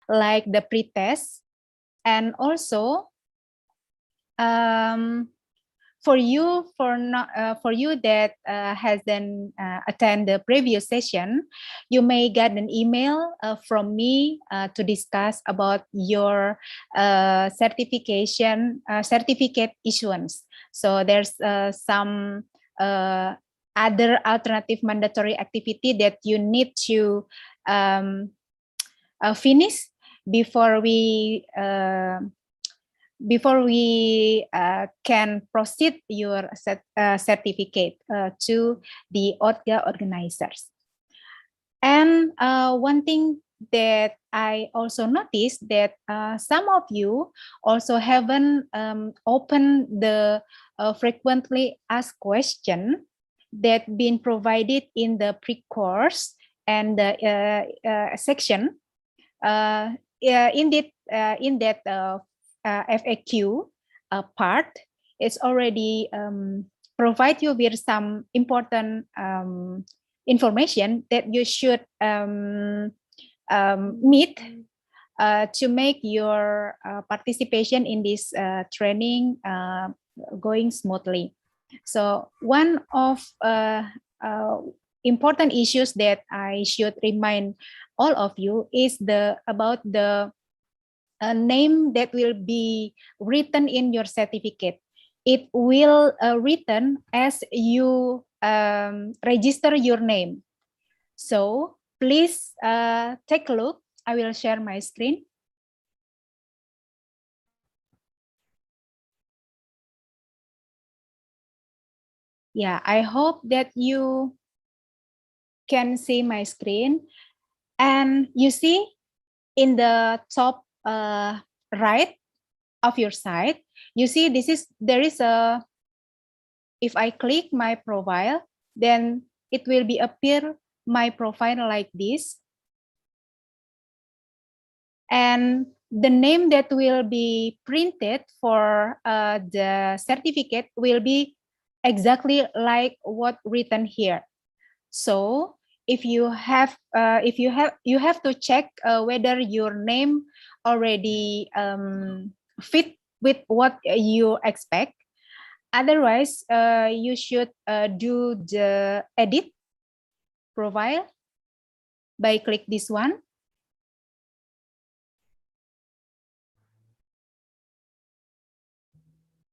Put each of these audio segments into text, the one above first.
like the pre-test, and also for you that hasn't attend the previous session, you may get an email from me to discuss about your certificate issuance. So there's some other alternative mandatory activity that you need to finish before we can proceed your certificate to the OTGA organizers. And one thing that I also noticed that some of you also haven't opened the frequently asked question that been provided in the pre-course and the section. In that FAQ part, it's already provide you with some important information that you should meet to make your participation in this training going smoothly. So one of important issues that I should remind all of you is about the name that will be written in your certificate. It will written as you register your name. So please take a look. I will share my screen. Yeah, I hope that you can see my screen. And you see in the top right of your side, you see there is a, if I click my profile, then it will be appear my profile like this. And the name that will be printed for the certificate will be exactly like what written here. So if you have to check whether your name already fit with what you expect. Otherwise, you should do the edit profile by click this one.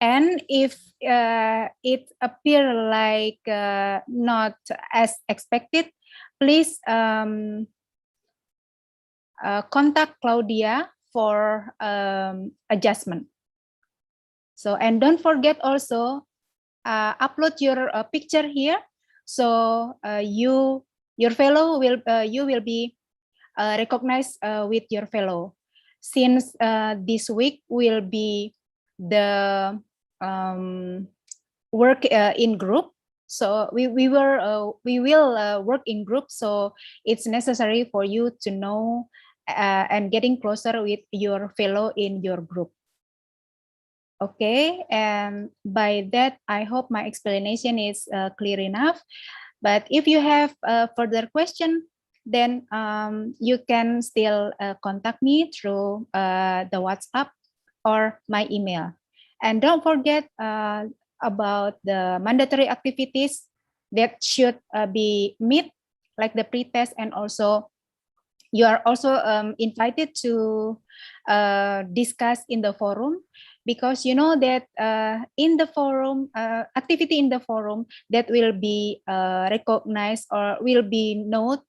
And if it appear like not as expected, please contact Claudia for adjustment. So, and don't forget also upload your picture here. So your fellow will you will be recognized with your fellow. Since this week will be the work in group, so we will work in group. So it's necessary for you to know and getting closer with your fellow in your group. Okay, and by that, I hope my explanation is clear enough. But if you have a further question, then you can still contact me through the WhatsApp or my email. And don't forget about the mandatory activities that should be met, like the pre-test, and also you are also invited to discuss in the forum, because you know that in the forum, activity in the forum that will be recognized or will be noted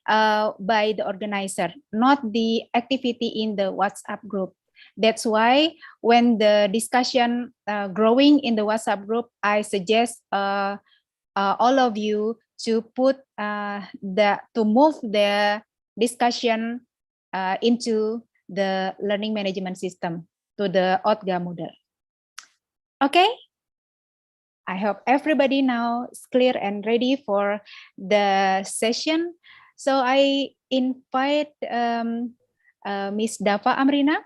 by the organizer, not the activity in the WhatsApp group. That's why when the discussion growing in the WhatsApp group, I suggest all of you to put to move the discussion into the learning management system, to the OTGA model. Okay, I hope everybody now is clear and ready for the session. So I invite Ms. Dava Amrina,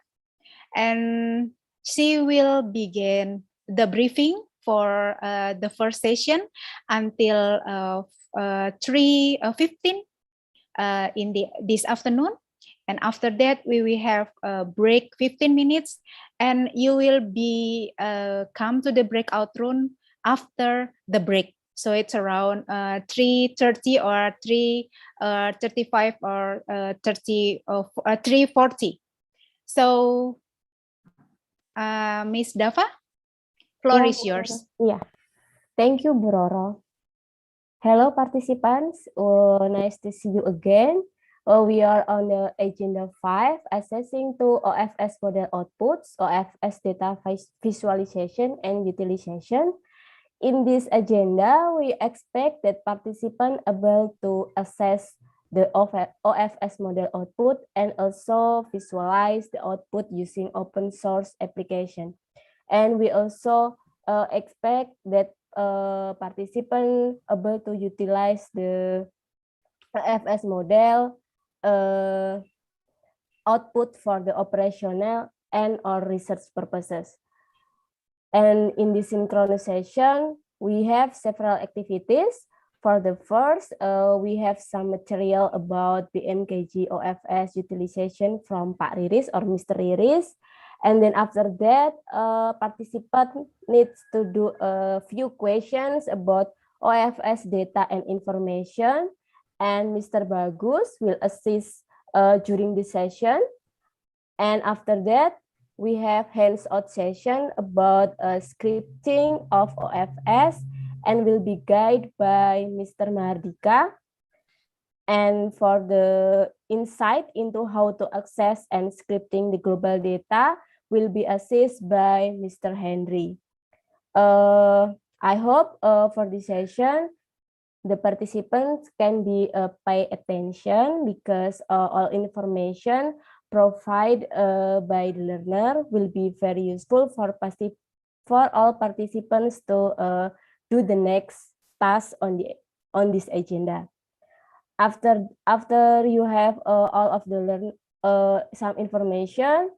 and she will begin the briefing for the first session until 3:15 in this afternoon. And after that, we will have a break 15 minutes, and you will be come to the breakout room after the break. So it's around 3:30 or 3:35 or 3:40. So, Miss Dava, floor Yeah, is yours. yeah. Thank you, Bu Roro. Hello, participants. Nice to see you again. We are on the agenda 5, assessing to OFS model outputs, OFS data visualization and utilization. In this agenda, we expect that participants able to assess the OFS model output and also visualize the output using open source application. And we also expect that participants able to utilize the OFS model output for the operational and or research purposes. And in this synchronization, we have several activities. For the first, we have some material about BMKG OFS utilization from Pak Riris or Mr. Riris. And then after that, participant needs to do a few questions about OFS data and information. And Mr. Bagus will assist during this session. And after that, we have hands-on session about scripting of OFS and will be guided by Mr. Mardika. And for the insight into how to access and scripting the global data will be assisted by Mr. Henry. I hope for this session, the participants can be pay attention because all information provided by the learner will be very useful for all participants to do the next task on this agenda. After you have all of the some information,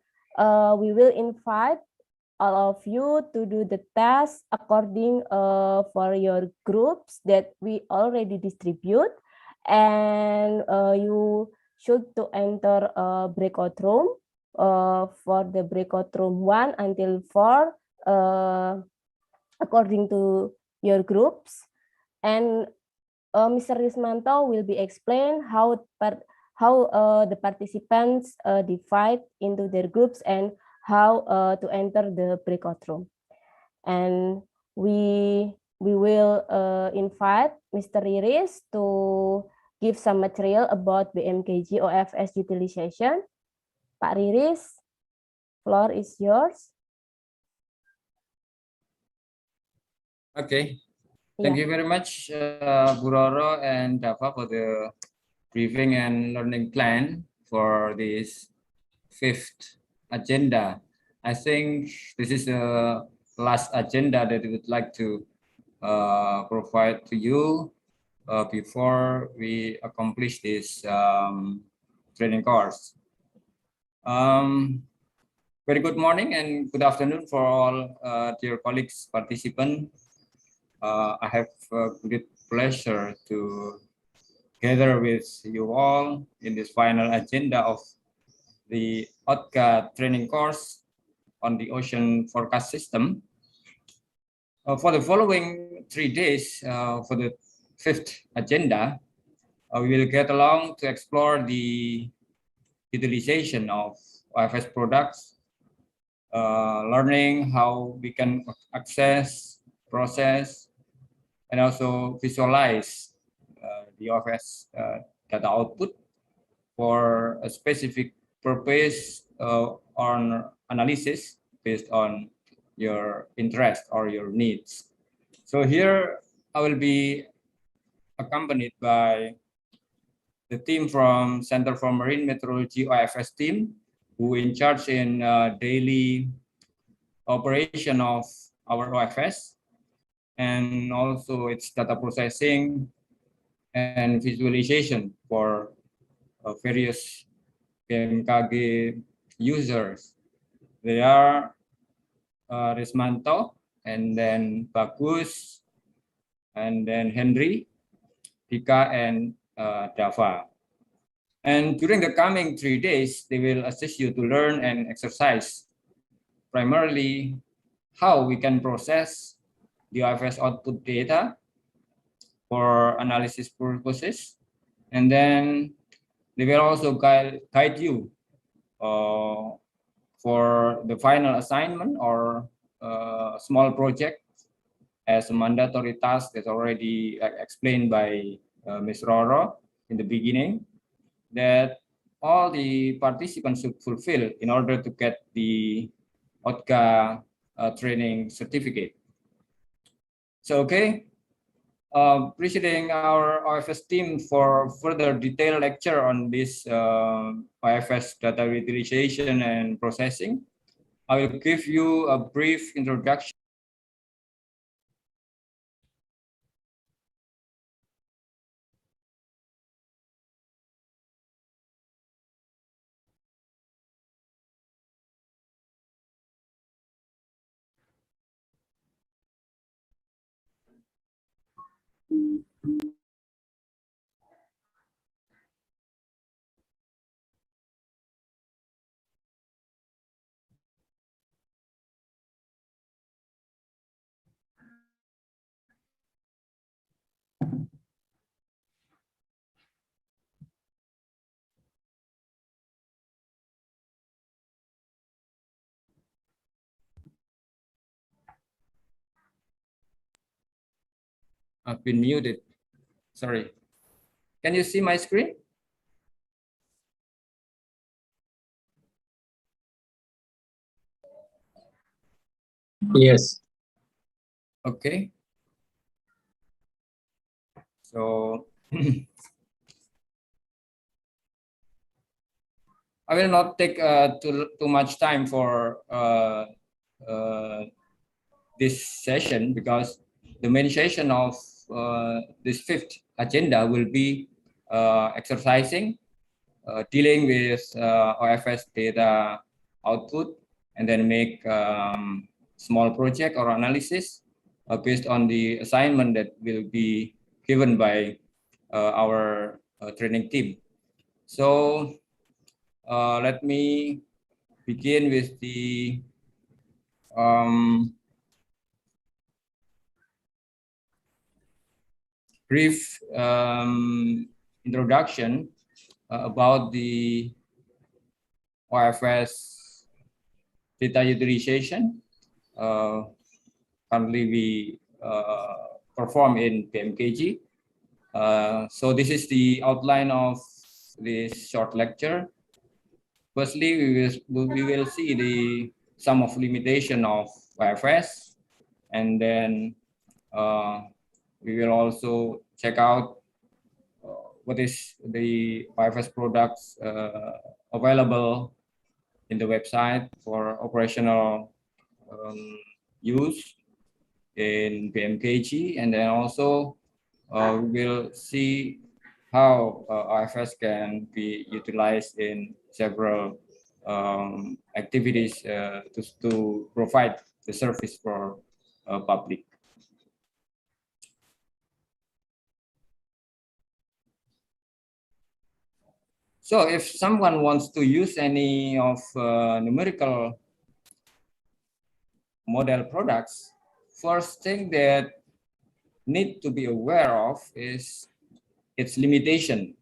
we will invite all of you to do the task according for your groups that we already distribute, and you should to enter a breakout room for the breakout room 1 until 4 according to your groups. And Mr. Rismanto will be explain how the participants divide into their groups and how to enter the breakout room. And we will invite Mr. Riris to give some material about BMKG OFS utilization. Pak Riris, floor is yours. Okay, thank you very much, Bu Roro and Dava, for the briefing and learning plan for this 5th agenda. I think this is the last agenda that we would like to provide to you before we accomplish this training course. Very good morning and good afternoon for all dear colleagues, participants. I have great pleasure to gather with you all in this final agenda of the OTGA training course on the ocean forecast system. For the following 3 days, for the 5th agenda, we will get along to explore the utilization of OFS products, learning how we can access, process, and also visualize the OFS data output for a specific purpose on analysis based on your interest or your needs. So here I will be accompanied by the team from Center for Marine Meteorology OFS team, who in charge in daily operation of our OFS, and also its data processing and visualization for various BMKG users. They are Rismanto, and then Bagus, and then Henry, Dika, and Dava. And during the coming 3 days, they will assist you to learn and exercise primarily how we can process the OFS output data for analysis purposes. And then they will also guide you for the final assignment or small project as a mandatory task that's already explained by Ms. Roro in the beginning, that all the participants should fulfill in order to get the OTGA training certificate. So, okay, appreciating our OFS team for further detailed lecture on this OFS data utilization and processing. I will give you a brief introduction. I've been muted. Sorry. Can you see my screen? Yes. Okay. So I will not take too much time for this session, because the main session of this fifth agenda will be exercising, dealing with OFS data output, and then make small project or analysis based on the assignment that will be given by our training team. So let me begin with the brief introduction about the OFS data utilization. Currently, we perform in PMKG. So this is the outline of this short lecture. Firstly, we will see the sum of limitation of OFS, and then we will also check out what is the OFS products available in the website for operational use in PMKG, and then also we will see how OFS can be utilized in several activities to provide the service for public. So if someone wants to use any of numerical model products, first thing that need to be aware of is its limitation.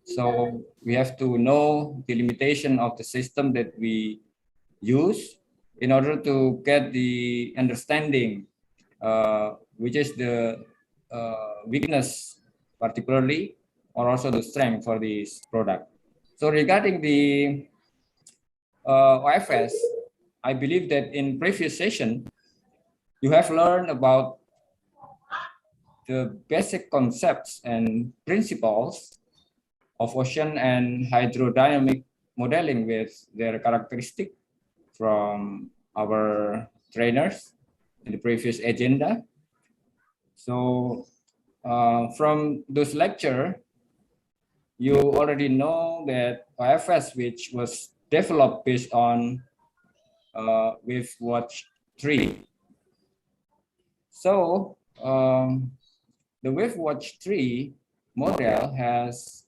So we have to know the limitation of the system that we use in order to get the understanding which is the weakness particularly, or also the strength for this product. So regarding the OFS, I believe that in previous session, you have learned about the basic concepts and principles of ocean and hydrodynamic modeling with their characteristic from our trainers in the previous agenda. So from those lecture, you already know that OFS, which was developed based on with watch 3. So the WaveWatch 3 model has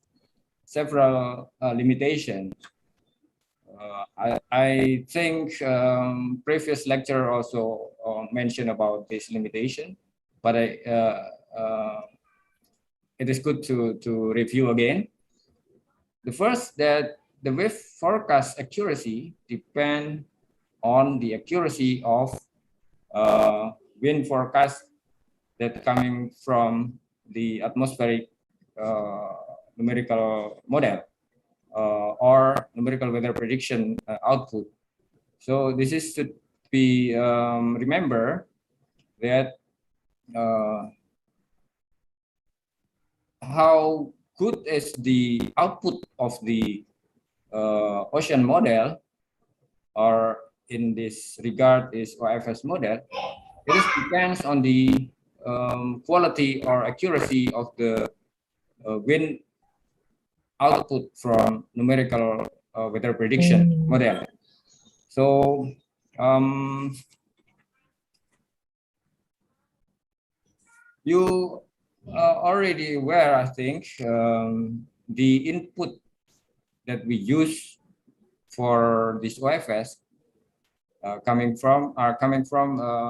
several limitations. I think previous lecture also mentioned about this limitation, but it is good to review again. The first, that the wave forecast accuracy depend on the accuracy of wind forecast that coming from the atmospheric numerical model or numerical weather prediction output. So this is to be remember that how good is the output of the ocean model, or in this regard is OFS model. It depends on the quality or accuracy of the wind output from numerical weather prediction model. So you already aware, I think, the input that we use for this OFS coming from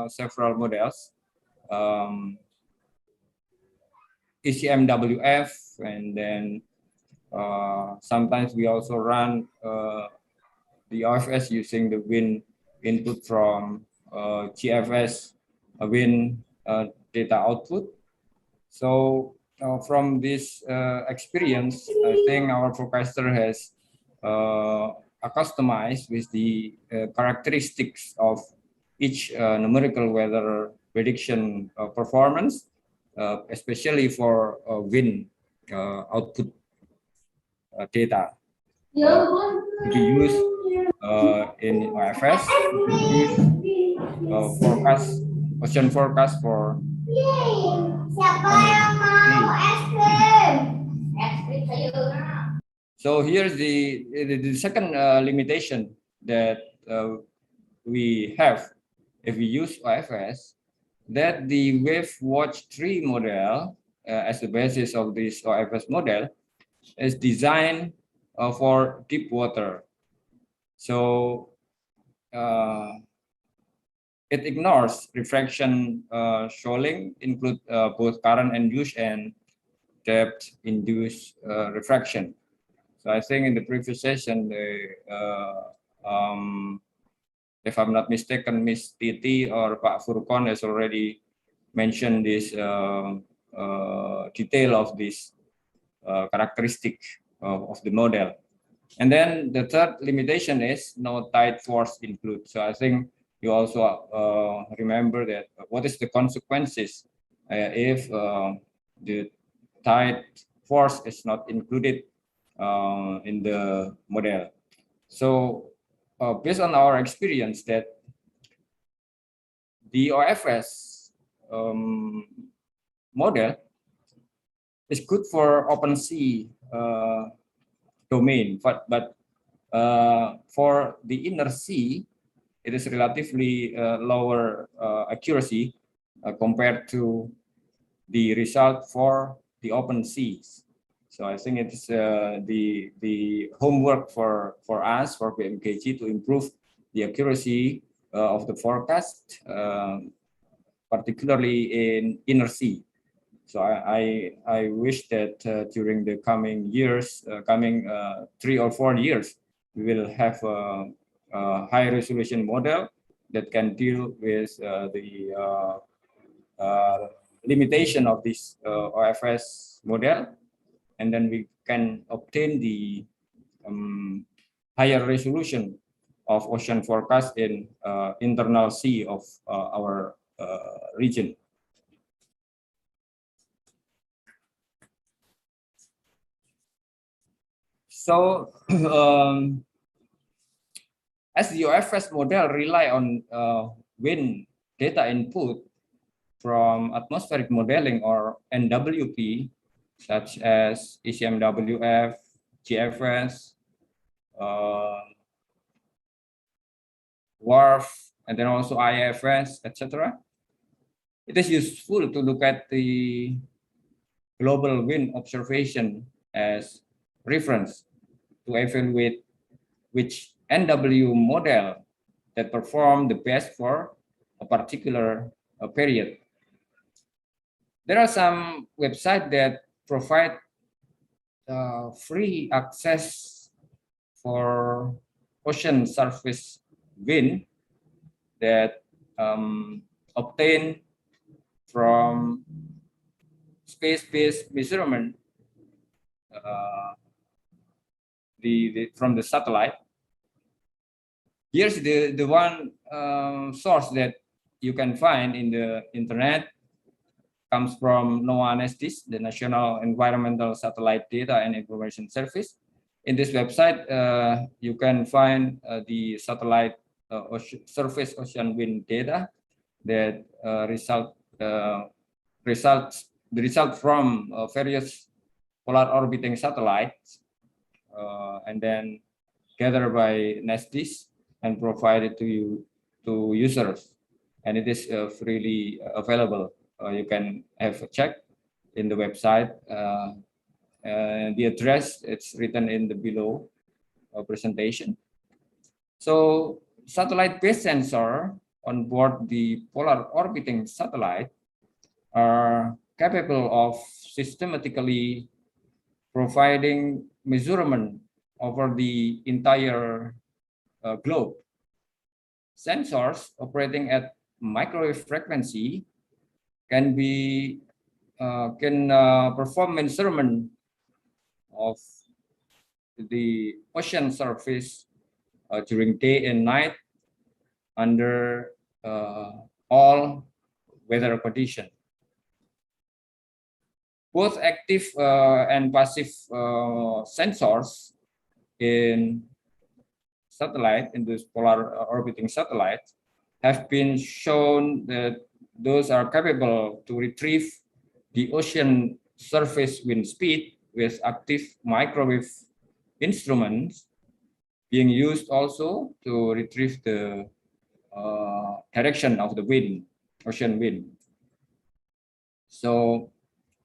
several models, ECMWF, and then sometimes we also run the OFS using the wind input from GFS wind data output. So from this experience, I think our forecaster has customized with the characteristics of each numerical weather prediction performance, especially for wind output data to be used in OFS, forecast, ocean forecast for so here's the second limitation that we have if we use OFS, that the Wave Watch 3 model as the basis of this OFS model is designed for deep water. So it ignores refraction shoaling, include both current-induced and depth-induced refraction. So I think in the previous session, if I'm not mistaken, Ms. Titi or Pak Furqon has already mentioned this detail of this characteristic of the model. And then the third limitation is no tide force include. So I think you also remember that what is the consequences if the tide force is not included in the model. So based on our experience that the OFS model is good for open sea domain, but for the inner sea, it is relatively lower accuracy compared to the result for the open seas. So I think it's the homework for us, for BMKG, to improve the accuracy of the forecast, particularly in inner sea. So I wish that during the coming years, coming 3 or 4 years, we will have a high resolution model that can deal with the limitation of this OFS model, and then we can obtain the higher resolution of ocean forecast in internal sea of our region. So as the OFS model rely on wind data input from atmospheric modeling or NWP, such as ECMWF, GFS, WRF, and then also IFS, etc. It is useful to look at the global wind observation as reference to evaluate which NW model that perform the best for a particular period. There are some websites that provide free access for ocean surface wind that obtained from space-based measurement from the satellite. Here's the one source that you can find in the internet, comes from NOAA, the National Environmental Satellite Data and Information Service. In this website, you can find the satellite surface ocean wind data that the result from various polar orbiting satellites, and then gathered by NESDIS and provided to users, and it is freely available. You can have a check in the website. The address, it's written in the below presentation. So satellite-based sensor on board the polar orbiting satellite are capable of systematically providing measurement over the entire globe. Sensors operating at microwave frequency can perform measurement of the ocean surface during day and night under all weather conditions. Both active and passive sensors in these polar orbiting satellites have been shown that those are capable to retrieve the ocean surface wind speed with active microwave instruments being used also to retrieve the direction of the wind, ocean wind. So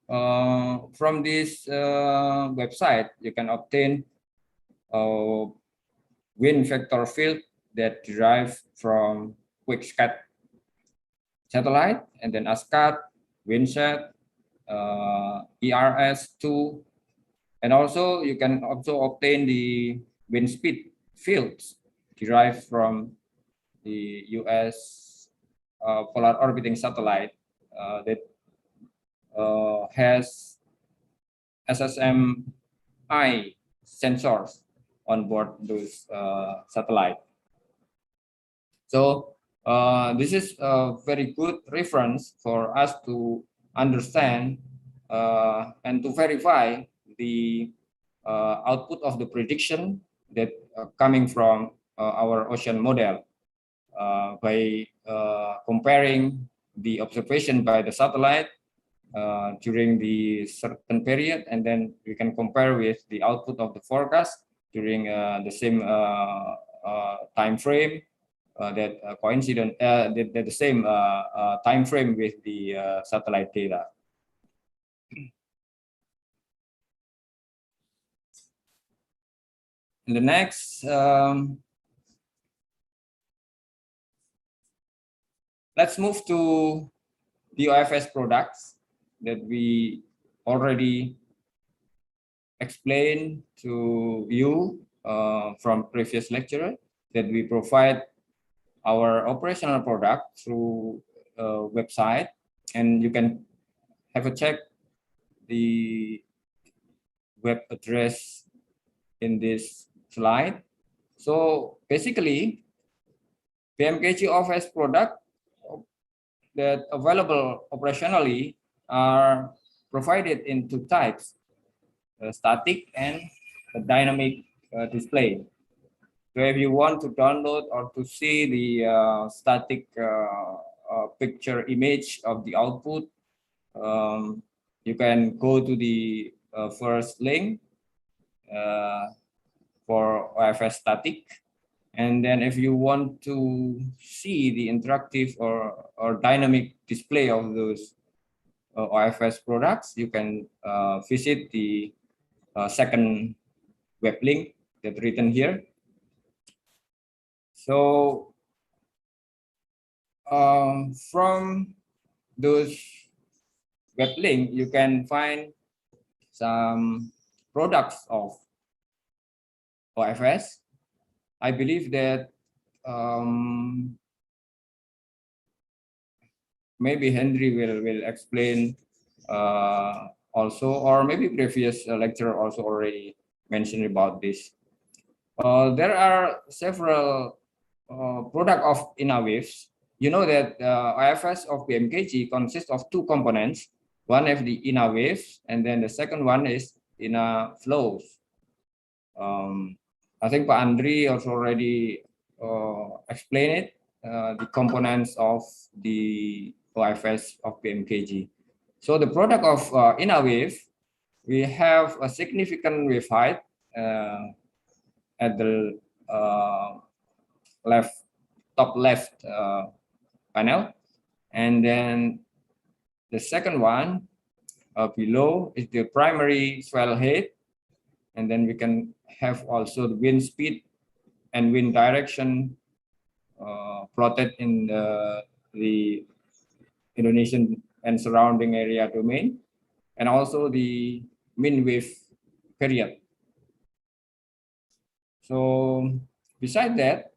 from this website, you can obtain a wind vector field that derive from QuickSat satellite, and then ASCAT, WindSat, ERS2, and also you can also obtain the wind speed fields derived from the US polar orbiting satellite that has SSMI sensors on board those satellites. So this is a very good reference for us to understand and to verify the output of the prediction that coming from our ocean model by comparing the observation by the satellite during the certain period, and then we can compare with the output of the forecast during the same time frame that coincident the same time frame with the satellite data. In the next, let's move to the OFS products that we already explained to you from previous lecture, that we provide our operational product through a website, and you can have a check the web address in this slide. So basically, BMKG OFS product that available operationally are provided in two types, static and dynamic display. So if you want to download or to see the static picture image of the output, you can go to the first link for OFS static. And then if you want to see the interactive or dynamic display of those OFS products, you can visit the second web link that's written here. So from those web link, you can find some products of OFS. I believe that maybe Henry will explain also, or maybe previous lecturer also already mentioned about this. There are several product of INAWaves. You know that OFS of PMKG consists of two components. One is the INAWaves, and then the second one is INAFlows. I think Pak Andri also already explained it, the components of the OFS of PMKG. So the product of INAWave, we have a significant wave height at the top left panel, and then the second one below is the primary swell height, and then we can have also the wind speed and wind direction plotted in the Indonesian and surrounding area domain, and also the mean wave period. So beside that,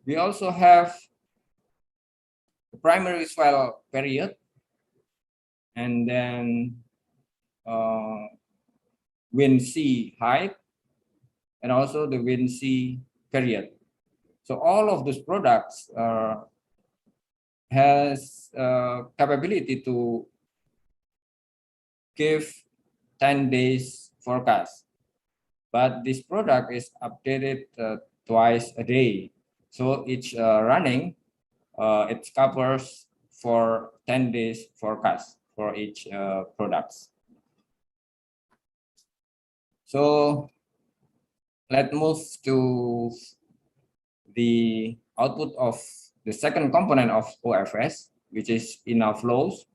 we also have the primary swell period, and then wind sea height, and also the wind sea period. So all of those products has capability to give 10 days forecast, but this product is updated twice a day. So each running, it covers for 10 days forecast for each products. So let's move to the output of the second component of OFS, which is INAFlows.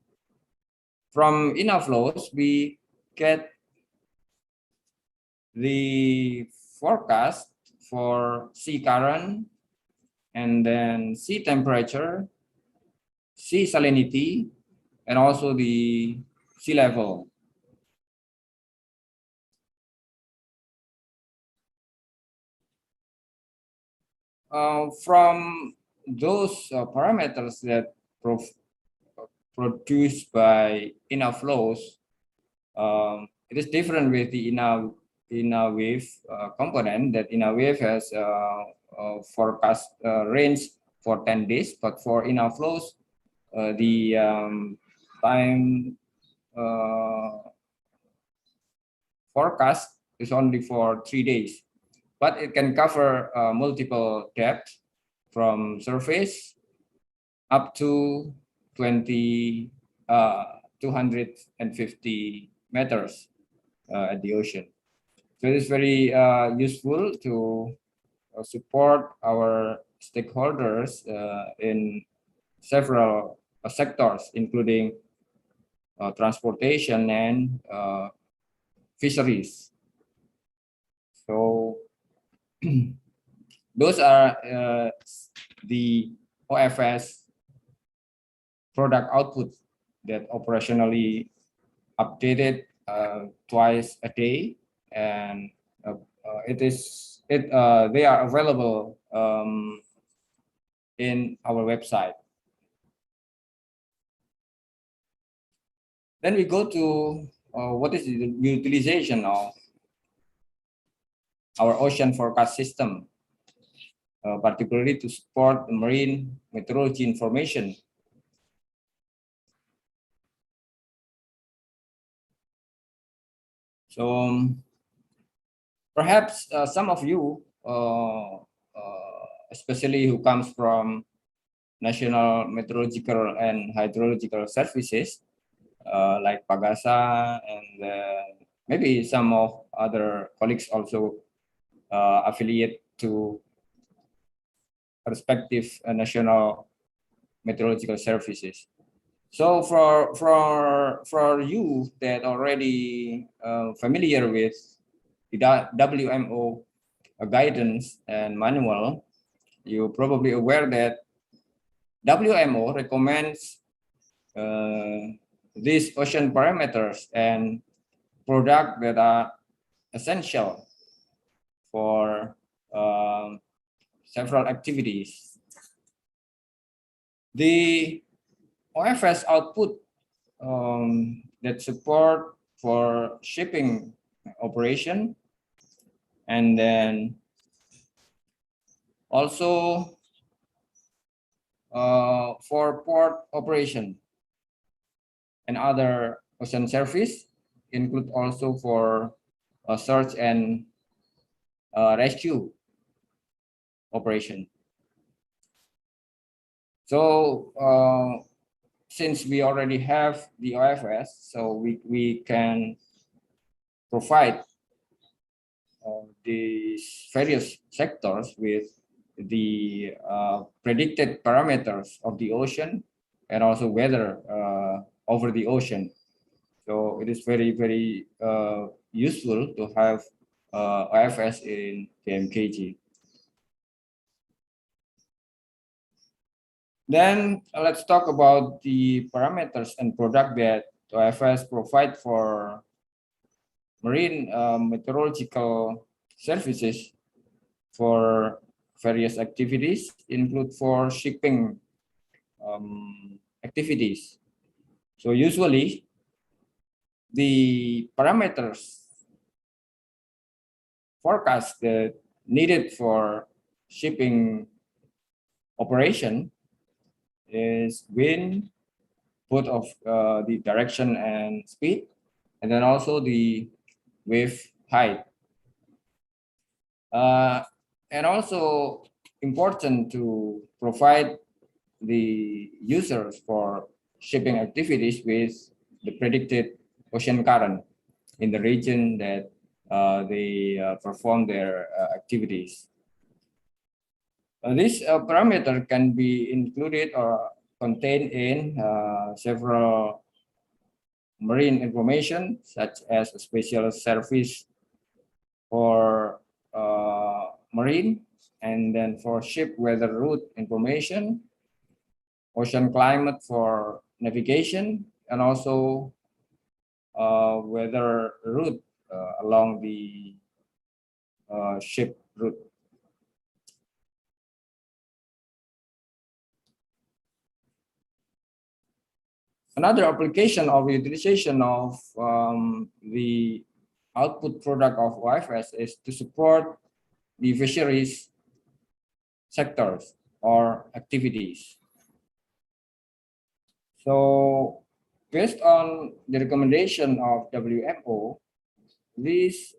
From INAFlows, we get the forecast for sea current, and then sea temperature, sea salinity, and also the sea level. From those parameters that produced by INAFlows, it is different with the INAWave component. That INAWave has a forecast range for 10 days, but for INAFlows, the time forecast is only for 3 days, but it can cover multiple depths from surface up to 250 meters at the ocean. So it is very useful to support our stakeholders in several sectors, including transportation and fisheries. So those are the OFS product output that operationally updated twice a day, and they are available in our website. Then we go to what is the utilization of our ocean forecast system, particularly to support marine meteorology information. So perhaps some of you, especially who comes from National Meteorological and Hydrological Services, like Pagasa, and maybe some of other colleagues also affiliate to respective national meteorological services. So for you that already familiar with the WMO guidance and manual, you're probably aware that WMO recommends these ocean parameters and products that are essential for several activities. The OFS output that support for shipping operation, and then also for port operation and other ocean service, include also for search and rescue operation. So since we already have the OFS, so we can provide these various sectors with the predicted parameters of the ocean and also weather over the ocean. So it is very, very useful to have OFS in KMKG. Then let's talk about the parameters and product that OFS provide for marine meteorological services for various activities, include for shipping activities. So usually the parameters forecast that needed for shipping operation is wind, both of the direction and speed, and then also the wave height. And also important to provide the users for shipping activities with the predicted ocean current in the region that they perform their activities. This parameter can be included or contained in several marine information, such as a special service for marine, and then for ship weather route information, ocean climate for navigation, and also weather route along the ship route. Another application of utilization of the output product of OFS is to support the fisheries sectors or activities. So based on the recommendation of WMO, these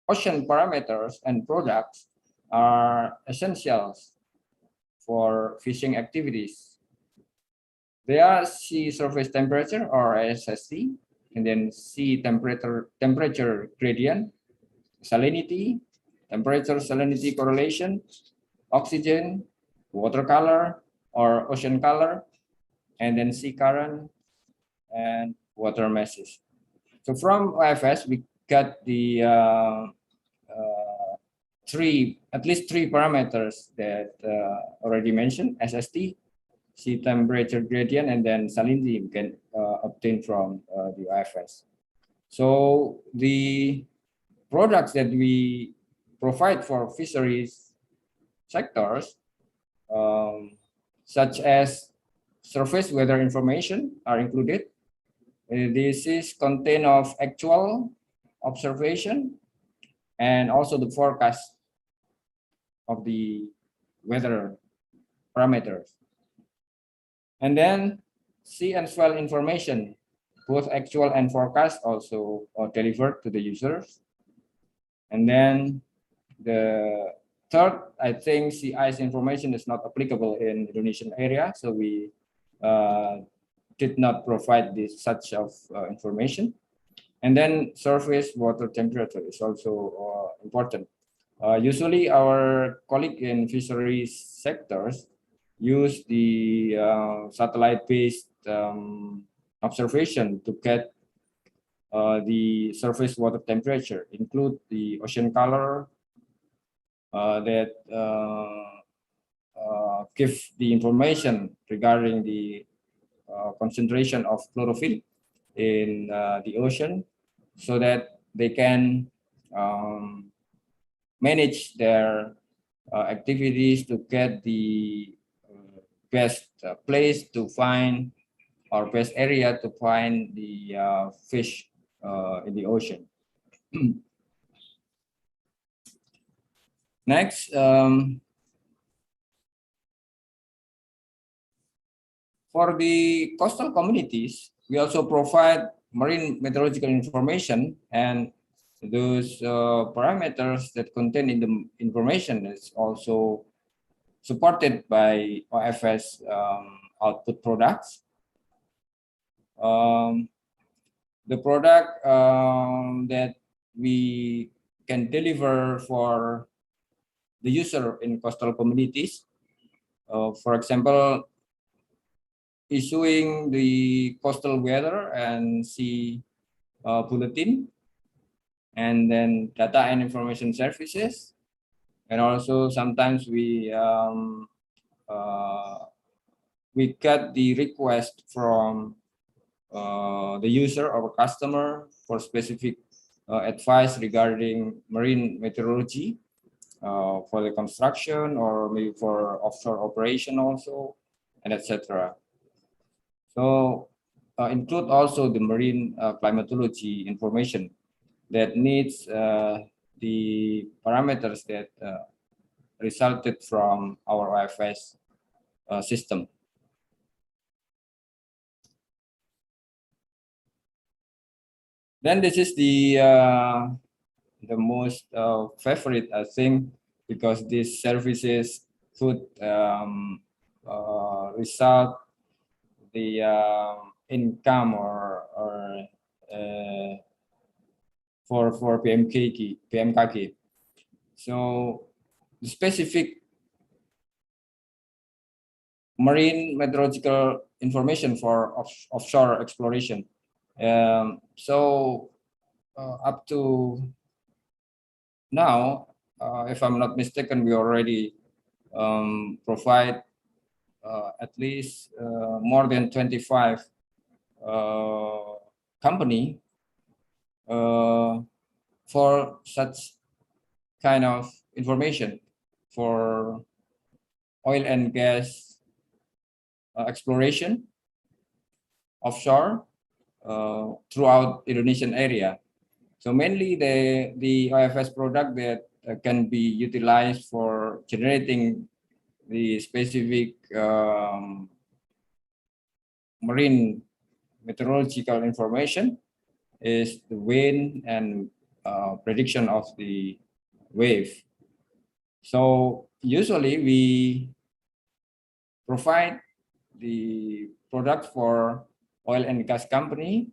ocean parameters and products are essentials for fishing activities. They are sea surface temperature or SST, and then sea temperature gradient, salinity, temperature salinity correlation, oxygen, water color or ocean color, and then sea current and water masses. So from OFS, we got the at least three parameters that already mentioned: SST, sea temperature gradient, and then salinity we can obtain from the OFS. So the products that we provide for fisheries sectors, such as surface weather information, are included. This is content of actual observation and also the forecast of the weather parameters. And then sea and swell information, both actual and forecast, also are delivered to the users. And then the third, I think sea ice information is not applicable in Indonesian area, so we did not provide this such of information. And then surface water temperature is also important. Usually our colleague in fisheries sectors use the satellite-based observation to get the surface water temperature, include the ocean color that give the information regarding the concentration of chlorophyll in the ocean, so that they can manage their activities to get the best place to find, or best area to find the fish in the ocean. Next, for the coastal communities, we also provide marine meteorological information, and those parameters that contain in the information is also supported by OFS output products. The product that we can deliver for the user in coastal communities, for example, issuing the coastal weather and sea bulletin, and then data and information services, and also sometimes we get the request from the user or customer for specific advice regarding marine meteorology for the construction, or maybe for offshore operation also, and etc. So include also the marine climatology information that needs the parameters that resulted from our OFS system. Then this is the most favorite, I think, because these services could result the income or for PMKG. So the specific marine meteorological information for offshore exploration. So up to now, if I'm not mistaken, we already provide at least more than 25 company for such kind of information for oil and gas exploration offshore throughout Indonesian area. So mainly the OFS product that can be utilized for generating the specific marine meteorological information is the wind and prediction of the wave. So usually we provide the product for oil and gas company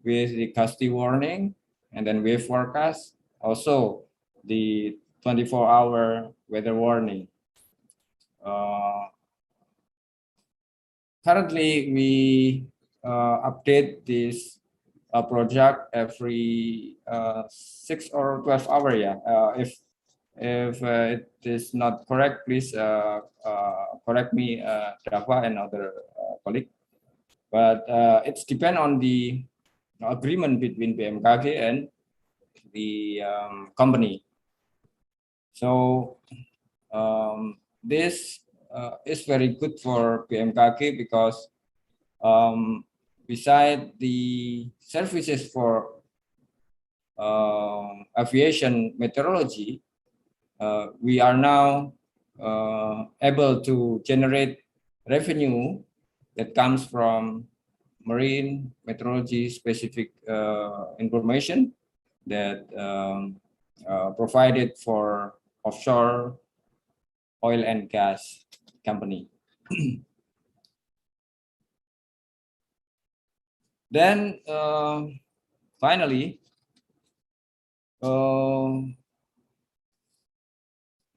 with the gusty warning and then wave forecast, also the 24-hour weather warning. Currently, we update this project every 6 or 12 hours. Yeah. If it is not correct, please correct me, Java and other colleague. But it's depend on the agreement between BMKG and the company. So this is very good for BMKG because beside the services for aviation meteorology, we are now able to generate revenue that comes from marine meteorology specific information that provided for offshore oil and gas company. Then finally,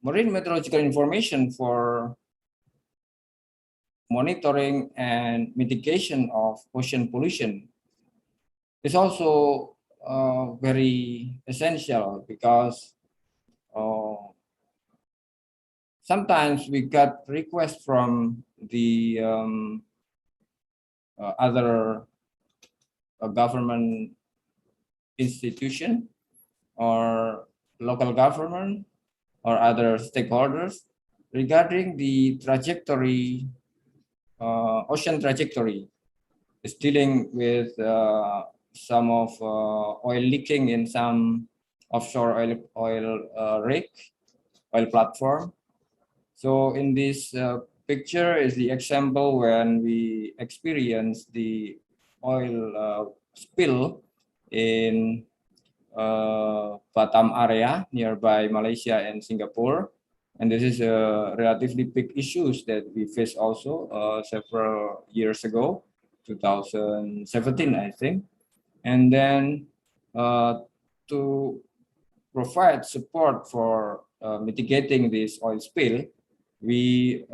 marine meteorological information for monitoring and mitigation of ocean pollution is also very essential because sometimes we got requests from the other government institution or local government or other stakeholders regarding the trajectory, ocean trajectory. Is dealing with some of oil leaking in some offshore oil rig, oil platform. So in this picture is the example when we experience the oil spill in Batam area nearby Malaysia and Singapore. And this is a relatively big issues that we faced also several years ago, 2017, I think. And then to provide support for mitigating this oil spill, we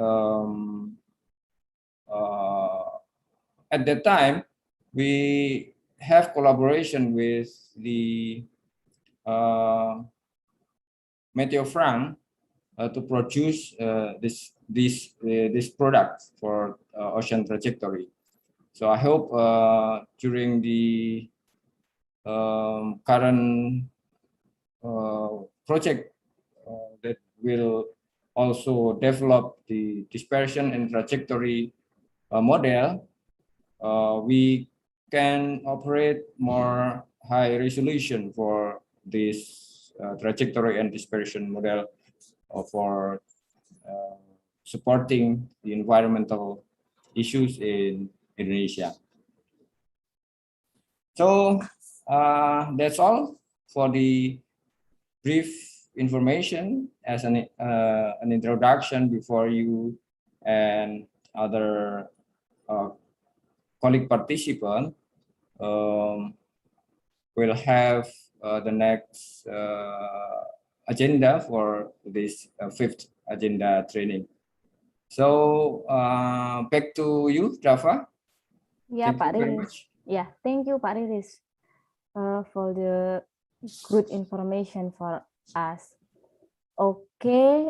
at that time we have collaboration with the Meteo Frank to produce this product for ocean trajectory. So I hope during the current project that will also develop the dispersion and trajectory model, we can operate more high resolution for this trajectory and dispersion model for supporting the environmental issues in Indonesia. So that's all for the brief information as an introduction before you and other colleague participant will have the next agenda for this fifth agenda training. So back to you, Java. Yeah, Thank you Pak very Riris. much. Yeah, thank you, Pak Riris, for the good information for us. Okay,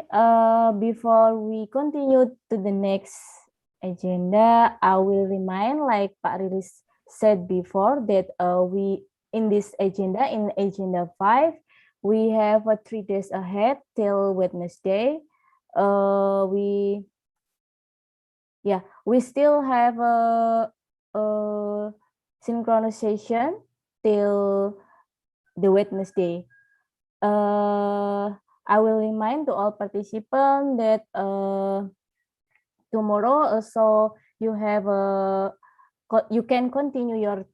before we continue to the next agenda, I will remind, like Pak Riris said before, that we in this agenda, in agenda 5, we have 3 days ahead till Wednesday. We still have a synchronization till the Wednesday. I will remind to all participants that tomorrow also you can continue your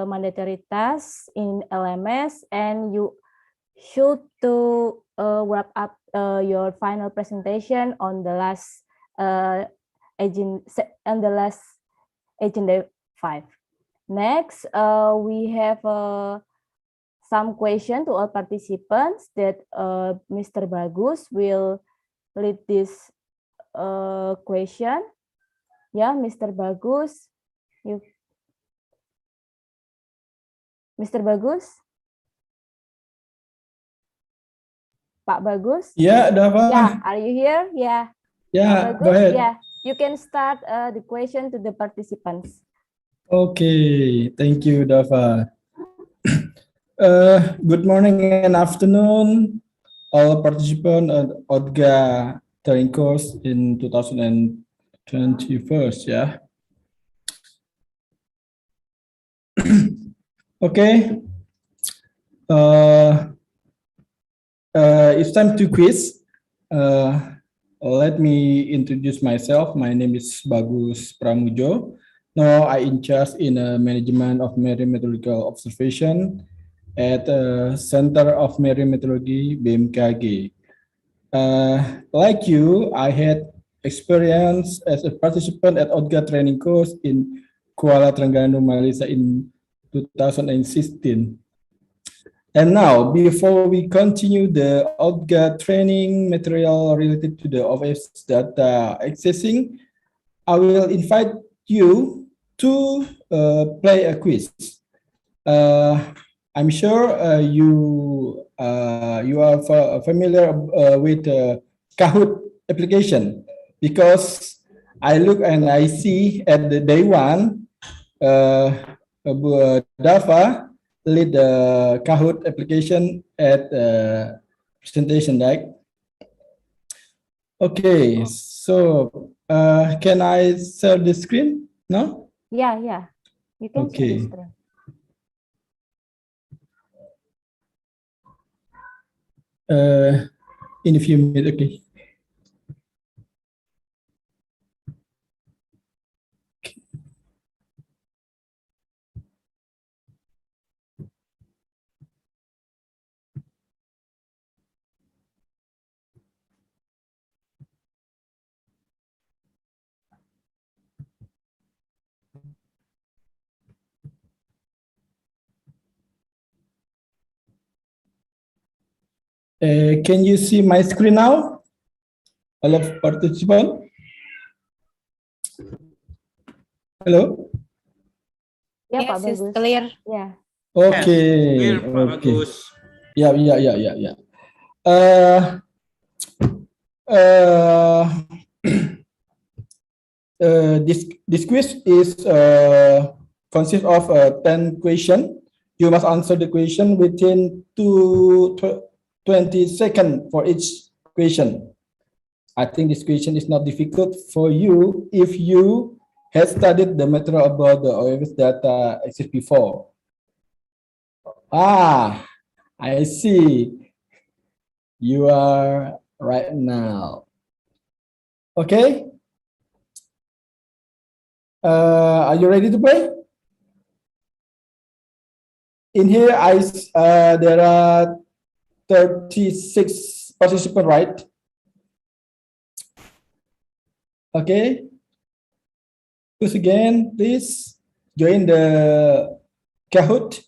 mandatory tasks in LMS, and you should to wrap up your final presentation on the last agenda 5. Next, we have some question to all participants that Mr. Bagus will lead this question. Yeah, Mr. Bagus. Mr. Bagus? Pak Bagus? Yeah, Dava. Yeah, are you here? Yeah. Yeah, Pak go Bagus? ahead. Yeah, you can start the question to the participants. Okay, thank you, Dava. Good morning and afternoon, all participants at OTGA training course in 2021. Yeah. Okay. It's time to quiz. Let me introduce myself. My name is Bagus Pramujo. Now I in charge in management of marine meteorological observation at Center of Marine Meteorology BMKG. Like you, I had experience as a participant at OTGA training course in Kuala Terengganu, Malaysia in 2016. And now, before we continue the OTGA training material related to the OFS data accessing, I will invite you to play a quiz. Uh, I'm sure you are familiar with Kahoot application, because I look and I see at the day one, Dava lead the Kahoot application at presentation, right? Okay, so can I share the screen? No? Yeah, yeah. You can share the Okay. screen. In a few minutes, okay. Can you see my screen now? All of participants? Hello? Ya, Pak Yes, it's Bagus. clear. Ya. Okay. Clear, Pak Okay. Bagus. Yeah. Uh, uh, this quiz is consists of 10 question. You must answer the question within 20 seconds for each question. I think this question is not difficult for you if you have studied the matter about the OFS data exist before. Ah, I see. You are right now. Okay. Are you ready to play? In here, there are 36 participants, right? Okay. Once again, please join the Kahoot.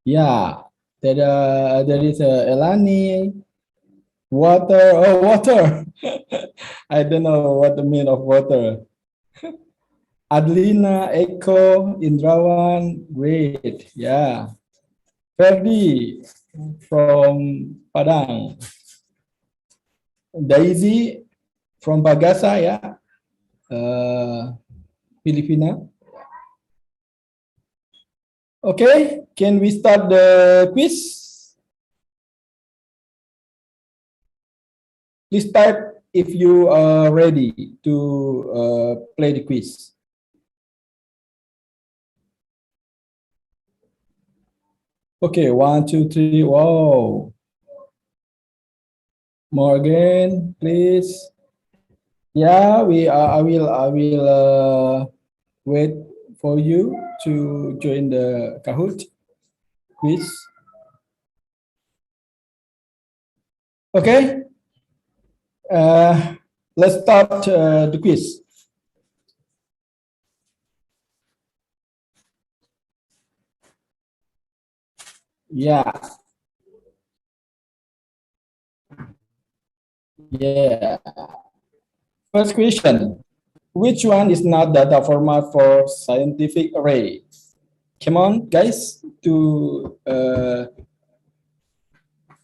Yeah, there is Elani, water. Oh, water. I don't know what the mean of water. Adlina, Eko, Indrawan, great. Yeah. Ferdi from Padang. Daisy from Bagasa, yeah. Filipina. Okay, can we start the quiz? Please type if you are ready to play the quiz. Okay, 1, 2, 3. Wow. Morgan, please. Yeah, I will wait for you to join the Kahoot quiz. Okay. Let's start the quiz. Yeah. Yeah. First question. Which one is not data format for scientific array? Come on, guys, to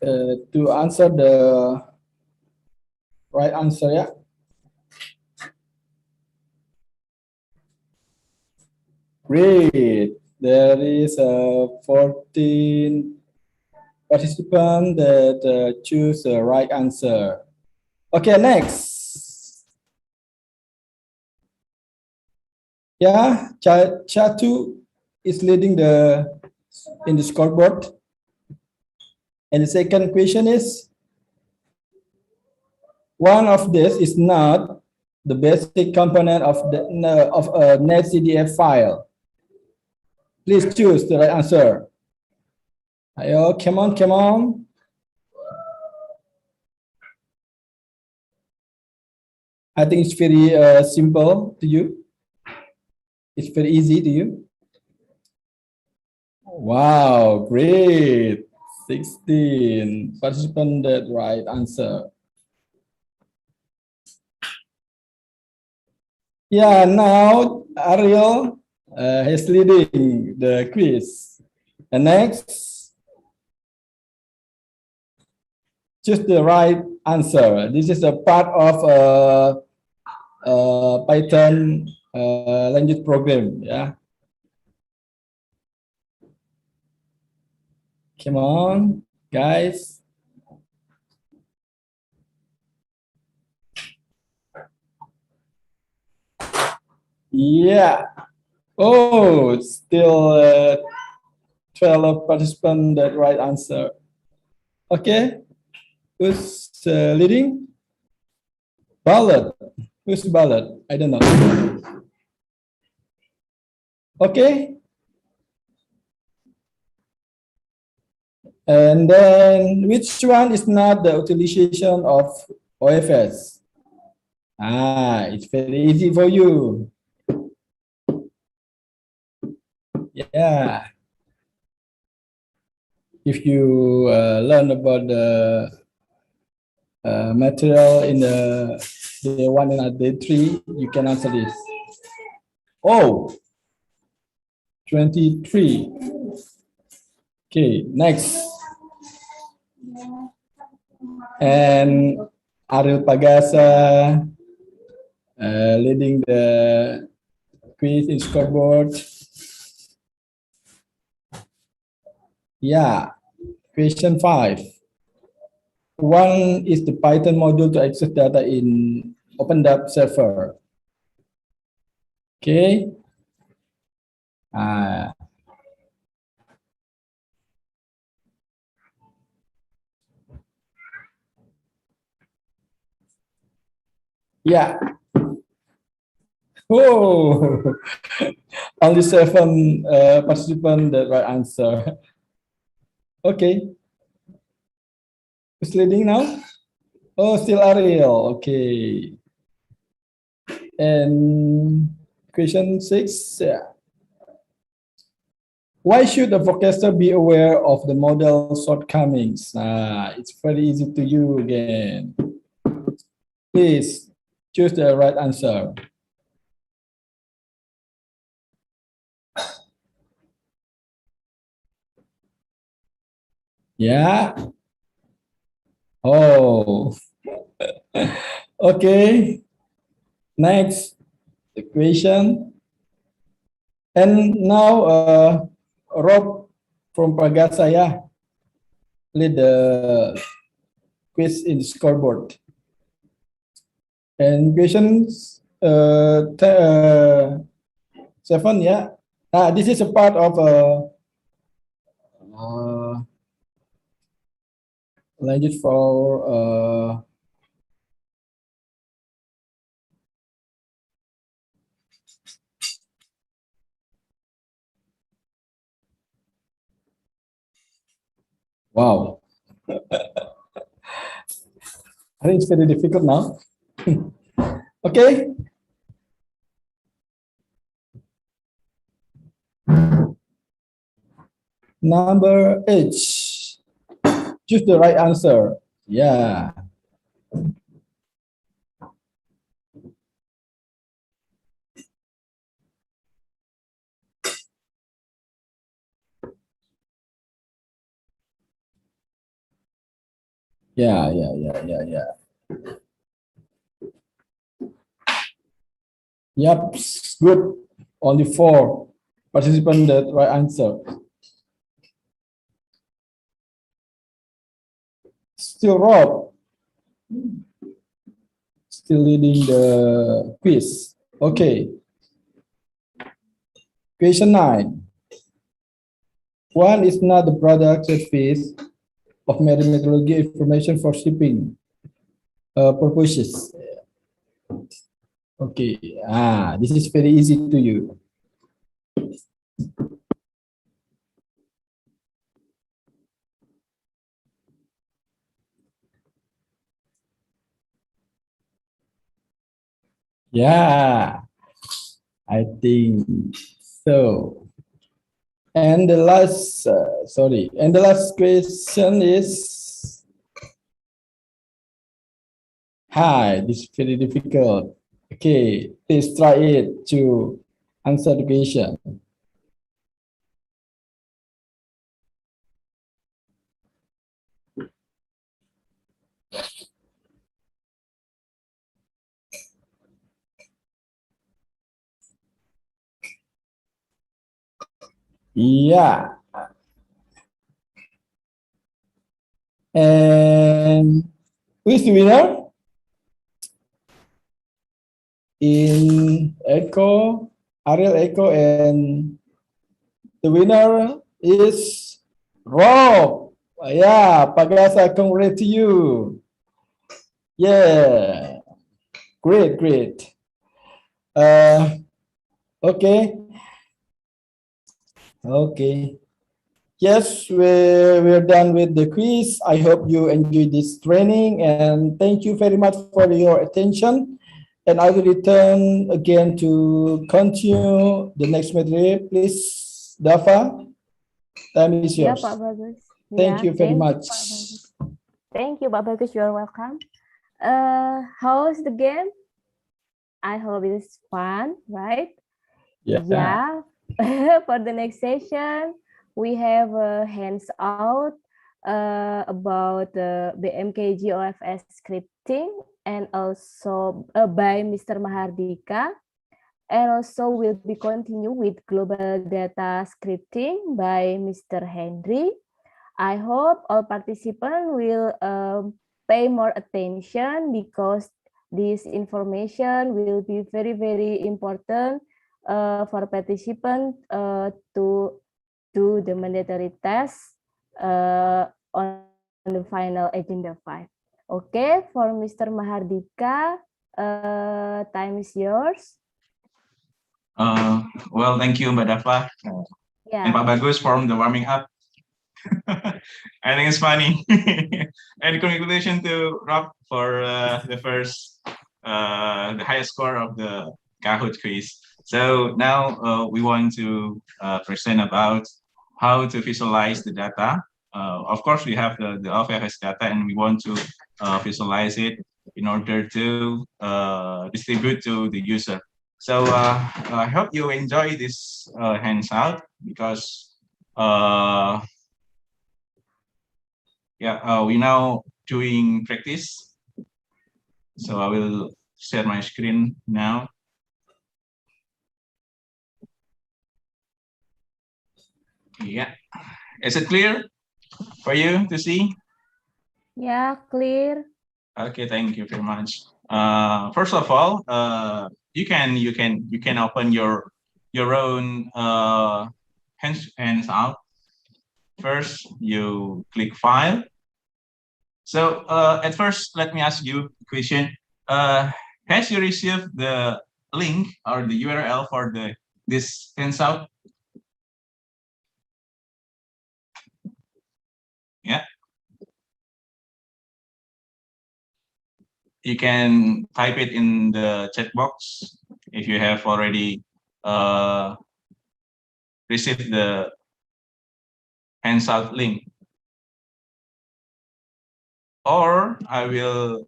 answer the right answer, yeah. Great. There is 14 participants that choose the right answer. Okay, next. Yeah, Chatu is leading in the scoreboard. And the second question is, one of this is not the basic component of a netcdf file. Please choose the right answer. Ayo, come on. I think it's very simple to you. It's very easy to you. Wow, great. 16 participants that right answer. Yeah, now Ariel is leading the quiz. And next, choose the right answer. This is a part of Python language program. Yeah. Come on, guys. Yeah. Oh, still 12 participants that right answer. Okay. Who's leading? Ballot. Who's ballot? I don't know. Okay. And then which one is not the utilization of OFS? Ah, it's very easy for you. Yeah. If you learn about the material in the day 1 and day 3, you can answer this. Oh, 23. Okay, next. And Ariel Pagasa leading the quiz in scoreboard. Yeah, question 5. One is the Python module to access data in OpenDAP server. Okay. Yeah. Oh, only 7 participants that right answer. Okay. Who's leading now? Oh, still Ariel. Okay. And question 6. Yeah. Why should a forecaster be aware of the model shortcomings? It's very easy to you again. Please choose the right answer. Yeah. Oh. Okay. Next equation. And now Rob from Pragasaya lead the quiz in scoreboard. And questions 7, yeah. This is a part of language for wow. I think it's very difficult now. Okay. Number H. Choose the right answer. Yeah. Yeah. Yep, good. Only 4 participants that right answer. Still Rob. Still leading the quiz. Okay. Question 9. One is not the product service of meteorology information for shipping purposes. Okay. This is very easy to you. Yeah, I think so. And the last, and the last question is, hi, this is very difficult. Okay, please try it to answer the question. Yeah. And who is the winner? In Echo, Ariel Echo, and the winner is Rob. Yeah, Pagasa, congrats to you. Yeah, great, great. Okay, okay. Yes, we're done with the quiz. I hope you enjoyed this training and thank you very much for your attention. And I will return again to continue the next material. Please, Dafa, time is Ya, yours. Pak Bagus. Thank Ya, you very thank you, much. Pak Bagus. Thank you, Pak Bagus. You are welcome. How's the game? I hope it is fun, right? Yeah. For the next session, we have a hands-out about the BMKG OFS scripting and also by Mr. Mahardika. And also will be continue with global data scripting by Mr. Henry. I hope all participants will pay more attention because this information will be very, very important for participants to do the mandatory test on the final agenda 5. Okay, for Mr. Mahardika, time is yours. Well, thank you, Mbak Dafa and Pak Bagus for the warming up. I think it's funny. And congratulations to Rob for the first, the highest score of the Kahoot quiz. So now we want to present about how to visualize the data. Of course, we have the OFS data and we want to visualize it in order to distribute to the user. So I hope you enjoy this handout because we now doing practice. So I will share my screen now. Yeah, is it clear for you to see? Yeah, clear. Okay, thank you very much. First of all, you can open your own hands out. First, you click File. So at first, let me ask you a question. Has you received the link or the URL for this handout? Yeah. You can type it in the chat box if you have already received the handout link. Or I will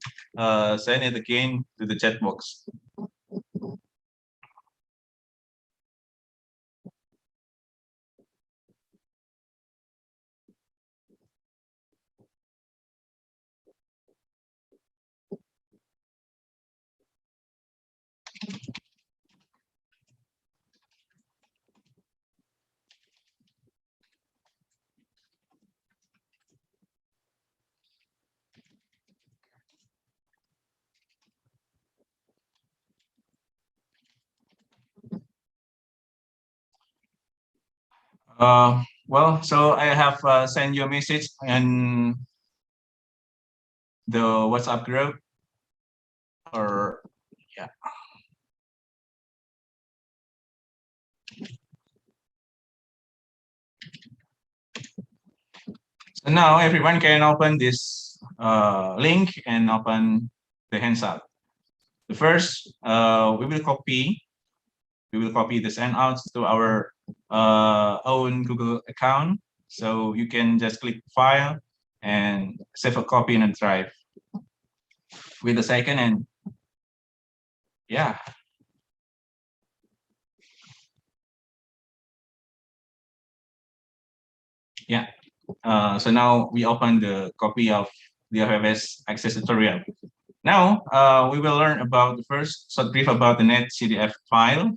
send it again to the chat box. Well, so I have sent you a message in the WhatsApp group, or yeah. So now everyone can open this link and open the handout. The first, we will copy the handouts to our own Google account. So you can just click File and save a copy in a drive. With the second, and Yeah. Yeah. So now we open the copy of the OFS access tutorial. Now we will learn about the first short brief about the netcdf file.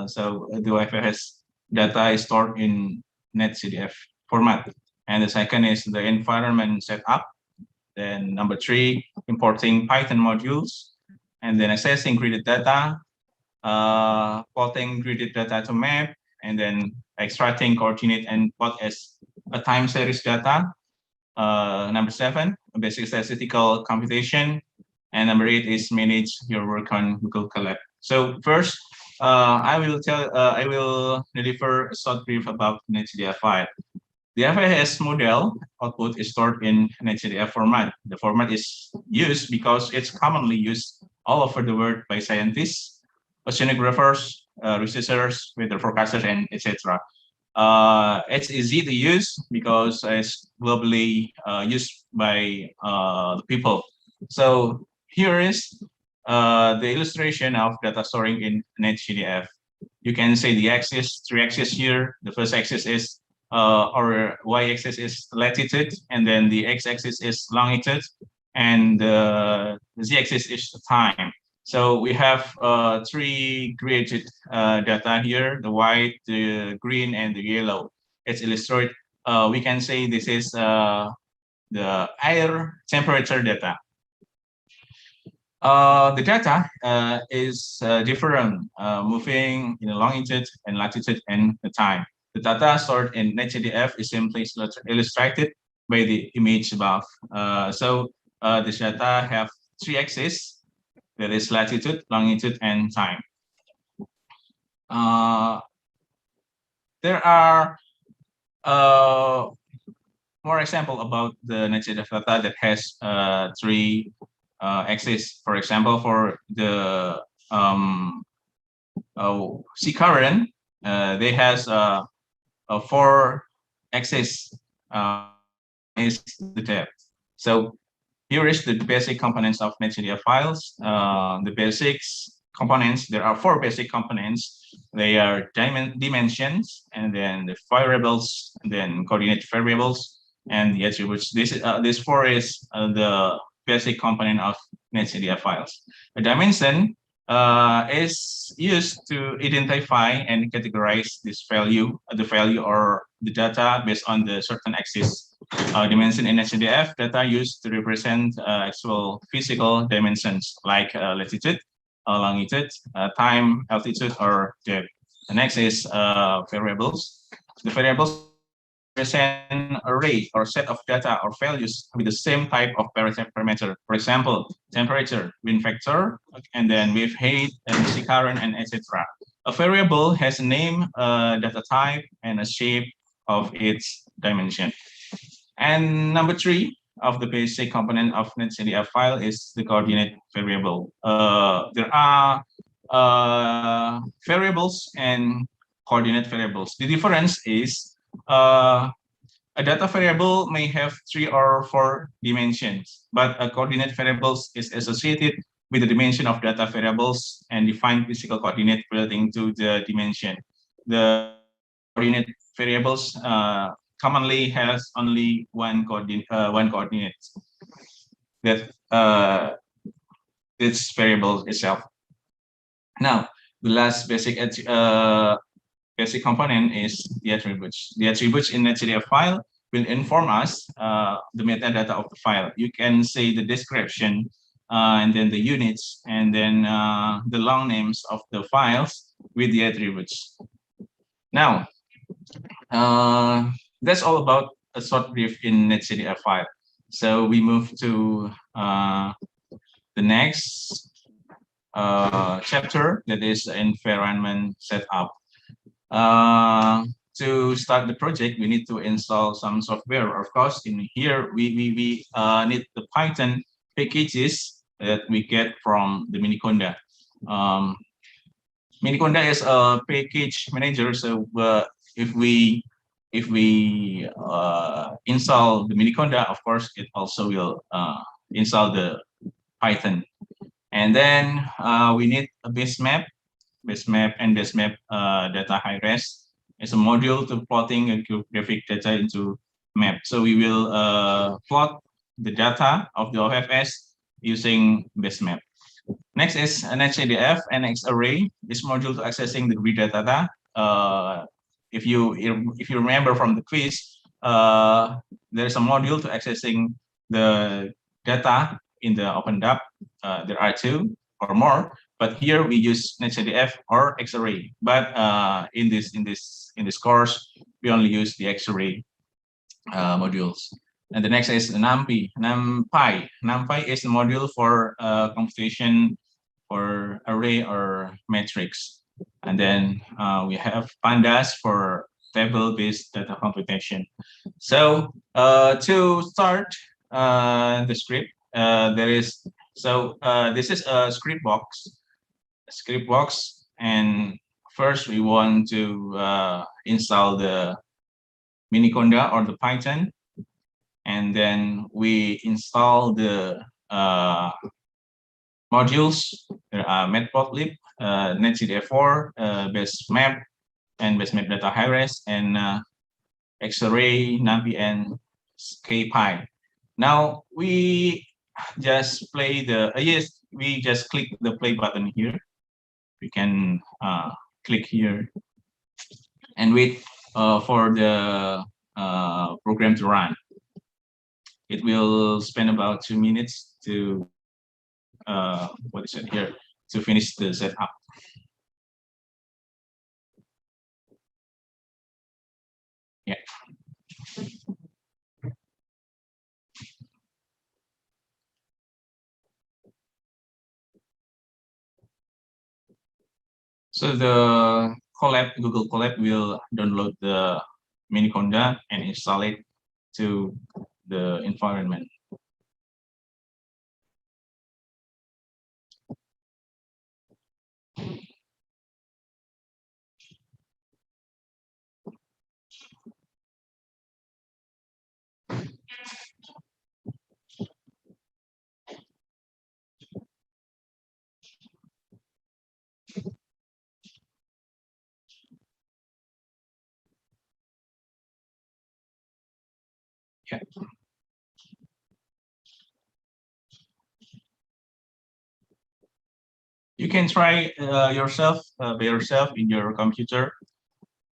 So the OFS data is stored in netcdf format. And the second is the environment setup. Then number 3, importing Python modules. And then accessing graded data, plotting graded data to map, and then extracting coordinate and plot as a time series data. Number 7, basic statistical computation. And number 8 is manage your work on Google Colab. So first, I will deliver a short brief about NetGDF file. The FIS model output is stored in NetGDF format. The format is used because it's commonly used all over the world by scientists, oceanographers, researchers, weather forecasters, and etc. It's easy to use because it's globally used by the people. So here is the illustration of data storing in NetGDF. You can see the axis, 3 axes here. The first axis is or y-axis is latitude, and then the x-axis is longitude, and the z-axis is time. So we have 3 graded data here: the white, the green, and the yellow. It's illustrated. We can say this is the air temperature data. The data is different, moving in the longitude and latitude and the time. The data stored in NetGDF is simply illustrated by the image above. This data have 3 axes, that is latitude, longitude, and time. There are more example about the NetGDF data that has 3 axis. For example, for the sea current, they has 4 axis. Is the depth. So here is the basic components of NetGDF files. The basics components, there are 4 basic components. They are dimensions, and then the variables, and then coordinate variables, and the attributes. This 4 is the basic component of NetGDF files. A dimension is used to identify and categorize this value, the value or the data based on the certain axis. Dimension in NetGDF data used to represent actual physical dimensions like latitude, longitude, time, altitude, or depth. The next is variables. The variables represent array or set of data or values with the same type of parameter. For example, temperature, wind factor, and then wave height, and sea current, and etc. A variable has a name, data type, and a shape of its dimension. And number 3 of the basic component of NetGDF file is the coordinate variable. There are variables and coordinate variables. The difference is a data variable may have 3 or 4 dimensions, but a coordinate variables is associated with the dimension of data variables and define physical coordinate relating to the dimension. The coordinate variables commonly has only one coordinate that its variable itself. Now, the last basic component is the attributes. The attributes in NetGDF file will inform us the metadata of the file. You can say the description, and then the units, and then the long names of the files with the attributes. Now, that's all about a short brief in NetGDF file. So we move to the next chapter, that is environment setup. To start the project, we need to install some software. Of course, in here we need the Python packages that we get from the Miniconda. Miniconda is a package manager, so if we install the Miniconda, of course, it also will install the Python. And then we need a base map and base map data high-res is a module to plotting a graphic data into map. So we will plot the data of the OFS using base map. Next is an HADF and X-array. This module to accessing the grid data. If you remember from the quiz, there is a module to accessing the data in the OpenDAP. There are 2 or more, but here we use HADF or X-array. But in this course, we only use the X-array modules. And the next is NumPy. NumPy is the module for computation for array or matrix. And then we have Pandas for table-based data computation. So to start the script, this is a script box. And first we want to install the Miniconda or the Python. And then we install the modules. There are matplotlib, netcdf4, base map, and base map data high-res, and X-array, NumPy, and kpy. Now we just play the we just click the play button here. We can click here and wait for the program to run. It will spend about 2 minutes to to finish the setup. Yeah. So the Google Colab will download the Miniconda and install it to the environment. Yeah. You can try yourself by yourself in your computer.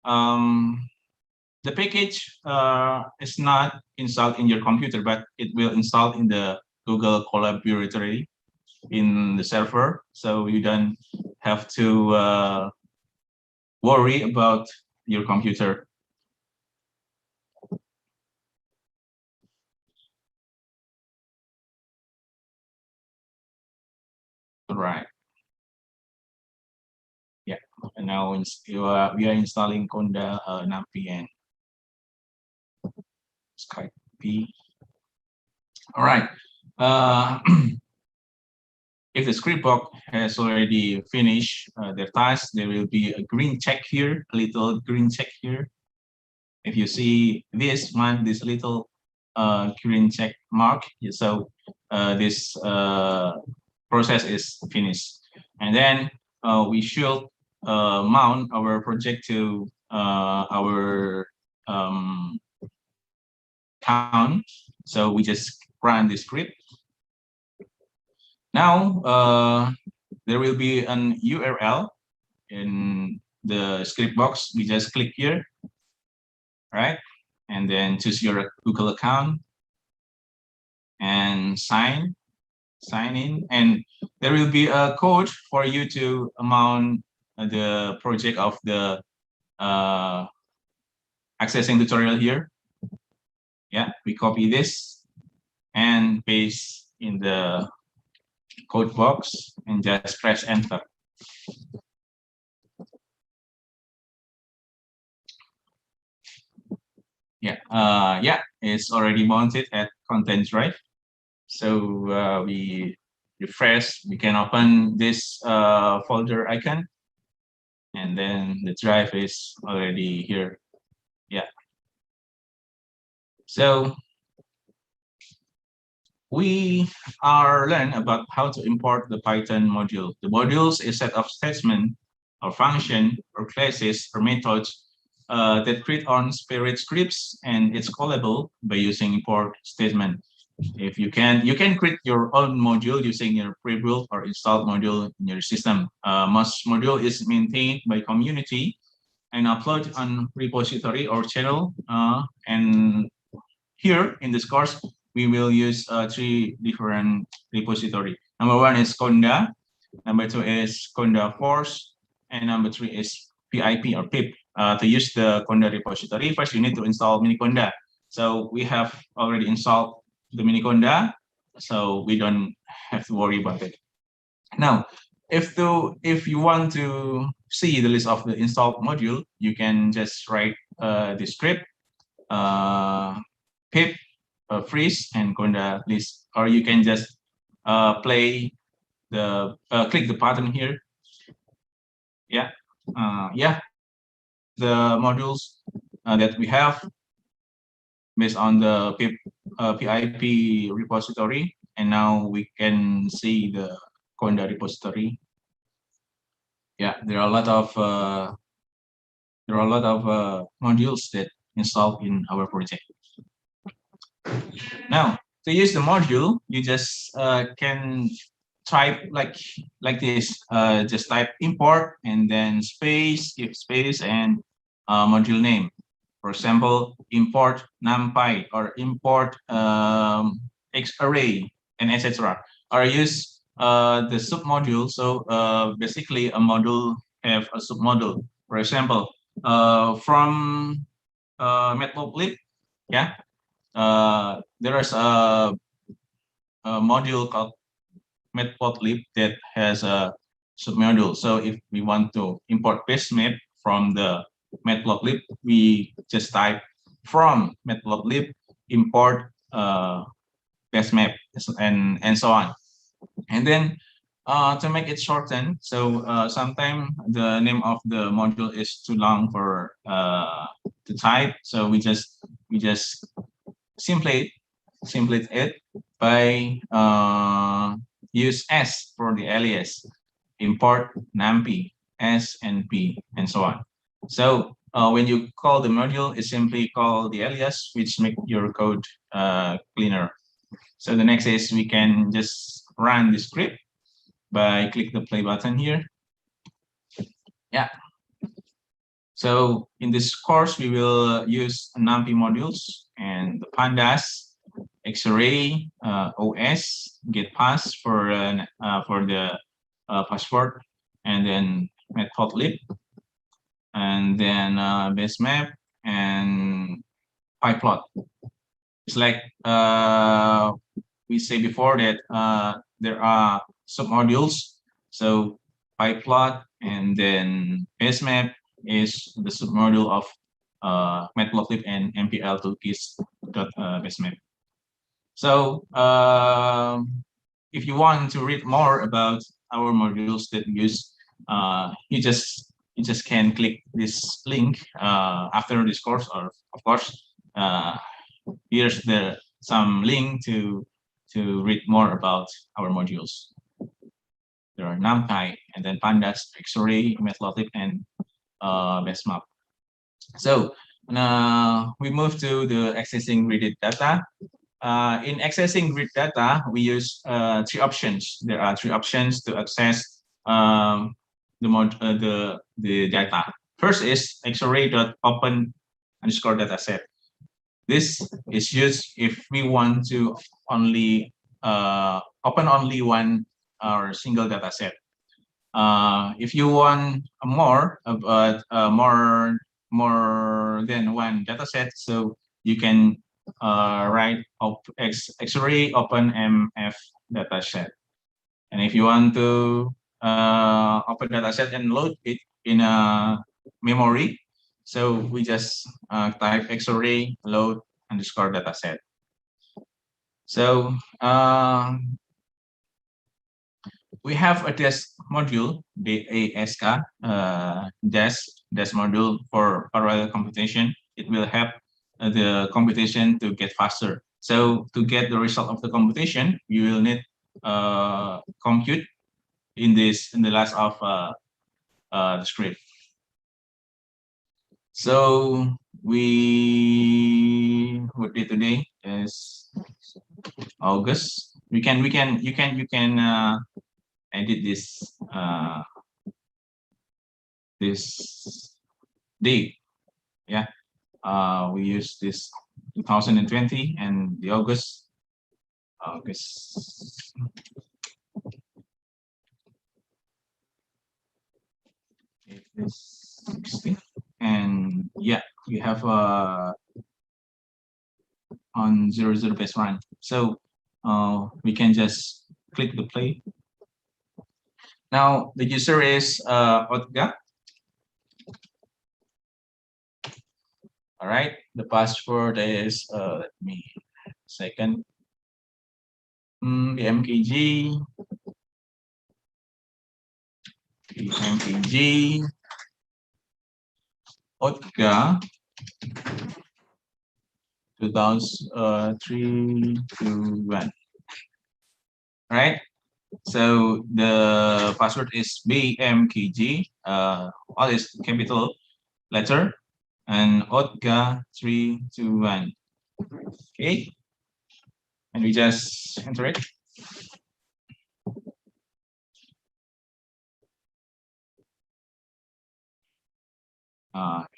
The package is not installed in your computer, but it will install in the Google Collaboratory in the server. So you don't have to worry about your computer. Right. Yeah. And now we are installing Conda, NumPy, and Skype. All right. If the script box has already finished their task, there will be a green check here, a little green check here. If you see this one, this little green check mark, so this process is finished. And then we should mount our project to our account. So we just run the script. Now there will be an URL in the script box. We just click here, right? And then choose your Google account and sign in. And there will be a code for you to mount the project of the accessing tutorial here. Yeah, we copy this and paste in the code box and just press enter. Yeah, it's already mounted at content drive. So we refresh, we can open this folder icon, and then the drive is already here. Yeah. So we are learn about how to import the Python module. The modules is a set of statements or function or classes or methods that create on Spirit scripts, and it's callable by using import statement. If you can create your own module using your pre-built or installed module in your system. Most module is maintained by community and upload on repository or channel. And here in this course, we will use 3 different repository. Number 1 is Conda, number 2 is Conda Force, and number 3 is PIP or PIP. To use the Conda repository, first you need to install Miniconda. So we have already installed the Miniconda, so we don't have to worry about it. Now, if you want to see the list of the installed module, you can just write the script pip freeze and Conda list, or you can just play the click the button here. Yeah, the modules that we have based on the PIP repository, and now we can see the Conda repository. Yeah, there are a lot of modules that installed in our project. Now, to use the module, you just can type like this. Just type import and then space, give space, and module name. For example, import numpy or import xarray and etc. Or use the submodule. So basically, a module have a submodule. For example, from matplotlib, yeah. There is a module called matplotlib that has a submodule. So if we want to import basemap from the matplotlib, we just type from matplotlib import basemap and so on. And then to make it shorten, so sometimes the name of the module is too long for to type. So we just simplify it by use S for the alias, import numpy, S and P, and so on. So when you call the module, it simply call the alias, which make your code cleaner. So the next is we can just run the script by click the play button here. Yeah. So in this course, we will use numpy modules and the pandas, xarray, OS, get pass for the password, and then matplotlib, and then basemap and pyplot. It's like we say before that there are submodules. So pyplot and then basemap is the submodule of matplotlib and mpl toolkits.basemap. So if you want to read more about our modules that we use, you just can click this link after this course, or of course here's some link to read more about our modules. There are numpy and then pandas, xarray, matplotlib, and basemap. So now we move to the accessing grid data. In accessing grid data, we use 3 options. There are 3 options to access the data. First is xarray.open_dataset. This is used if we want to only open only one or single dataset. If you want more than one dataset, so you can write xarray open mf dataset. And if you want to open dataset and load it in a memory, so we just type xarray load _dataset. So we have a dash module, DASK, dash module for parallel computation. It will help the computation to get faster. So to get the result of the computation, you will need compute in the last of the script. So what day today is August. You can edit this this date. Yeah, we use this 2020 and the August. It is 16, and yeah, we have on 00 baseline. So we can just click the play. Now the user is OTGA. All right, the password is let me second. BMKG OTGA 2003-1. Right. So the password is BMKG. All is capital letter, and OTGA 321. Okay, and we just enter it.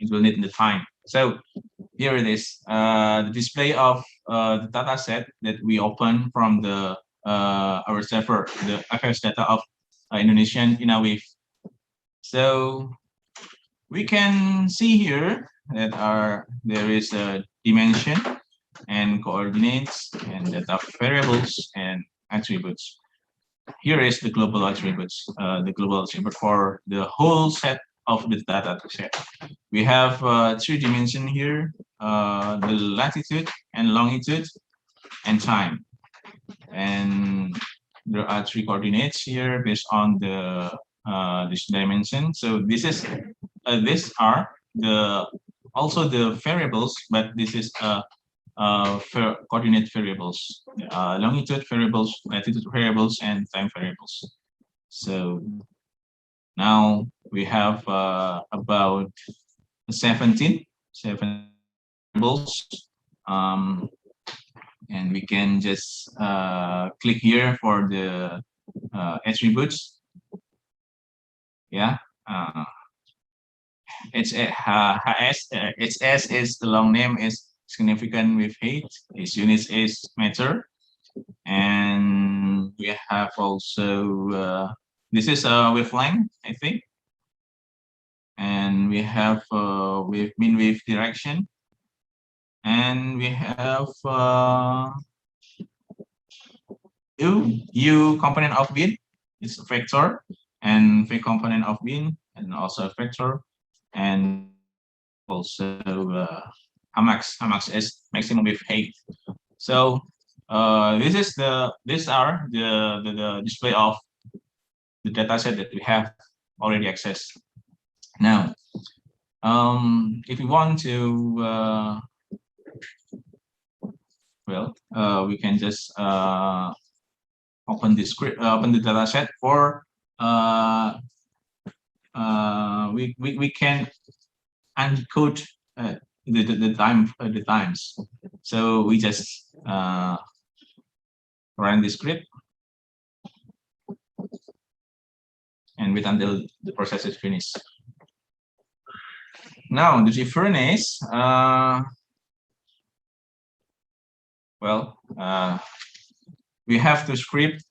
It will need the time. So here it is, the display of the data set that we open from the our server, the OFS data of Indonesian INAWIF. So we can see here that there is a dimension and coordinates and data variables and attributes. Here is the global attributes, for the whole set of the data set. We have 3 dimensions here, the latitude and longitude and time. And there are 3 coordinates here based on the this dimension. So this is these are also the variables, but this is coordinate variables, longitude variables, latitude variables, and time variables. So now we have about 17 variables, and we can just click here for the attributes. Yeah. HS is the long name is significant with height. Its units is meter, and we have also this is wavelength, I think, and we have with mean wave direction, and we have U component of beam is a vector, and V component of beam and also a vector, and also Hamax is maximum with height. So these are the display of the data set that we have already accessed. Now, if we want to, we can just open the script, open the data set for we can encode the times. So we just run the script and wait until the process is finished. Now the difference, we have two scripts.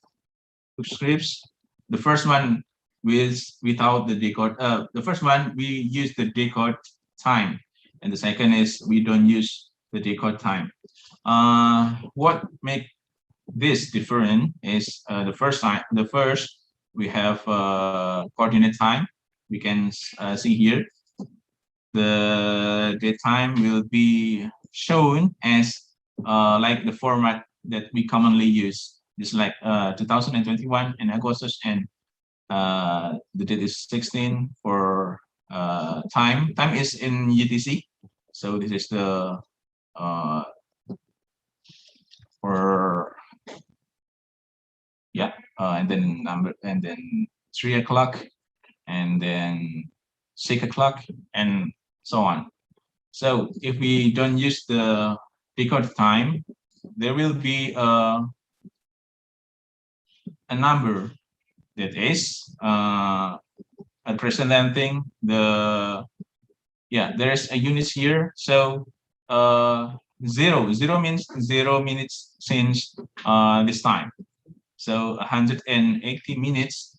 The first one without the decode. The first one we use the decode time, and the second is we don't use the decode time. What make this different is the first we have coordinate time. We can see here the date time will be shown as like the format that we commonly use. It's like 2021 in August, and the date is 16 for time. Time is in UTC, so this is the for yeah, and then 3 o'clock, and then 6 o'clock, and so on. So if we don't use the decode time, there will be a number that is representing the there is a units here. So zero means 0 minutes since this time. So 180 minutes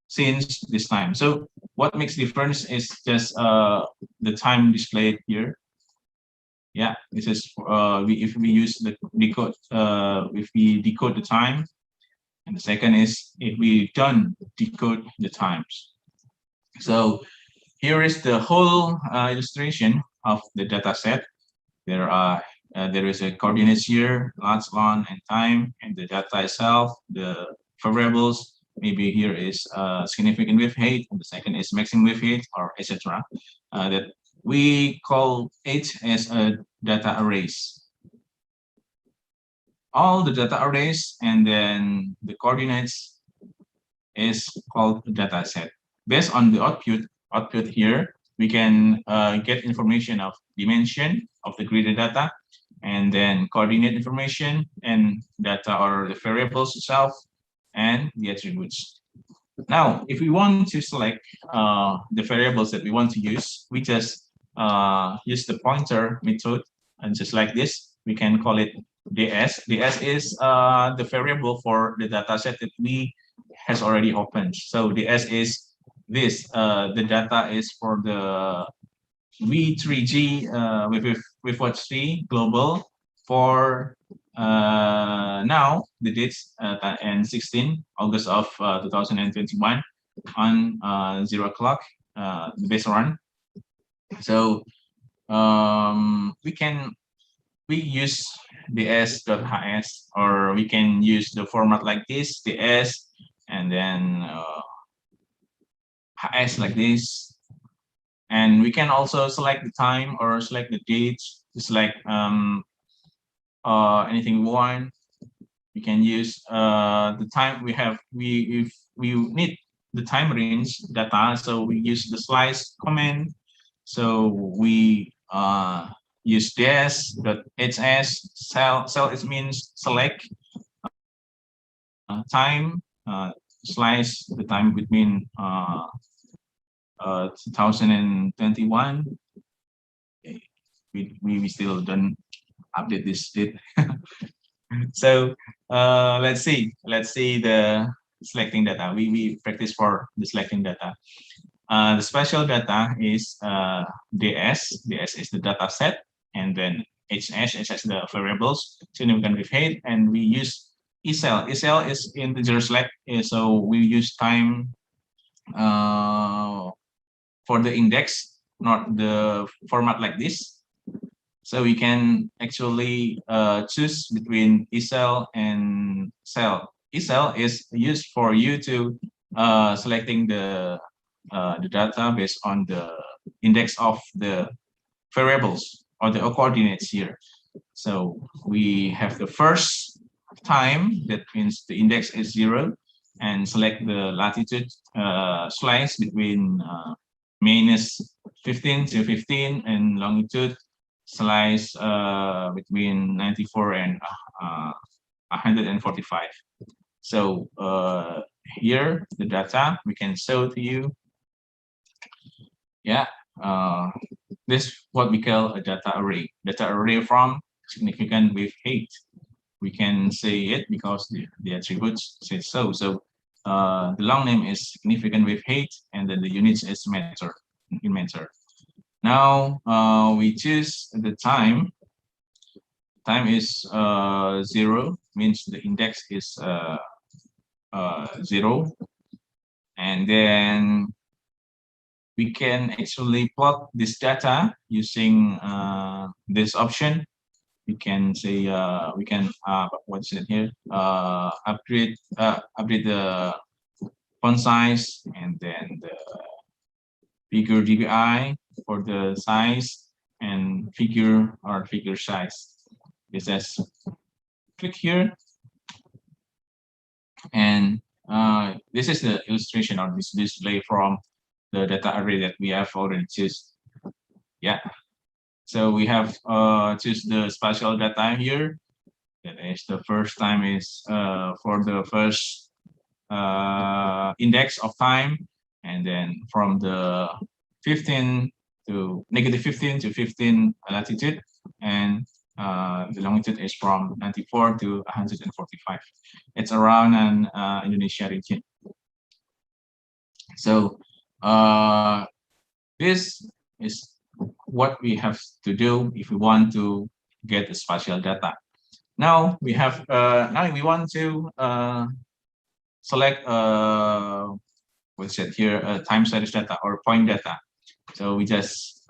since this time. So what makes difference is just the time displayed here. Yeah, this is if we use the decode, if we decode the time, and the second is if we don't decode the times. So here is the whole illustration of the data set. There is a coordinates here, lots on and time, and the data itself, the variables. Maybe here is significant wave height, and the second is maximum wave height, or etc. That we call it as a data arrays. All the data arrays and then the coordinates is called data set. Based on the output here, we can get information of dimension of the graded data, and then coordinate information and data or the variables itself and the attributes. Now, if we want to select the variables that we want to use, we just use the pointer method, and just like this, we can call it ds. ds is the variable for the data set that we has already opened. So ds is this. The data is for the V3G with what's 3 global for now the dates and 16 August of 2021 on 0 o'clock the base run. So we use ds.hs, or we can use the format like this, ds, and then hs like this. And we can also select the time or select the dates, just like anything we want. We can use the time we have. If we need the time range data, so we use the slice command. So we use ds.hs cell. It means select time, slice the time between 2021. We still don't update this date. So let's see the selecting data. We practice for the selecting data. The special data is ds. ds is the data set, and then hs is the variables, significant wave height, and we use ecel. Ecel is integer select, so we use time for the index, not the format like this. So we can actually choose between ecel and cell. Ecel is used for you to selecting the data based on the index of the variables or the coordinates here. So we have the first time, that means the index is 0, and select the latitude slice between minus 15 to 15, and longitude slice between 94 and 145. So here the data we can show to you. Yeah, this what we call a data array. Data array from significant wave height. We can say it because the attributes say so. So the long name is significant wave height, and then the units is meter in meter. Now we choose the time. Time is 0, means the index is 0, and then we can actually plot this data using this option. We can say we can what's it here? Upgrade the font size, and then the figure dpi for the size, and figure size. This is click here, and this is the illustration of this display from the data array that we have already choose. Yeah. So we have choose the spatial data here. That is the first time is for the first index of time, and then from the 15 to -15 to 15 latitude, and the longitude is from 94 to 145. It's around an Indonesia region. So this is what we have to do if we want to get the spatial data. Now we have now we want to select what's it here, time series data or point data. So we just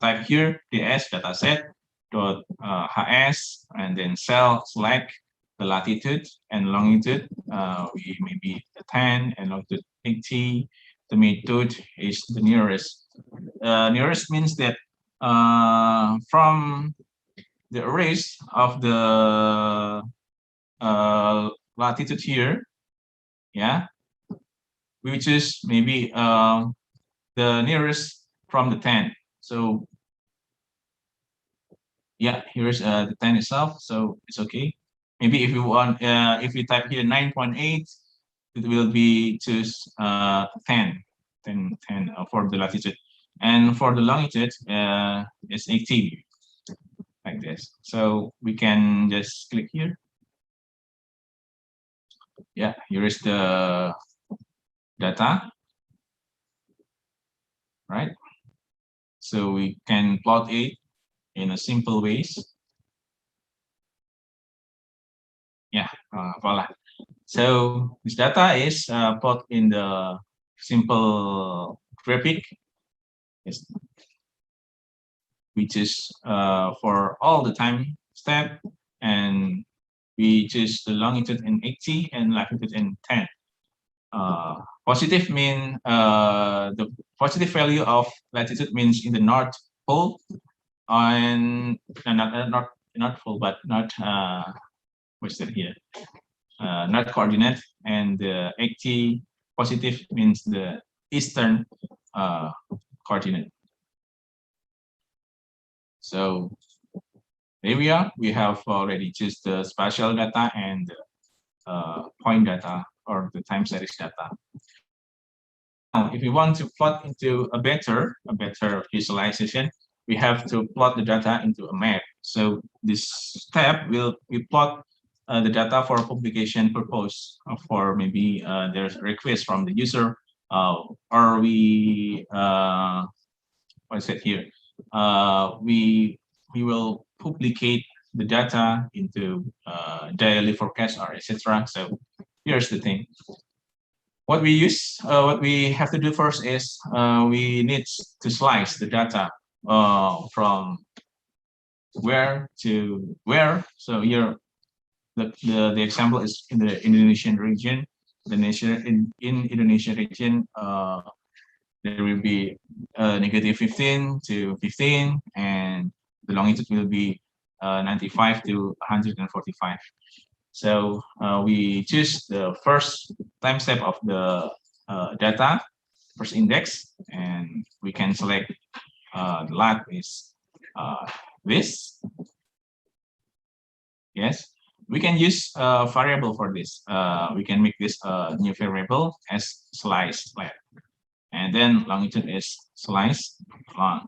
type here ds dataset dot hs, and then select the latitude and longitude. We maybe 10 and longitude 80. The magnitude is the nearest. Nearest means that from the arrays of the latitude here, yeah, we choose maybe the nearest from the 10. So yeah, here's the 10 itself, so it's okay. Maybe if you want, if we type here 9.8, it will be choose 10 for the latitude, and for the longitude it's 80, like this. So we can just click here. Yeah, here is the data, right? So we can plot it in a simple ways. Yeah, voila. So this data is plot in the simple graphic, which is for all the time step, and we choose the longitude in 80 and latitude in 10. Positive mean the positive value of latitude means in the North Pole, and not pole, but not what's that here? Not coordinate, and the 80 positive means the eastern coordinate. So there we are. We have already choose the spatial data and point data or the time series data. Now, if we want to plot into a better visualization, we have to plot the data into a map. So this step will we plot the data for publication purpose, for maybe there's a request from the user, or we what's it here? We will publicate the data into daily forecast or etc. So here's the thing. What we use, what we have to do first is we need to slice the data from where to where. So here, the example is in the Indonesian region. The nation in Indonesian region, there will be -15 to 15, and the longitude will be 95 to 145. So we choose the first time step of the data, first index, and we can select the lat is this. Yes, we can use a variable for this. We can make this a new variable as slice lat, and then longitude is slice long.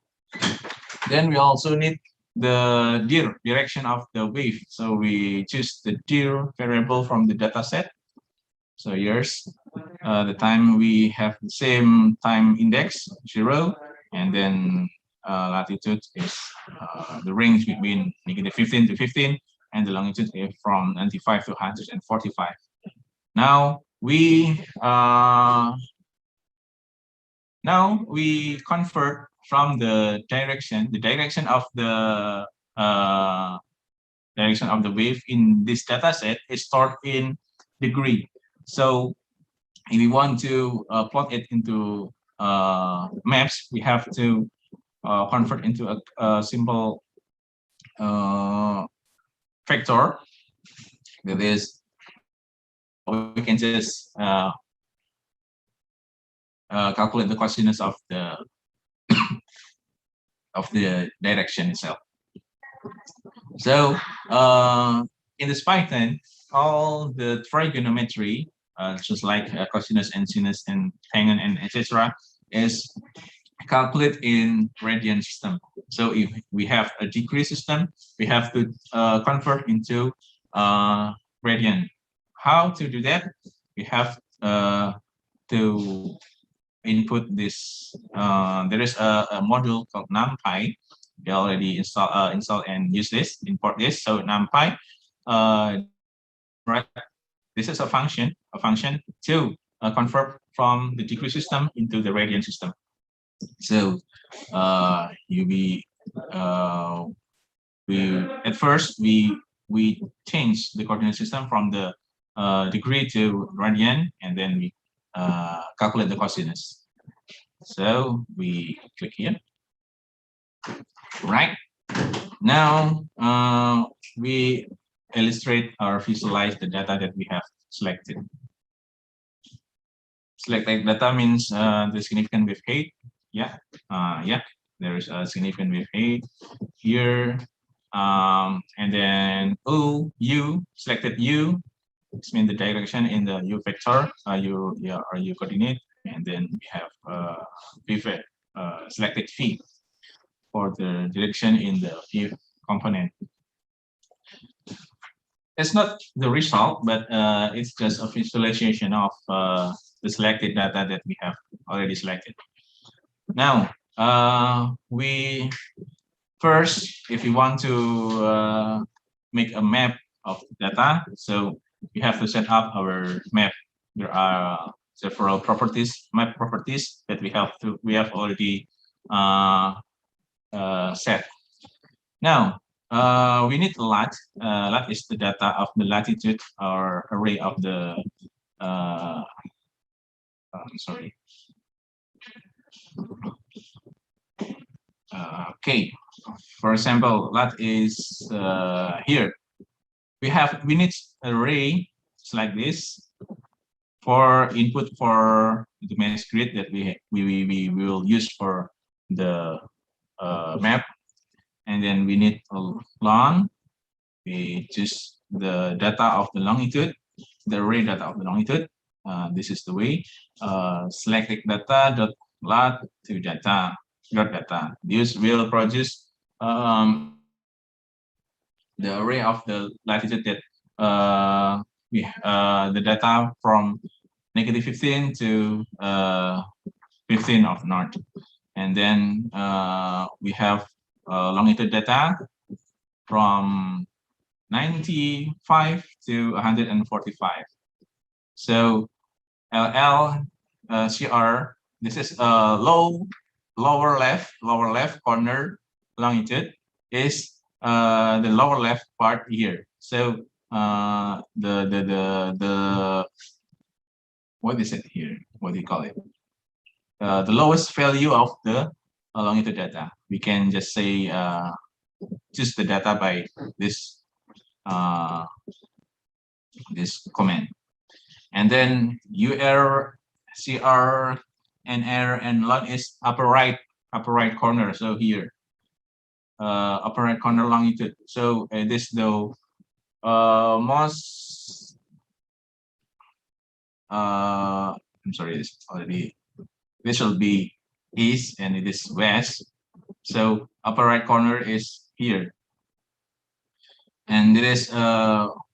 Then we also need the direction of the wave. So we choose the dir variable from the data set. So here's the time we have the same time index 0, and then latitude is the range between -15 to 15, and the longitude is from 95 to 145. Now we convert from the direction of the wave in this data set is stored in degree. So if we want to plot it into maps, we have to convert into a simple vector, that is, we can just calculate the cosinus of the direction itself. So in this Python, all the trigonometry, just like cosinus and sinus and tangent and etc., is calculated in radian system. So if we have a degree system, we have to convert into radian. How to do that? We have to input this. There is a module called NumPy. We already install and use this, import this. So NumPy, right? This is a function to convert from the degree system into the radian system. So we at first we change the coordinate system from the degree to radian, and then we calculate the cosinus. So we click here. Right now, we illustrate or visualize the data that we have selected. Selected data means the significant wave height. Yeah, there is a significant wave height here. And then U, selected U, which means the direction in the U vector, U coordinate, and then we have V, selected V for the direction in the V component. It's not the result, but it's just a visualization of the selected data that we have already selected. Now, we first, if you want to make a map of data, so we have to set up our map. There are several map properties that we have already set. Now, we need lat. Lat is the data of the latitude or array of the. Sorry. Okay. For example, lat is here. We need array like this for input for the mass grid that we will use for the map. And then we need a long. We choose the data of the longitude, the array data of the longitude. This is the way. Selected data dot lat to data dot data. This will produce the array of the latitude that the data from -15 to 15 of north, and then we have longitude data from 95 to 145. So LL CR, this is lower left corner longitude is the lower left part here. So the what is it here? What do you call it? The lowest value of the longitude data. We can just say choose the data by this this command, and then UR, CR, NR, and LOT is upper right corner. So here, upper right corner longitude. So this the most. I'm sorry, this already. This will be east, and it is west. So upper right corner is here, and it is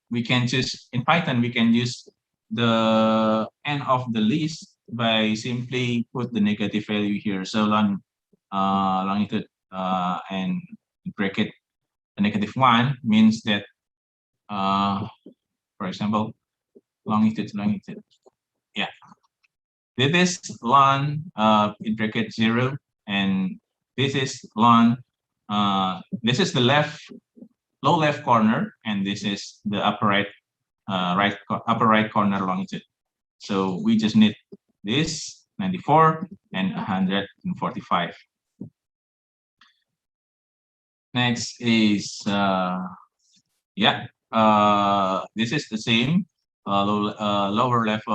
we can choose in Python. We can use the end of the list by simply put the negative value here. So longitude and bracket -1 means that for example longitude. Yeah. This is ln in bracket 0, and this is ln. This is the low left corner, and this is the upper right corner longitude. So we just need this 94 and 145. Next is this is the same lower left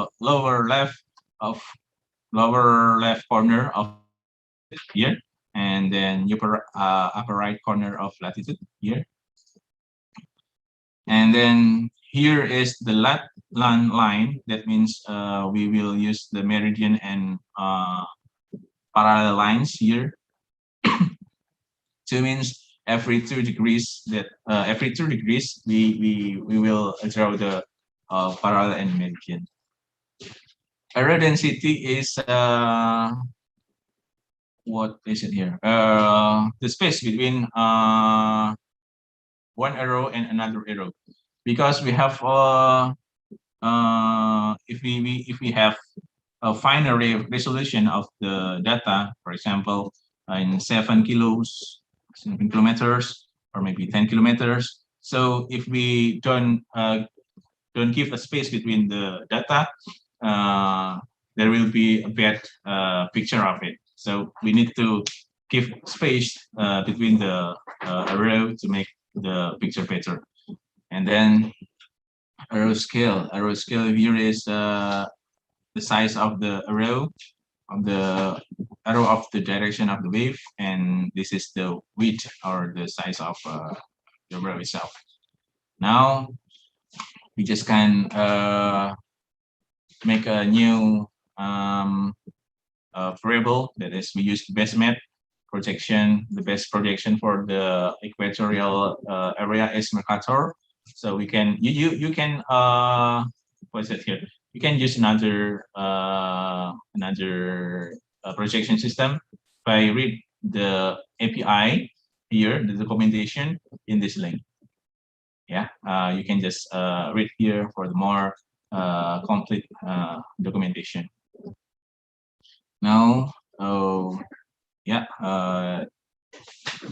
corner of here, and then upper right corner of latitude here. And then here is the lat-lan line. That means we will use the meridian and parallel lines here. So means every 2 degrees we will draw the parallel and meridian. Arrow density is what is it here? The space between one arrow and another arrow, because we have if we have a finer resolution of the data, for example, in 7 kilometers, or maybe 10 kilometers. So if we don't give a space between the data, there will be a bad picture of it. So we need to give space between the arrow to make the picture better. And then arrow scale here is the size of the arrow of the direction of the wave, and this is the width or the size of the arrow itself. Now we just can make a new variable, that is we use the best map projection. The best projection for the equatorial area is Mercator. So we can you can what's it here? You can use another projection system by read the API here, the documentation in this link. Yeah, you can just read here for the more complete documentation. Now,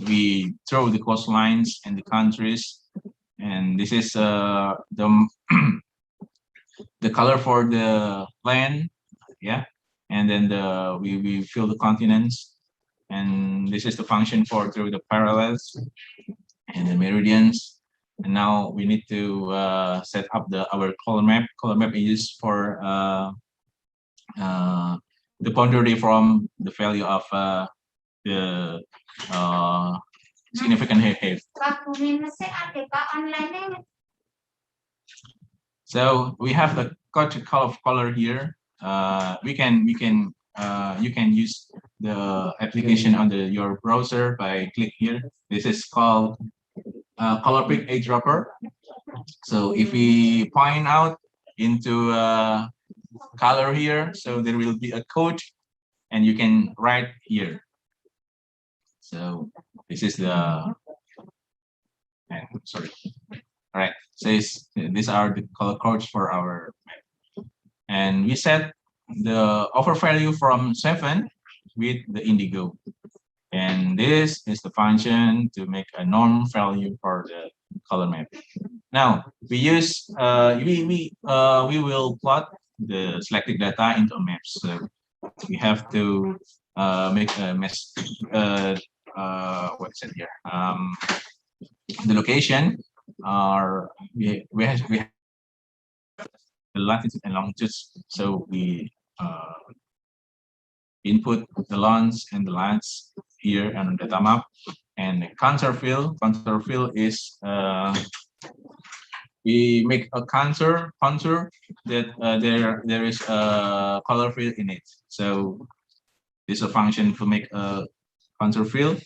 we draw the coastlines and the countries, and this is the the color for the land, yeah, and then we fill the continents, and this is the function for through the parallels and the meridians. And now we need to set up our color map. Color map is used for the boundary from the value of the significant height. So we have the color here. You can use the application on your browser by click here. This is called color pick eyedropper. So if we point out into color here, so there will be a code, and you can write here. So this is the sorry. All right. So these are the color codes for our map, and we set the over value from 7 with the indigo. And this is the function to make a norm value for the color map. Now we use we will plot the selected data into a map. So we have to make a what's it here? The location are we have the latitude and longitudes. So we input the lons and the lats here on the data map, and the contour fill. Contour fill is we make a contour that there is a color fill in it. So this is a function to make a contour fill,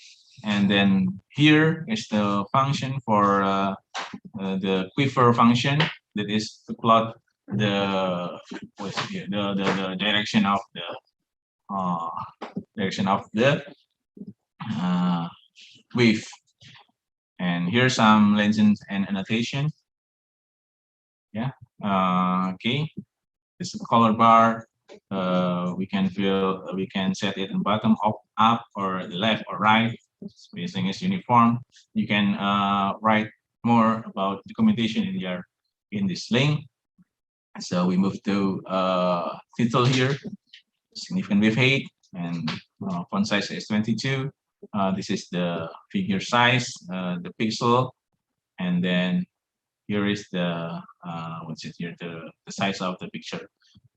and then here is the function for the quiver function, that is to plot the the direction of the wave. And here's some legends and annotation. Yeah. Okay. This is color bar. We can set it in bottom up or the left or right. Spacing is uniform. You can write more about documentation in this link. So we move to title here, significant wave height, and font size is 22. This is the figure size, the pixel, and then here is the what's it here, the size of the picture.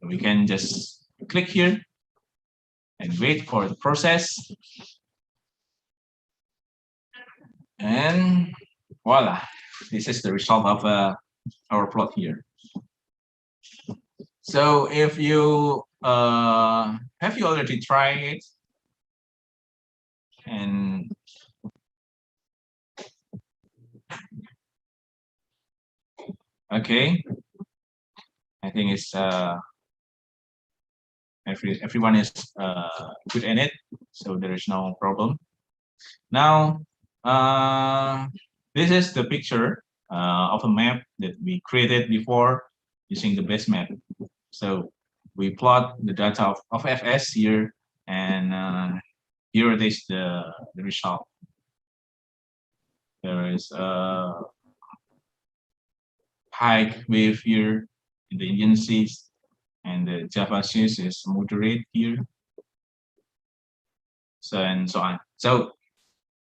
We can just click here and wait for the process, and voila, this is the result of our plot here. So if you have you already tried it? And okay, I think it's everyone is good in it, so there is no problem. Now this is the picture of a map that we created before using the base map. So we plot the data of OFS here, and here it is the result. There is a high wave here in the Indian Seas, and the Java Seas is moderate here. So and so on. So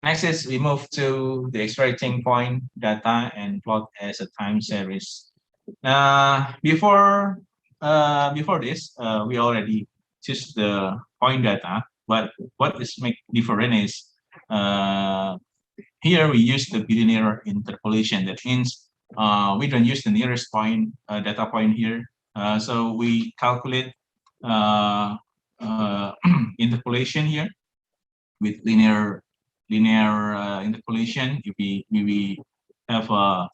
next is we move to the extracting point data and plot as a time series. Before this, we already choose the point data, but what is make different is here we use the bilinear interpolation. That means we don't use the nearest point data point here. So we calculate interpolation here with linear interpolation. If we have a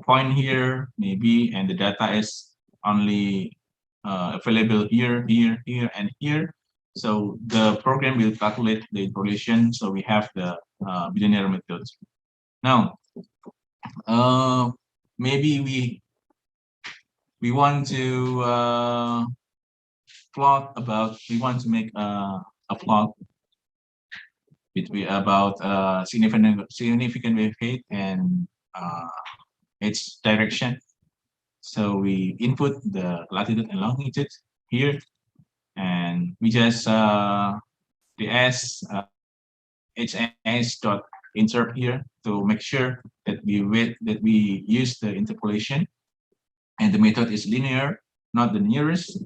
point here maybe, and the data is only available here, here, here, and here. So the program will calculate the interpolation. So we have the bilinear method. Now, maybe we want to plot about. We want to make a plot between about significant wave height and its direction. So we input the latitude and longitude here, and we just the hs dot insert here to make sure that we use the interpolation, and the method is linear, not the nearest,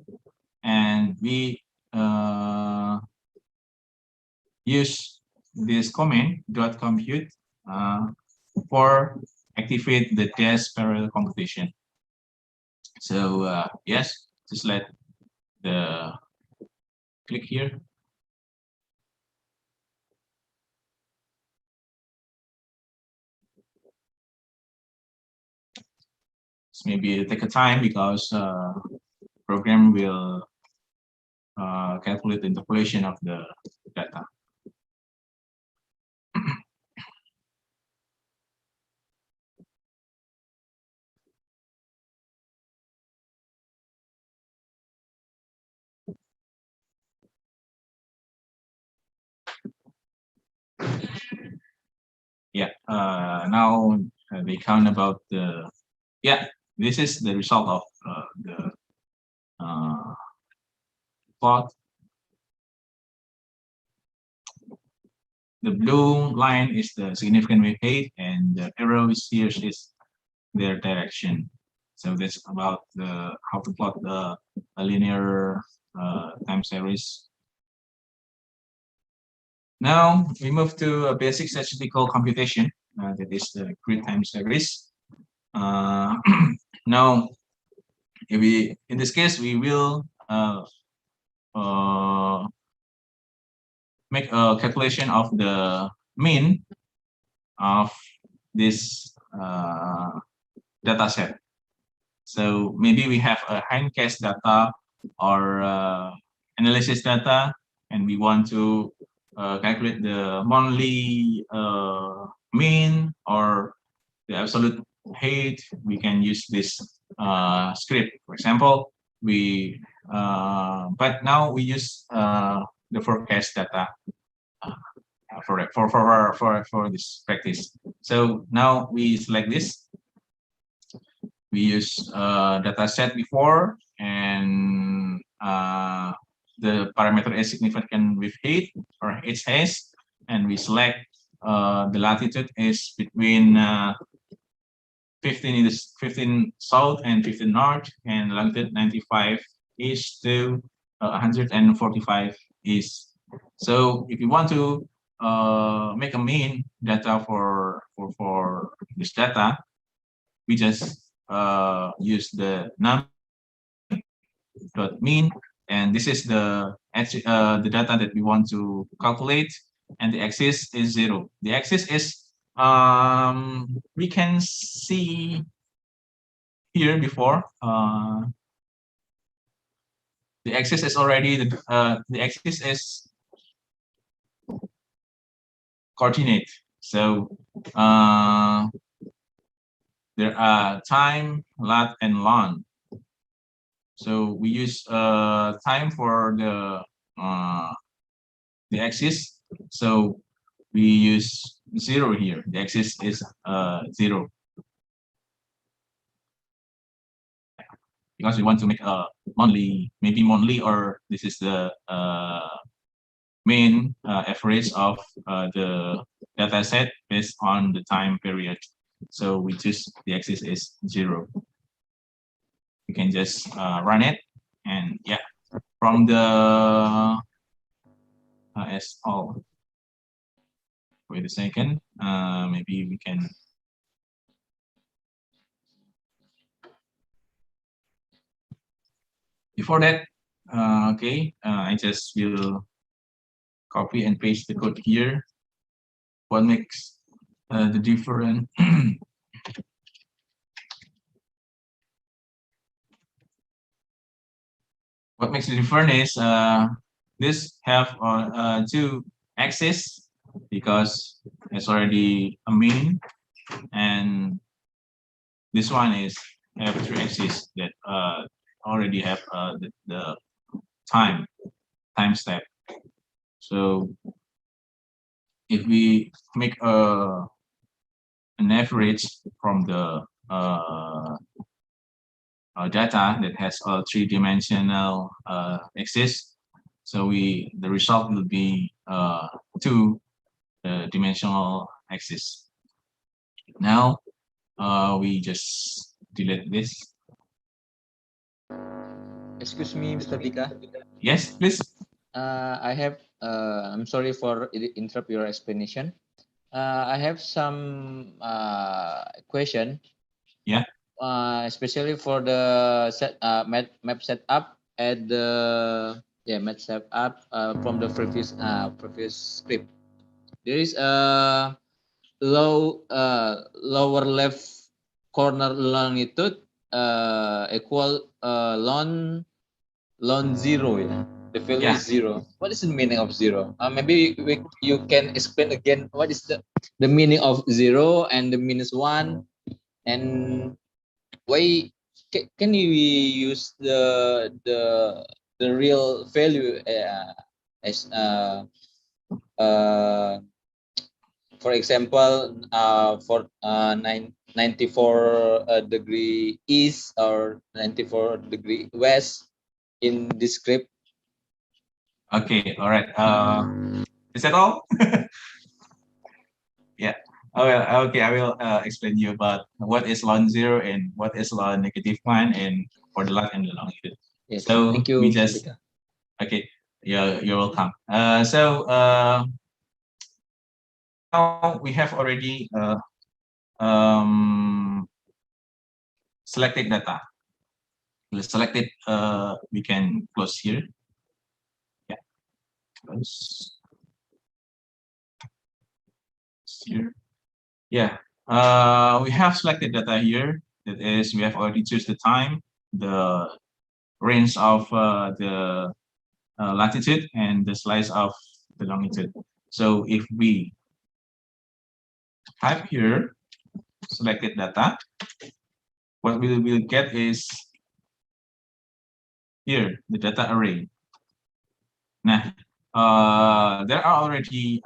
and we use this command dot compute for activate the dash parallel computation. So yes, just let the click here. So maybe take a time because program will calculate the interpolation of the data. Yeah, now they count about the, yeah, this is the result of the plot. The blue line is the significant wave height, and the arrow here is their direction. So that's about the how to plot the linear time series. Now we move to a basic statistical computation. That is the grid time series. Now, if in this case we will make a calculation of the mean of this data set. So maybe we have a hindcast data or analysis data, and we want to calculate the monthly mean or the absolute height. We can use this script. For example, but now we use the forecast data for this practice. So now we select this. We use data set before, and the parameter is significant with height or HS, and we select the latitude is between 15 south and 15 north, and longitude 95 east to 145 east. So if you want to make a mean data for this data, we just use the num dot mean, and this is the data that we want to calculate, and the axis is 0. The axis is we can see here before the axis is already the axis is coordinate. So there are time, lat, and lon. So we use time for the axis. So we use 0 here. The axis is 0. Because we want to make a monthly, maybe monthly, or this is the main average of the data set based on the time period. So we choose the axis is 0. You can just run it, and yeah, from the as all. Wait a second, maybe we can. Before that, okay, I just will copy and paste the code here. What makes the difference? What makes the difference is this have 2 axes because it's already a mean, and this one is have 3 axes that already have the time step. So if we make an average from the data that has a 3-dimensional axis, so the result will be 2-dimensional axis. Now we just delete this. Excuse me, Mr. Dika. Yes, please. I have. I'm sorry for interrupt your explanation. I have some question. Yeah. Especially for the map setup at the map setup from the previous script. There is a lower left corner longitude equal lon 0. Yeah, the value is 0. What is the meaning of 0? Maybe you can explain again what is the meaning of 0 and the -1, and why can you use the real value as for example for 94 degree east or 94 degree west in this script? Okay, all right. Is that all? Yeah. Okay, I will explain you about what is lon 0 and what is lon -1, and for the lat and the longitude. Yes. So thank you. we just okay. You're welcome. Now we have already selected data. Let's select it. We can close here. Yeah, close here. Yeah, we have selected data here. That is, we have already choose the time, the range of the latitude, and the slice of the longitude. So if we type here selected data, what we will get is here the data array. Nah, there are already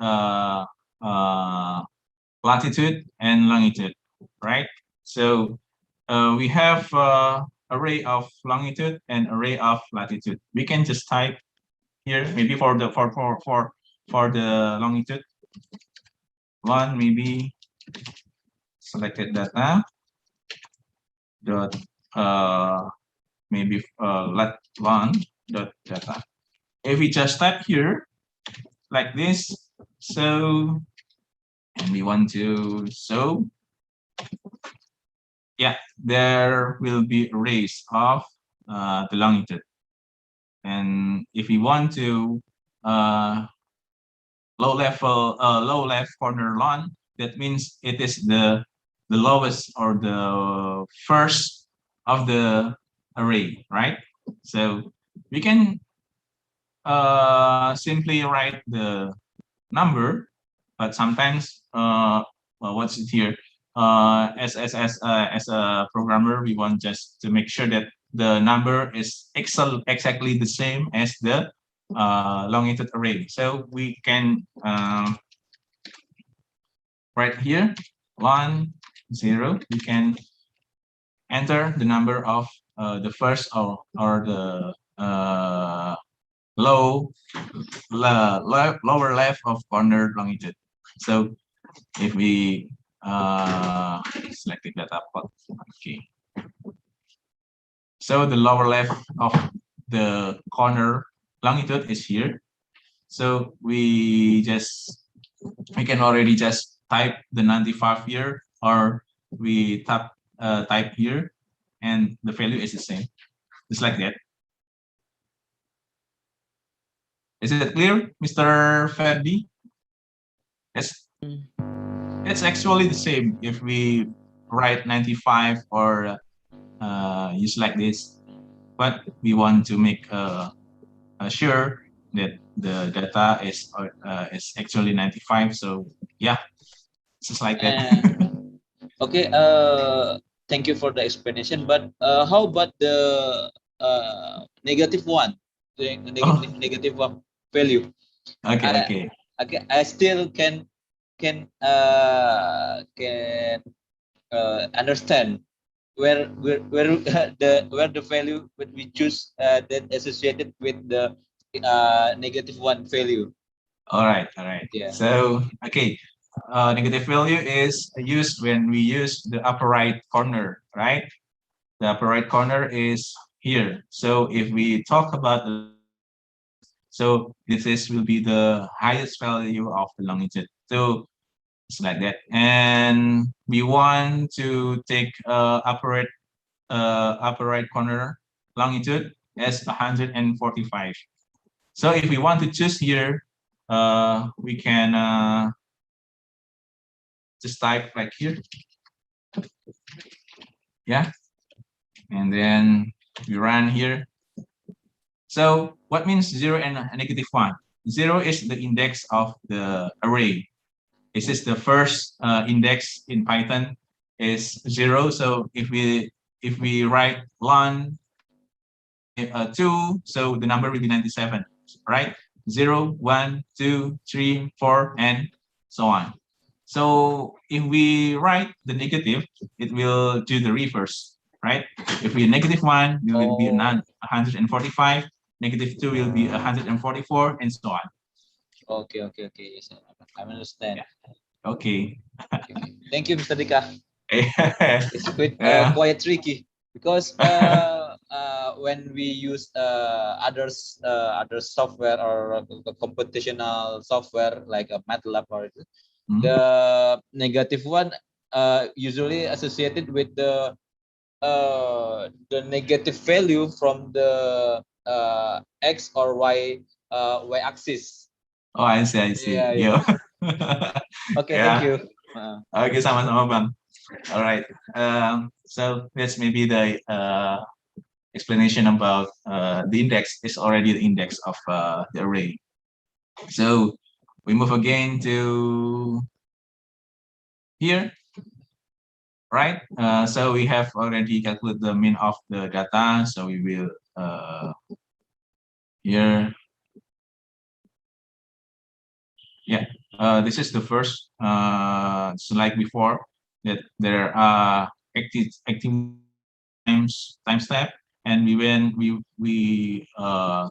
latitude and longitude, right? So we have array of longitude and array of latitude. We can just type here maybe for the longitude. one maybe selected data dot maybe let one dot data. If we just type here like this, so and we want to show, yeah, there will be arrays of the longitude. And if we want to low left corner long, that means it is the lowest or the first of the array, right? So we can simply write the number, but sometimes well, what's it here? As a programmer, we want just to make sure that the number is exactly the same as the longitude array. So we can right here 1 0. We can enter the number of the first or the lower left of corner longitude. So if we selected data pod, okay. So the lower left of the corner longitude is here. So we can already just type the 95 here, or we type here, and the value is the same, just like that. Is it clear, Mr. Ferdi? It's actually the same if we write 95 or use like this, but we want to make sure that the data is actually 95. So yeah, just like that. Okay. Thank you for the explanation. But how about the negative one, the negative one value? Okay. I still can understand where the value that we choose that associated with the negative one value. All right. Yeah. So okay, negative value is used when we use the upper right corner, right? The upper right corner is here. So if we talk about so this will be the highest value of the longitude. So it's like that. And we want to take upper right corner longitude as 145. So if we want to choose here, we can just type like here. Yeah. And then we run here. So what means 0 and -1? 0 is the index of the array. This is the first index in Python is 0. So if we write 1, 2, so the number will be 97, right? 0, 1, 2, 3, 4, and so on. So if we write the negative, it will do the reverse, right? If we -1, it will be 145. -2 will be 144, and so on. Okay. Yes, I understand. Yeah. Okay. Thank you, Mr. Dika. It's quite tricky because when we use other software or computational software like a MATLAB or the negative one usually associated with the negative value from the x or y axis. Oh, I see. Yeah. Okay, yeah. Thank you. Okay, sama-sama Bang. All right. So that's maybe the explanation about the index is already the index of the array. So we move again to here, right? So we have already calculated the mean of the data. So we will here. Yeah, this is the first slide before that there are active time step, and we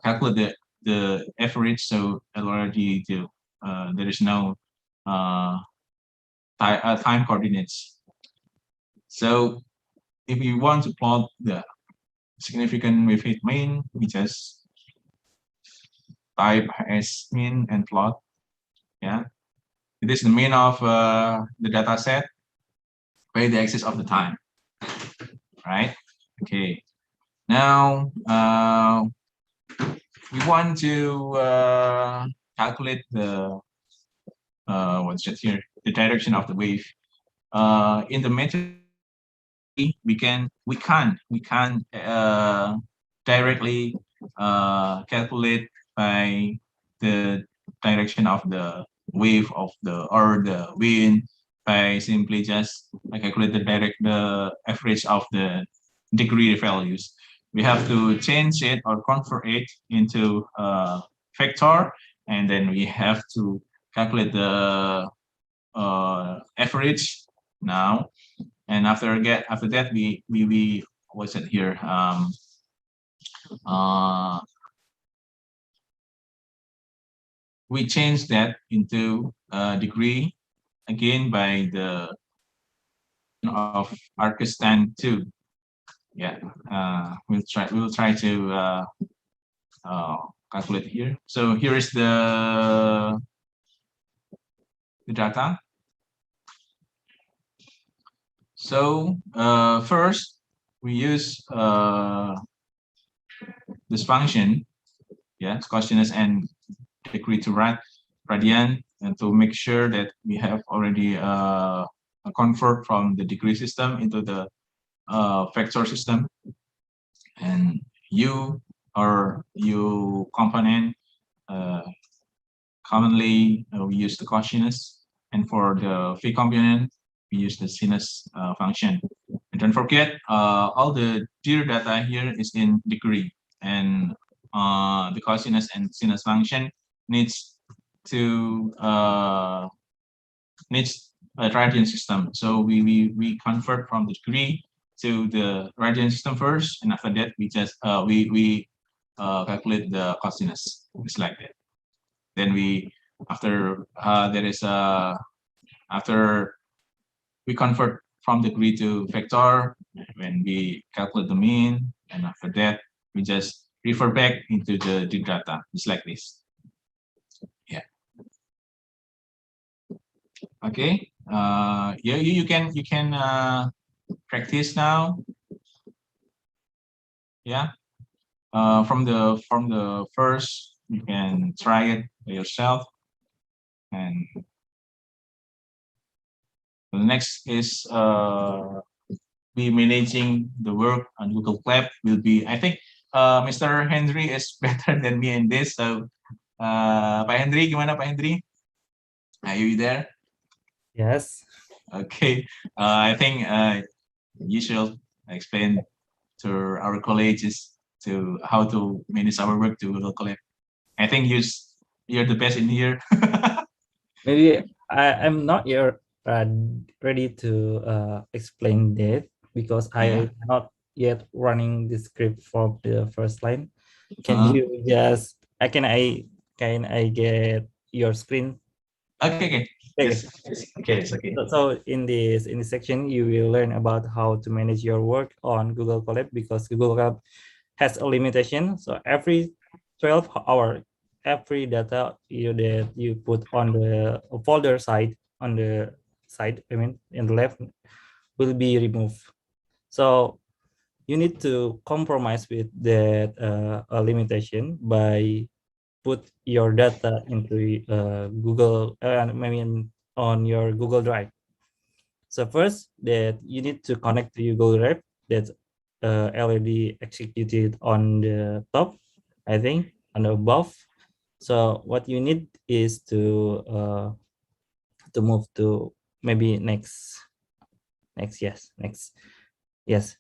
calculate the average. So already there is no time coordinates. So if we want to plot the significant wave height mean, we just type as mean and plot. Yeah, it is the mean of the data set by the axis of the time, right? Okay. Now we want to calculate the what's it here? The direction of the wave. In the method, we can directly calculate by the direction of the wave of the wind by simply just calculate the average of the degree values. We have to change it or convert it into vector, and then we have to calculate the average now. And after that, we what's it here? We change that into degree again by the of Archistan 2. Yeah, we'll try to calculate here. So here is the data. So first we use this function, yeah, cosinus and degree to radian, and to make sure that we have already convert from the degree system into the vector system, and u component commonly we use the cosinus, and for the phi component we use the sinus function. And don't forget all the dear data here is in degree, and the cosinus and sinus function needs to needs a radian system. So we convert from the degree to the radian system first, and after that we just we calculate the cosinus. It's like that. Then we after after we convert from degree to vector when we calculate the mean, and after that we just refer back into the data. It's like this. Yeah. Okay. Yeah, you can practice now. Yeah. From the first, you can try it by yourself, and the next is be managing the work on Google Cloud will be, I think Mr. Henry is better than me in this. So Pak Henry, gimana Pak Henry? Are you there? Yes. Okay. I think you should explain to our colleagues to how to manage our work to Google Cloud. I think you're the best in here. Maybe I'm not yet ready to explain that because I not yet running the script for the first line. Can you just can I get your screen? Okay. Yes. Okay. It's okay. So in this section, you will learn about how to manage your work on Google Colab, because Google Colab has a limitation. So every 12 hours, every data that you put on the folder side, on the side, I mean, in the left, will be removed. So you need to compromise with that limitation by put your data into Google, I mean, on your Google Drive. So first, that you need to connect to your Google Drive. That's already executed on the top, I think, on the above. So what you need is to move to maybe next. Yes.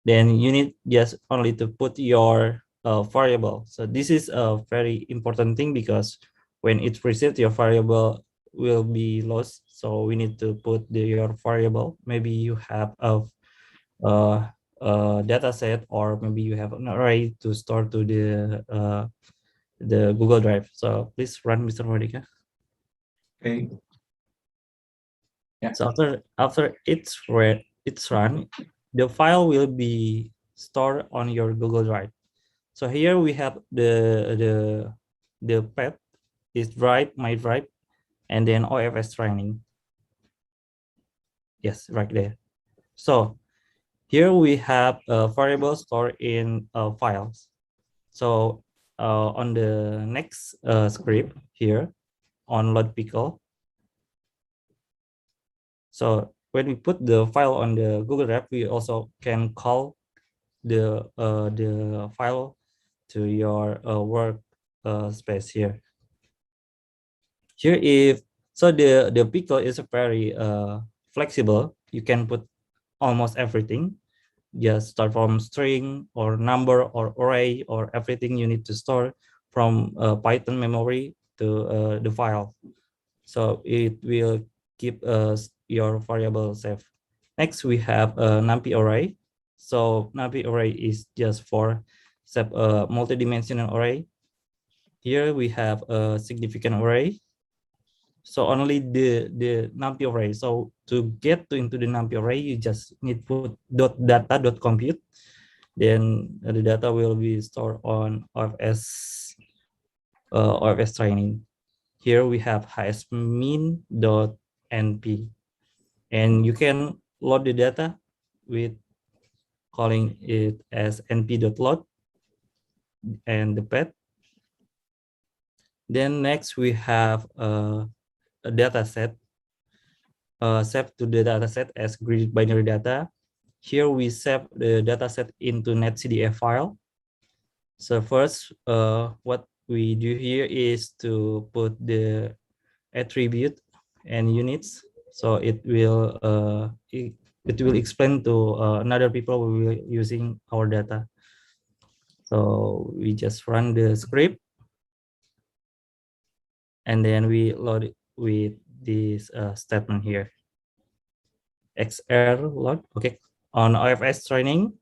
Then you need just only to put your variable. So this is a very important thing, because when it's reset, your variable will be lost. So we need to put your variable. Maybe you have a data set, or maybe you have an array to store to the Google Drive. So please run, Mr. Mordeka. Okay. Yeah. So after it's run, the file will be stored on your Google Drive. So here we have the path is Drive, My Drive, and then OFS training. Yes, right there. So here we have a variable stored in files. So on the next script here on load pickle. So when we put the file on the Google Drive, we also can call the file to your work space here. Here, if so, the pickle is very flexible. You can put almost everything. Just start from string or number or array or everything you need to store from Python memory to the file. So it will keep your variable safe. Next, we have a NumPy array. So NumPy array is just for set a multidimensional array. Here we have a significant array. So only the NumPy array. So to get into the NumPy array, you just need put .data.compute. Then the data will be stored on OFS training. Here we have hsmin.np, and you can load the data with calling it as np.load and the path. Then next we have a data set saved to the data set as grid binary data. Here we save the data set into netcdf file. So first, what we do here is to put the attribute and units. So it will explain to another people who will using our data. So we just run the script, and then we load it with this statement here. XR load. Okay, on OFS training.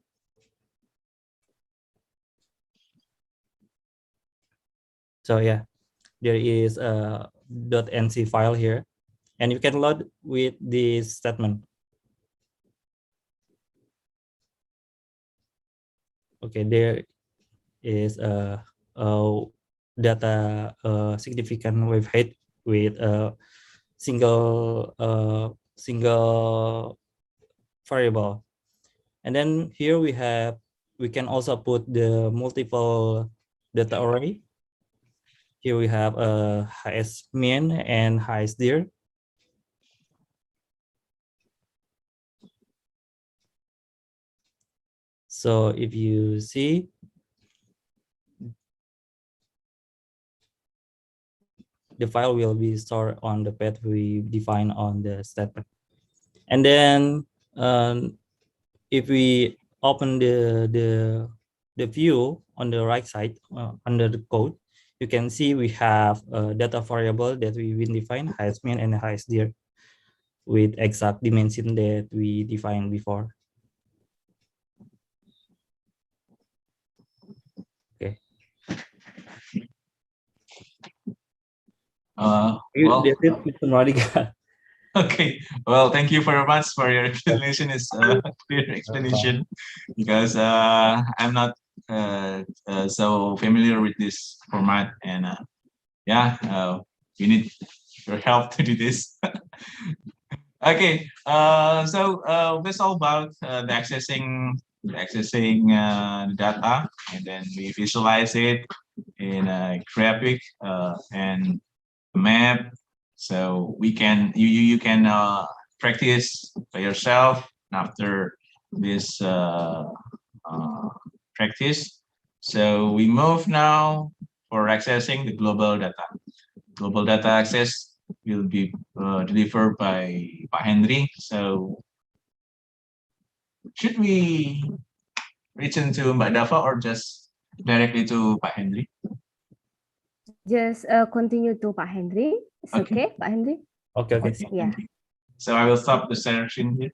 So yeah, there is a .nc file here, and you can load with this statement. Okay, there is a data significant wave height with a single variable. And then here we can also put the multiple data array. Here we have a hsmin and hsdir. So if you see, the file will be stored on the path we define on the statement. And then if we open the view on the right side under the code, you can see we have a data variable that we will define hsmin and hsdir with exact dimension that we defined before. Okay. Well, that's it, Mr. Radhika. okay. Well, thank you very much for your explanation. It's a clear explanation because I'm not so familiar with this format, and yeah, we need your help to do this. Okay. So that's all about the accessing data, and then we visualize it in a graphic and map, so we can you can practice by yourself after this practice. So we move now for accessing the global data. Global data access will be delivered by Pak Henry. So should we reach into Mbak Dava or just directly to Pak Henry? Just continue to Pak Henry. It's okay, Pak Henry? Okay. Yeah. So I will stop the session here.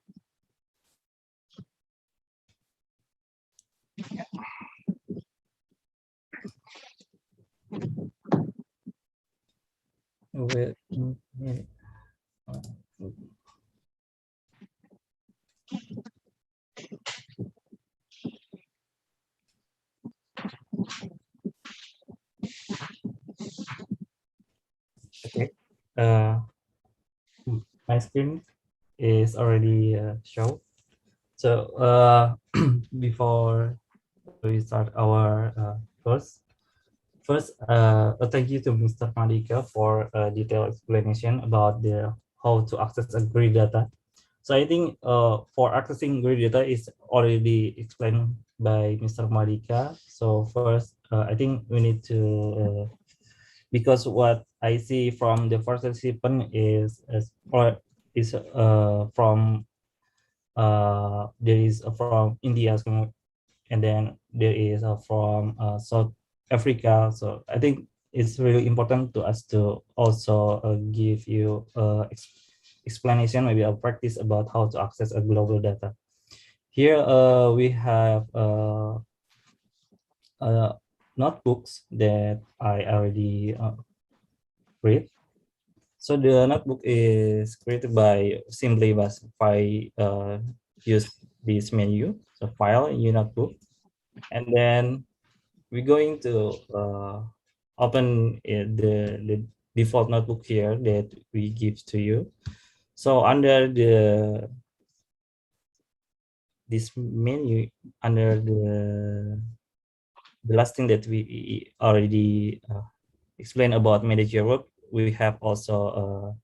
My screen is already shown. So before we start our course, first, thank you to Mr. Madika for a detailed explanation about the how to access a grid data. So I think for accessing grid data is already explained by Mr. Madika. So first, I think we need to because what I see from the first participant is from there is from India, and then there is from South Africa. So I think it's really important to us to also give you explanation, maybe a practice about how to access a global data. Here we have notebooks that I already read. So the notebook is created by simply by use this menu, so file new notebook, and then we're going to open the default notebook here that we give to you. So under this menu, under the last thing that we already explained about manage your work, we have also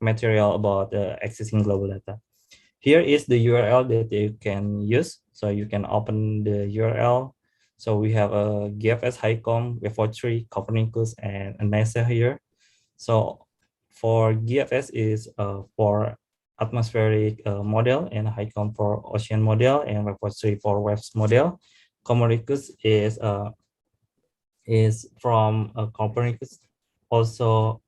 material about accessing global data. Here is the URL that you can use. So you can open the URL. So we have a GFS, HICOM, Web43, Copernicus, and NASA here. So for GFS is for atmospheric model, and HICOM for ocean model, and Web43 for waves model. Copernicus is from Copernicus, also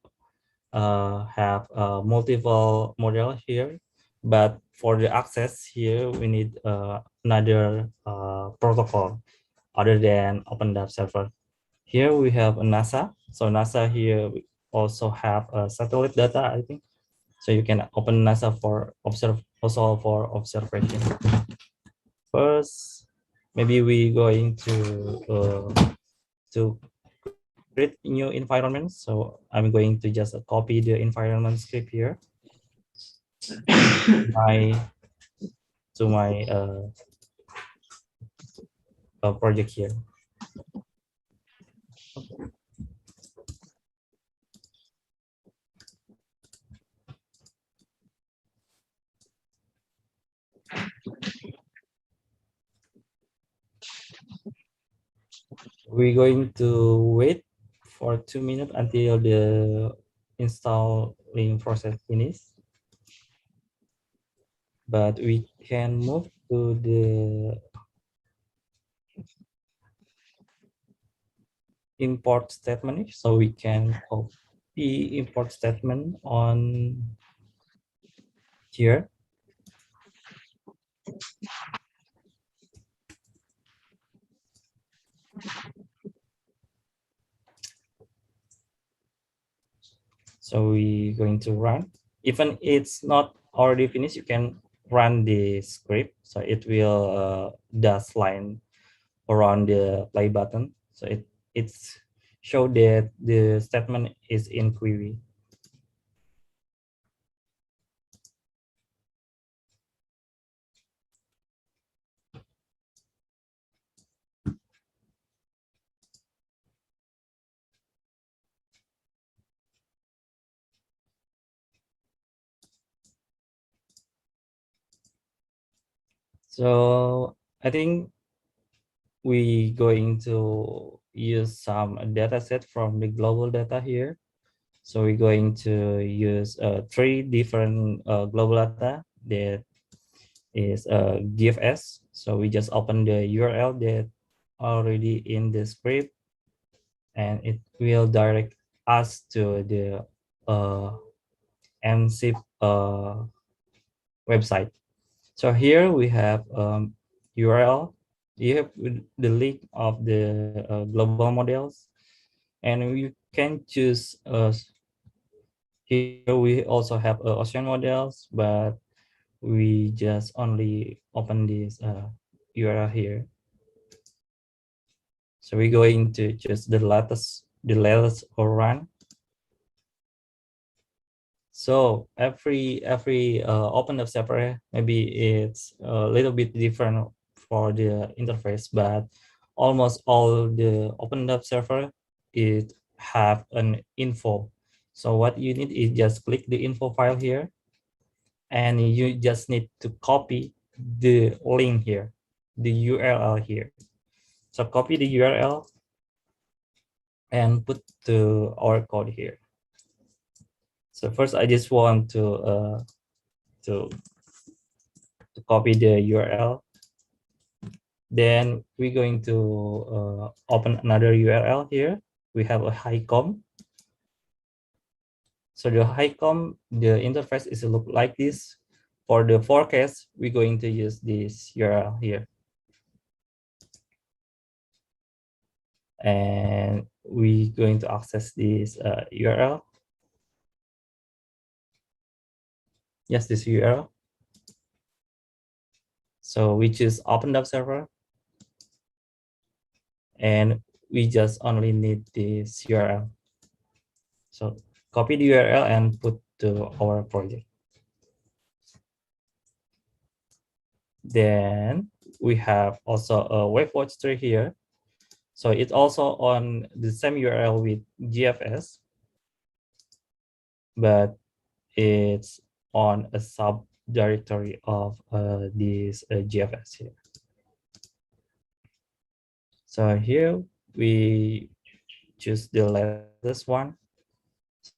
have multiple model here, but for the access here we need another protocol other than OpenDAP server. Here we have a NASA. So NASA here we also have satellite data, I think. So you can open NASA for also for observation. First, maybe we going to create new environment. So I'm going to just copy the environment script here to my project here. We're going to wait for 2 minutes until the installing process finishes. But we can move to the import statement. So we can copy import statement on here. So we're going to run. Even it's not already finished, you can run the script. So it will dash line around the play button. So it's show that the statement is in query. So I think we going to use some data set from the global data here. So we're going to use 3 different global data that is GFS. So we just open the URL that already in the script, and it will direct us to the NCIP website. So here we have URL. You have the link of the global models, and you can choose. Here we also have ocean models, but we just only open this URL here. So we're going to choose the latest or run. So every OpenDev server, maybe it's a little bit different for the interface, but almost all the OpenDev server it have an info. So what you need is just click the info file here, and you just need to copy the link here, the URL here. So copy the URL and put our code here. So first, I just want to copy the URL. Then we're going to open another URL here. We have a HiCom. So the HiCom, the interface is look like this. For the forecast, we're going to use this URL here. And we're going to access this URL. Yes, this URL. So we choose OpenDev server. And we just only need this URL. So copy the URL and put to our project. Then we have also a web watch tree here. So it's also on the same URL with GFS, but it's on a subdirectory of this GFS here. So here we choose the latest one.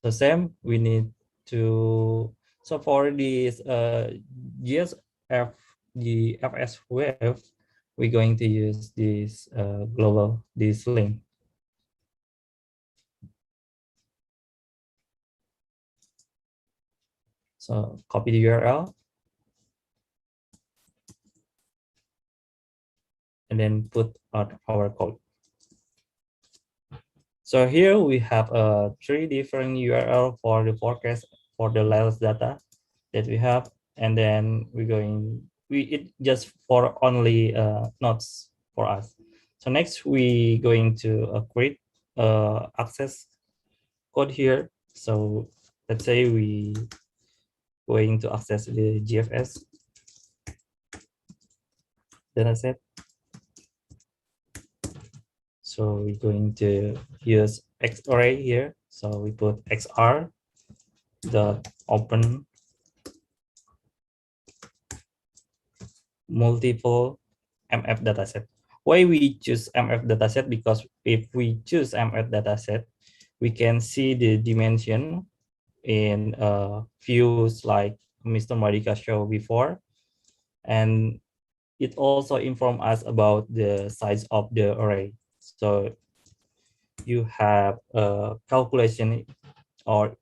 So same, we need to, so for this GFS web, we're going to use this this link. So copy the URL and then put out our code. So here we have 3 different URL for the forecast for the latest data that we have, and then it just for only nodes for us. So next we going to create access code here. So let's say we going to access the GFS dataset. So we're going to use X array here. So we put XR dot open multiple MF dataset. Why we choose MF dataset? Because if we choose MF dataset, we can see the dimension in views like Mr. Madika showed before, and it also informs us about the size of the array. So you have a calculation, or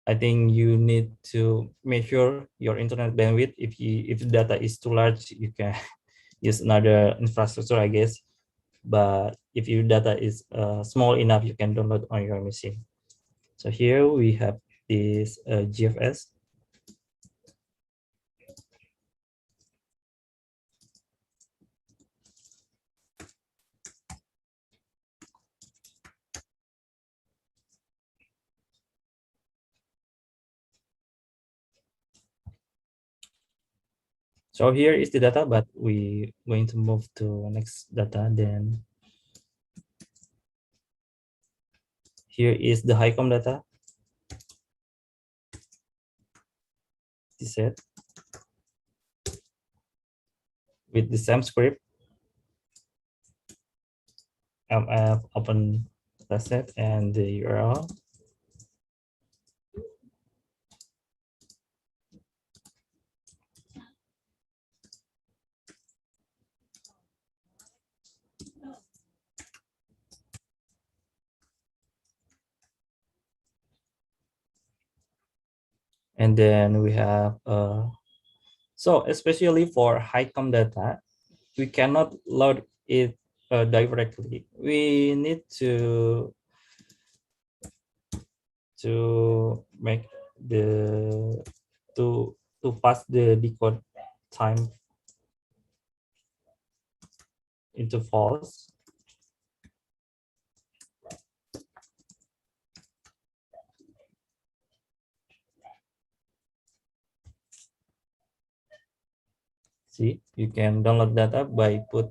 I think you need to measure your internet bandwidth. If the data is too large, you can use another infrastructure, I guess. But if your data is small enough, you can download on your machine. So here we have this GFS. So here is the data, but we going to move to next data. Then here is the HiCom data. This set with the same script, mf open dataset and the URL. And then we have so especially for HiCom data, we cannot load it directly. We need to make the to pass the decode time into false. see, you can download data by put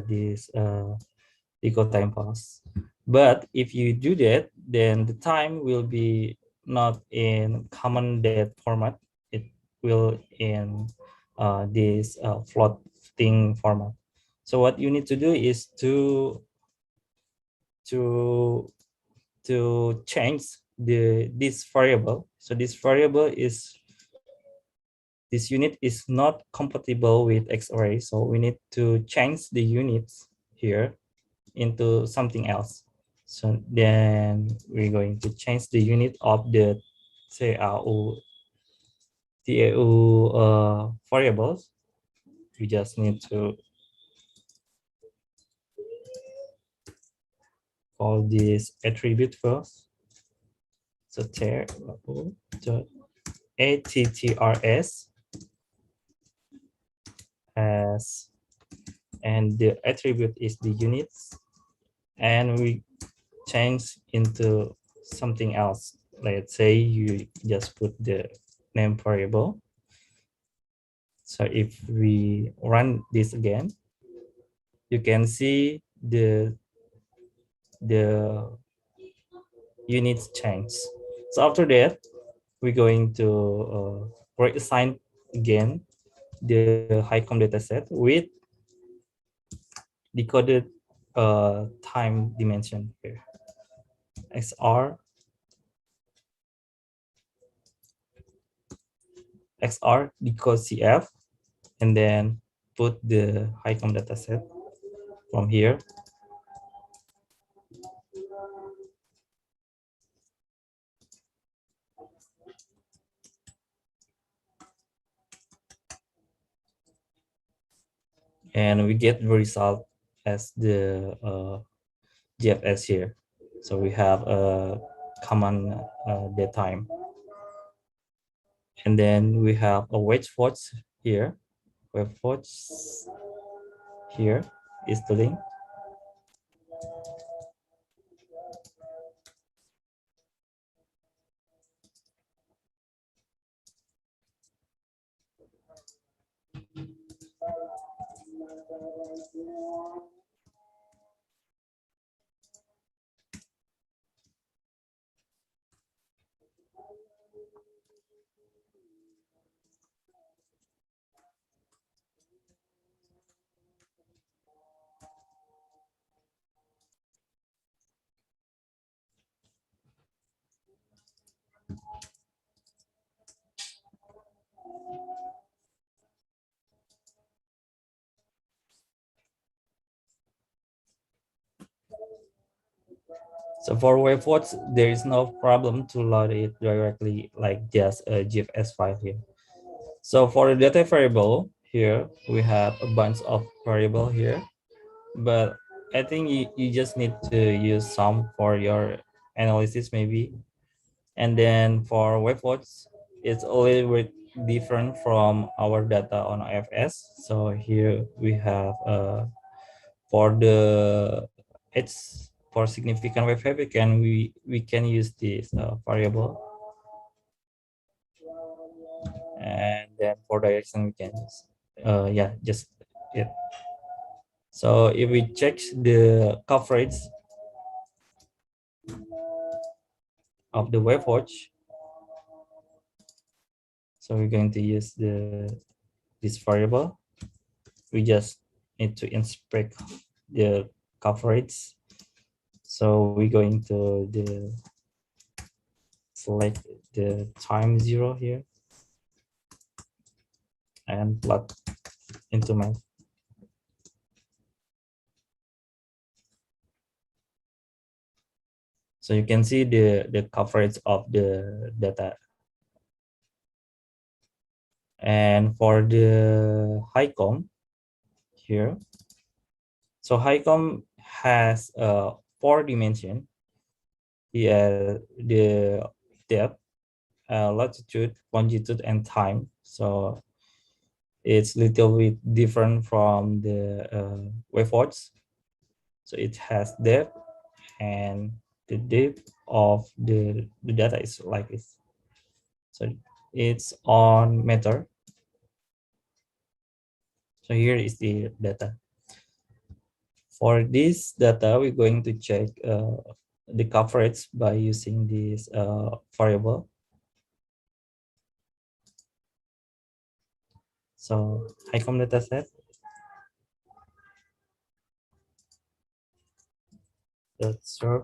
this equal time pass. But if you do that, then the time will be not in common date format. It will in this floating format. So what you need to do is to change this variable. So this variable is, this unit is not compatible with X-array. So we need to change the units here into something else. So then we're going to change the unit of the TAU variables. We just need to call this attribute first. So attrs as, and the attribute is the units, and we change into something else. Let's say you just put the name variable. So if we run this again, you can see the units change. So after that, we're going to reassign again the HiCom dataset with decoded time dimension here. XR decode CF, and then put the HiCom dataset from here. And we get the result as the GFS here. So we have a common date time. And then we have a wage watch here. Wage watch here is the link. So for waveforms, there is no problem to load it directly like just a GFS file here. So for the data variable here, we have a bunch of variable here, but I think you just need to use some for your analysis maybe. And then for waveforms, it's a little bit different from our data on OFS. So here we have for the it's for significant wave height, we can use this variable, and then for direction we can use yeah, just it. So if we check the coverage of the wave watch, so we're going to use this variable. We just need to inspect the coverage. So we're going to select the time 0 here and plug into math. So you can see the coverage of the data. And for the HiCom here, so HiCom has 4 dimension. Here the depth, latitude, longitude, and time. So it's little bit different from the waveforms. So it has depth, and the depth of the data is like this. So it's on meter. So here is the data. For this data, we're going to check the coverage by using this variable. So ICOM dataset. That's right.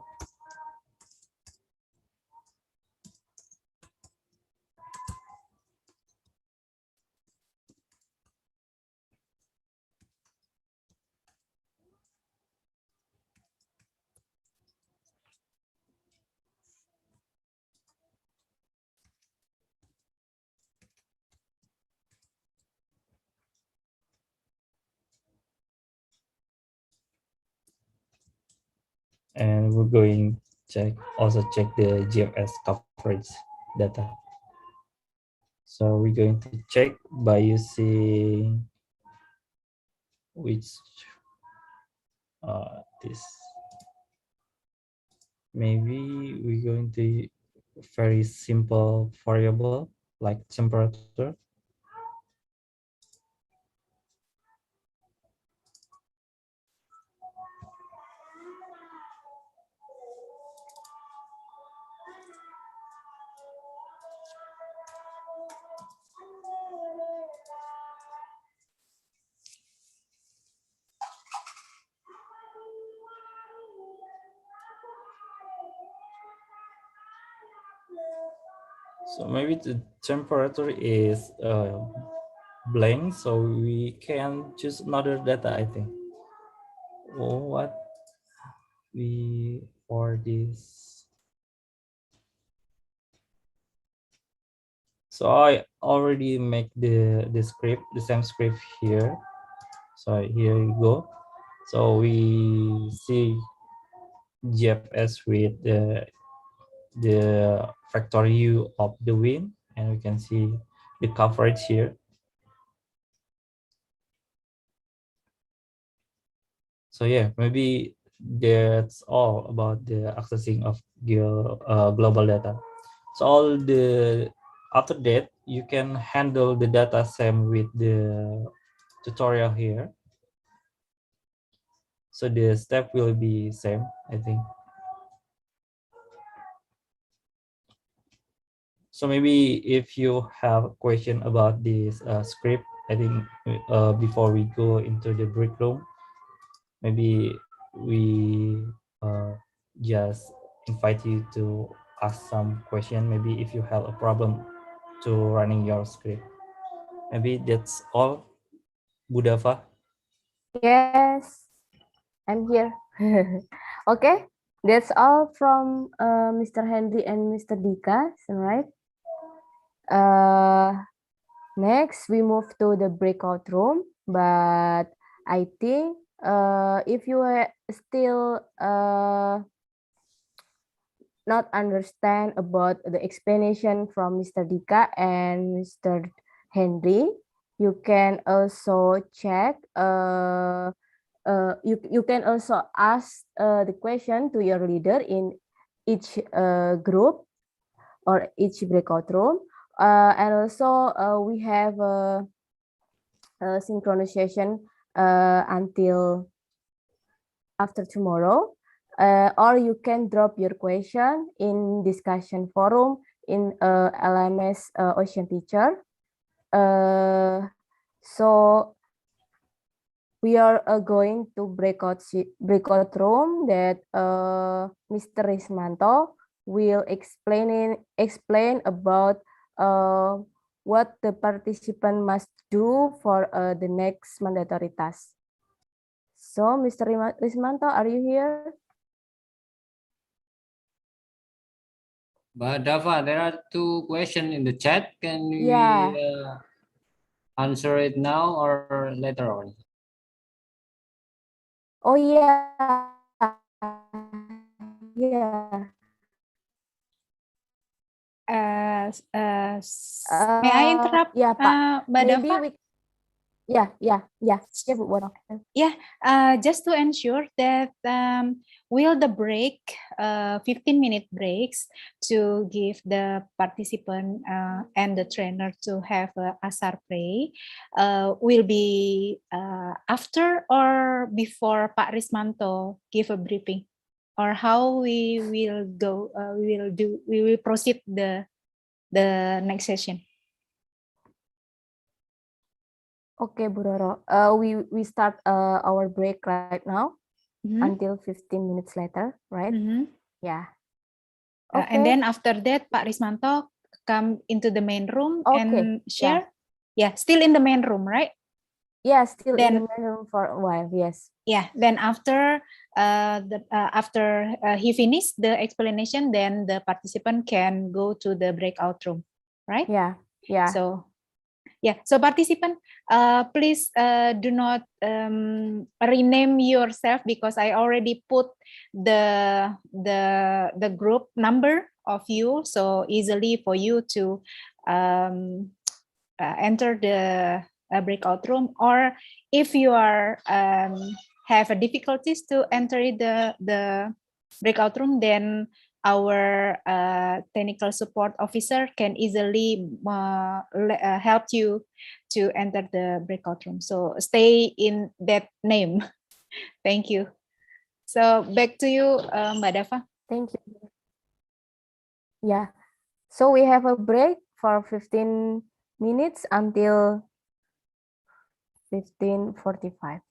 And we're going to check the GFS coverage data. So we're going to check by using which this. Maybe we're going to very simple variable like temperature. So maybe the temperature is blank, so we can choose another data, I think. What we for this? So I already make the script, the same script here. So here you go. So we see GFS with the factor U of the wind, and we can see the coverage here. So yeah, maybe that's all about the accessing of global data. So all the after that, you can handle the data same with the tutorial here. So the step will be same, I think. So maybe if you have a question about this script, I think before we go into the break room, maybe we just invite you to ask some question. Maybe if you have a problem to running your script. Maybe that's all, Budava. Yes, I'm here. Okay, that's all from Mr. Henry and Mr. Dika, right? Next, we move to the breakout room, but I think if you are still not understand about the explanation from Mr. Dika and Mr. Henry, you can also check you can also ask the question to your leader in each group or each breakout room. And also we have a synchronization until after tomorrow. Or you can drop your question in discussion forum in LMS Ocean Teacher. So we are going to breakout room that Mr. Rismanto will explain about what the participant must do for the next mandatory task. So, Mr. Rismanto, are you here? But Dava, there are two questions in the chat. Can we answer it now or later on? Oh yeah, yeah. May I interrupt, yeah, Pak. Mbak Maybe Dava? Yeah, Bu Bono. Yeah, just to ensure that will the break, 15-minute breaks to give the participant and the trainer to have a asar pray will be after or before Pak Rismanto give a briefing, or how we will go, we will proceed the next session. Okay, Bu Roro. We start our break right now until 15 minutes later, right? Yeah. Okay. And then after that, Pak Rismanto come into the main room and share. Yeah, still in the main room, right? Yeah, still in the main room for a while. Yes. Yeah. Then after after he finished the explanation, then the participant can go to the breakout room, right? Yeah. Yeah. So yeah, so participant, please do not rename yourself, because I already put the group number of you, so easily for you to enter the breakout room. Or if you are have a difficulties to enter the breakout room, then our technical support officer can easily help you to enter the breakout room. So stay in that name. Thank you. So back to you, Mbak Dava. Thank you. Yeah. So we have a break for 15 minutes until 15:45.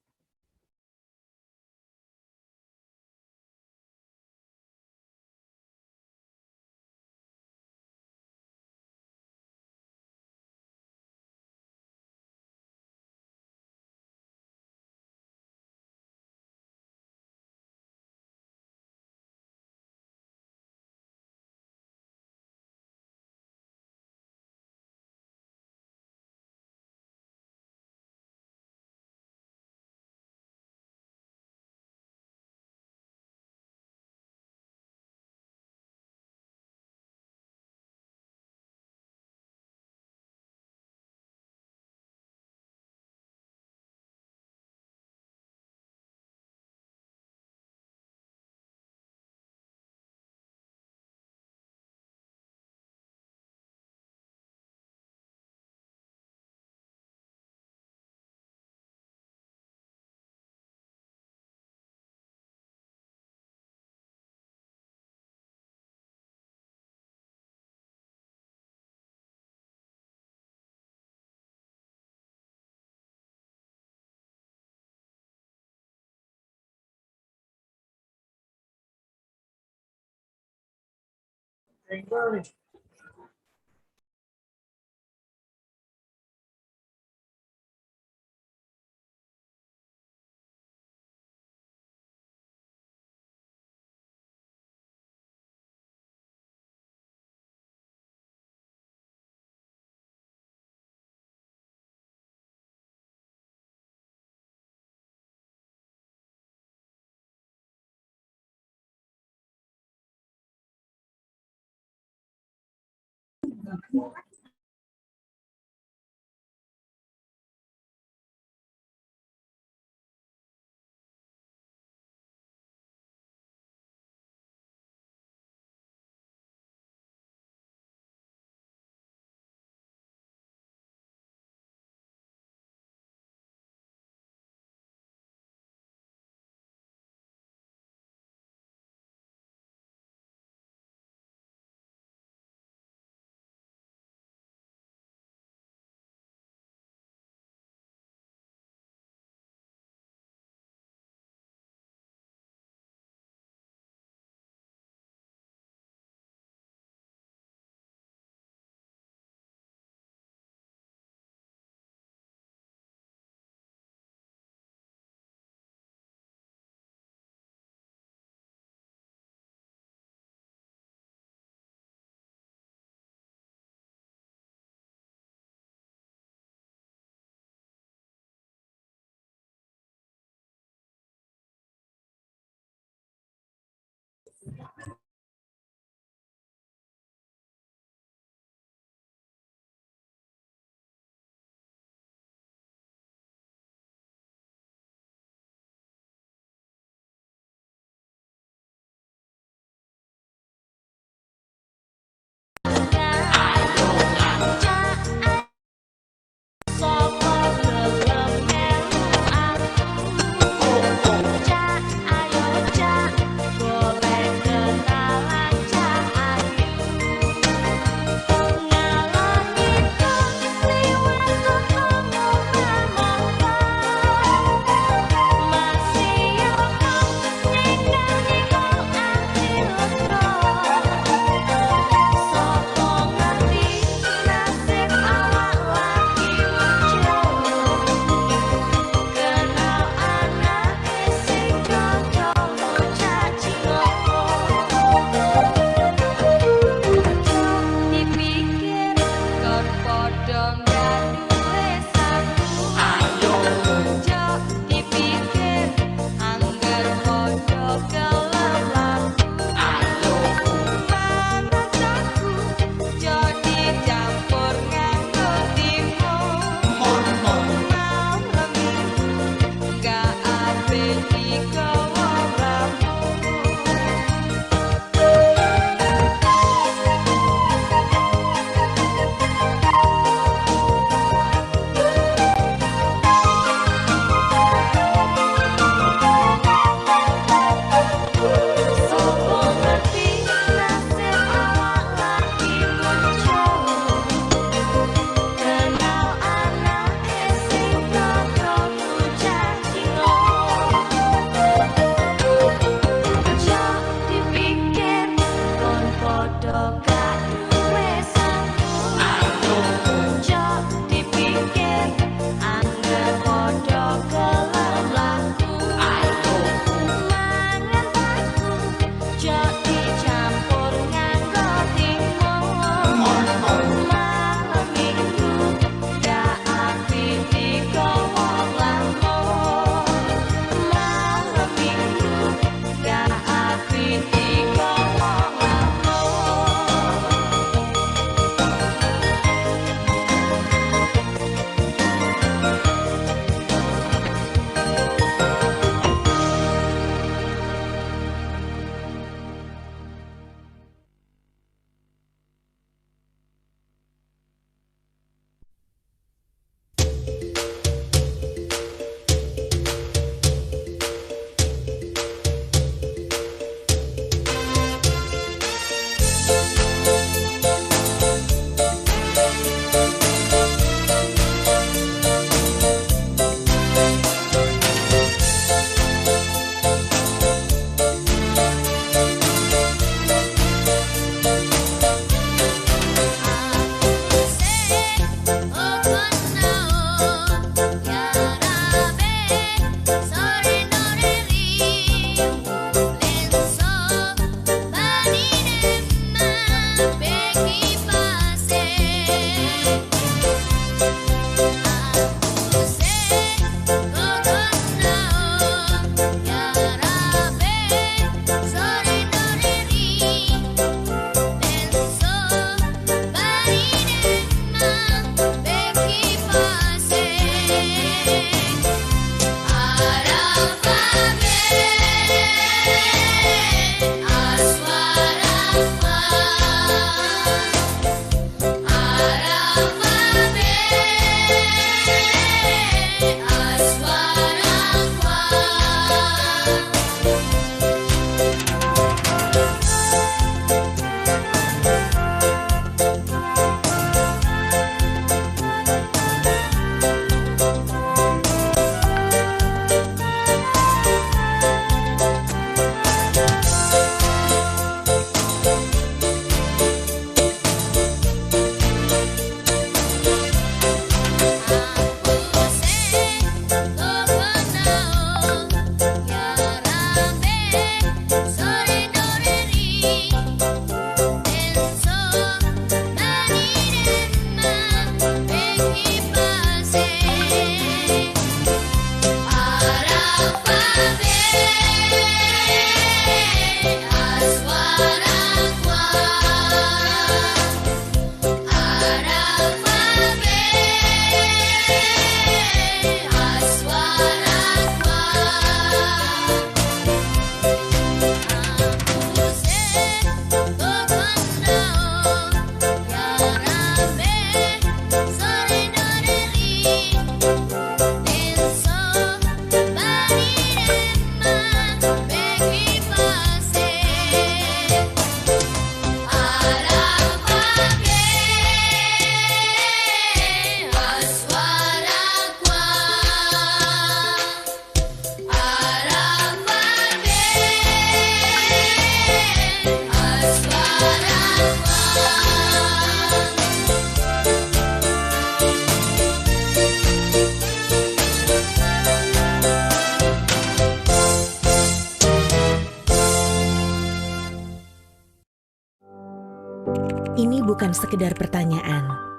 Ini bukan sekedar pertanyaan.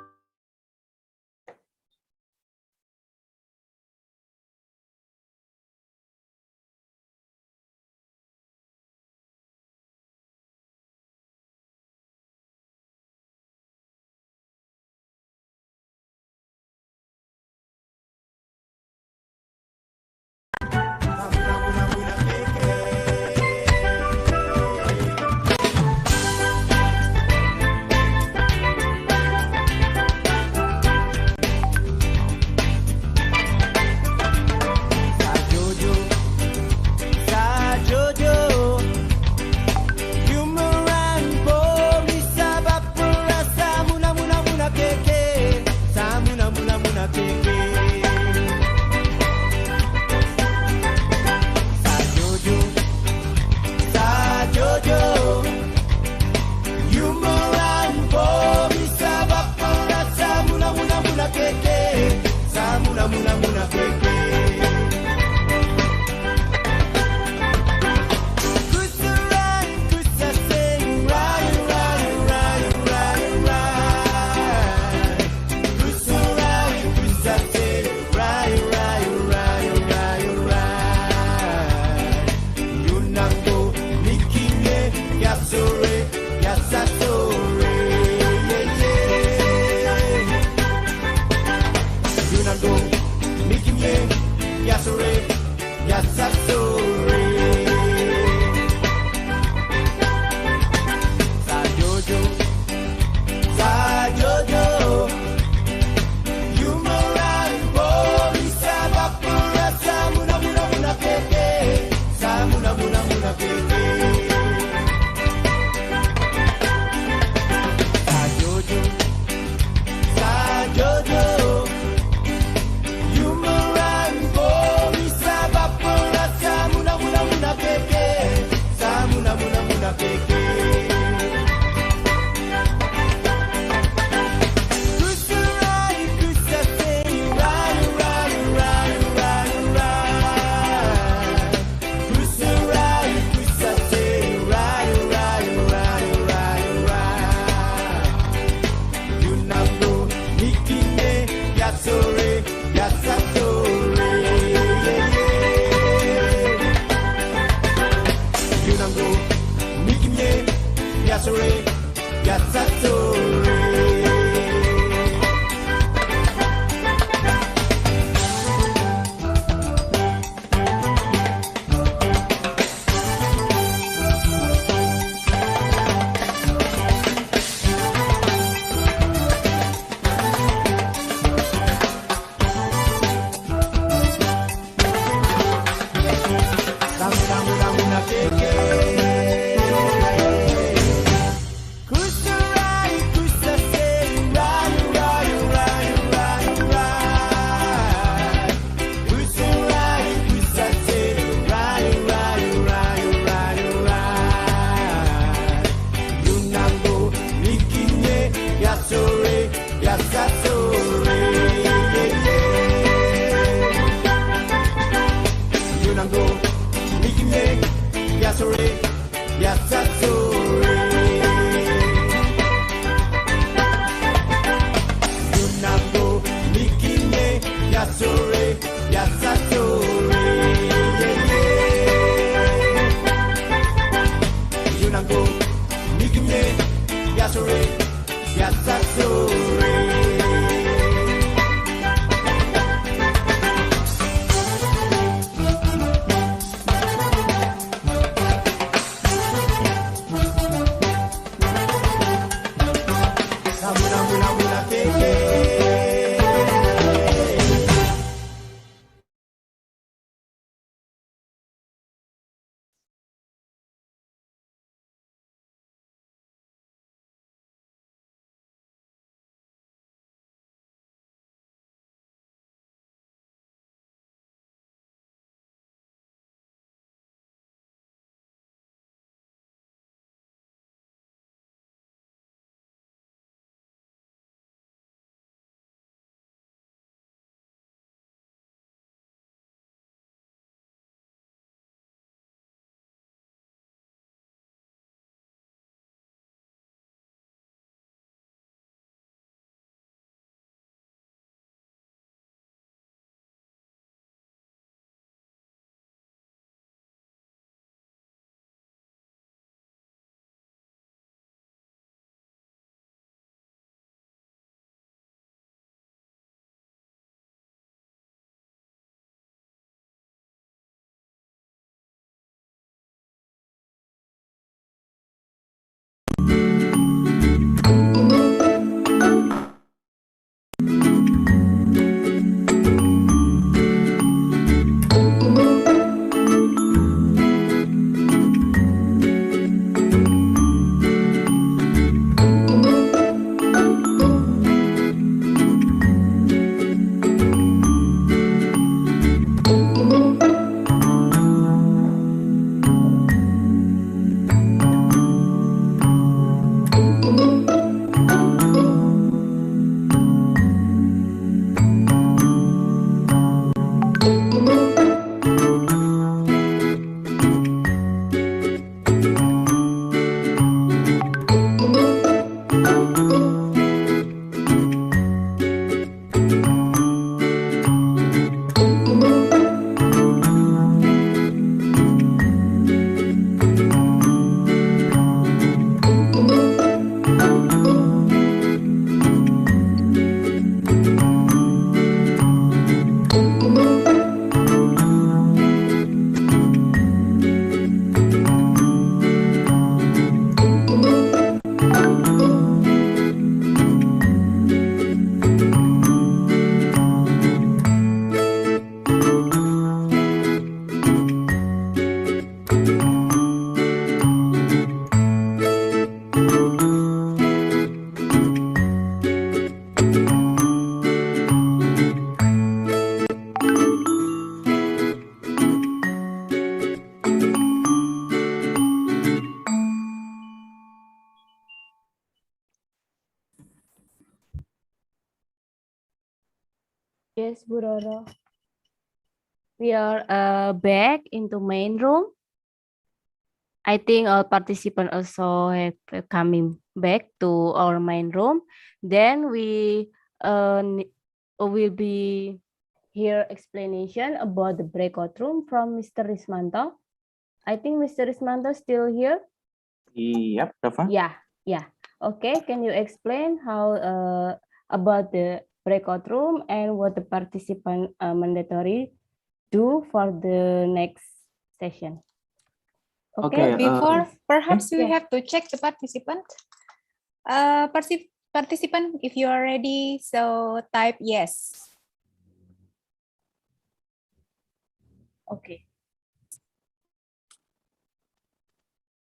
Sorry. Yes, Bu Roro. We are back into main room. I think all participants also have coming back to our main room. Then we will be hear explanation about the breakout room from Mr. Rismanto. I think Mr. Rismanto still here. Yep, Rafa. Yeah. Okay, can you explain how about the breakout room and what the participant mandatory do for the next session? Okay, Before, perhaps we yes. have to check the participant. Participant, if you are ready, so type yes. Okay.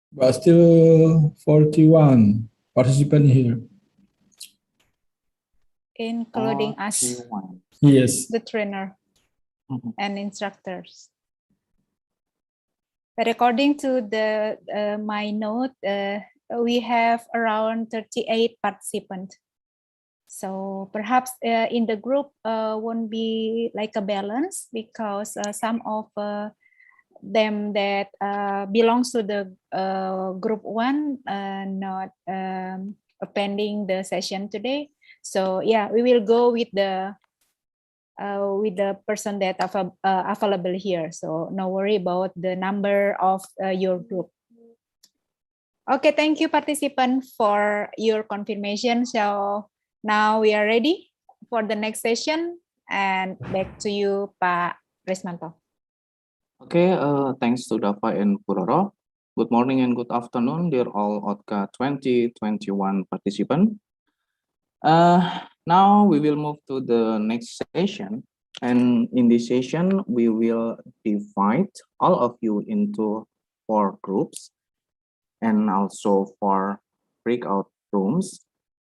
But still 41 participants here. Including us, 41. Yes. the trainer Mhm. and instructors. But according to the my note, we have around 38 participants. So perhaps in the group won't be like a balance because some of them that belongs to the group one not attending the session today. So yeah, we will go with the person that are available here. So no worry about the number of your group. Okay, thank you participant for your confirmation. So now we are ready for the next session and back to you, Pak Rismanto. Okay, thanks to Dafa and Puroro. Good morning and good afternoon, dear all OTGA 2021 participants. Now we will move to the next session. And in this session, we will divide all of you into 4 groups and also 4 breakout rooms.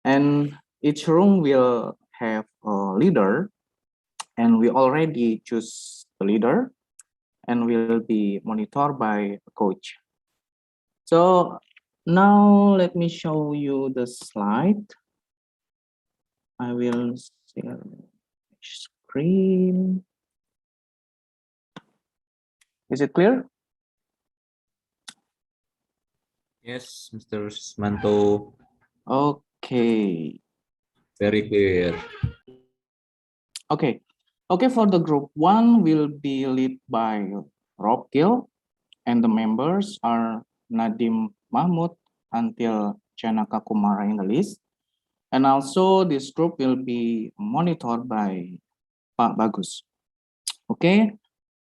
And each room will have a leader, and we already choose the leader and will be monitored by a coach. So now let me show you the slide. I will share screen. Is it clear? Yes, Mr. Rismanto. Okay. Very clear. Okay. Okay, for the group 1 will be led by Rob Gill, and the members are Nadim Mahmud until Janaka Kumara in the list. And also this group will be monitored by Pak Bagus. Okay,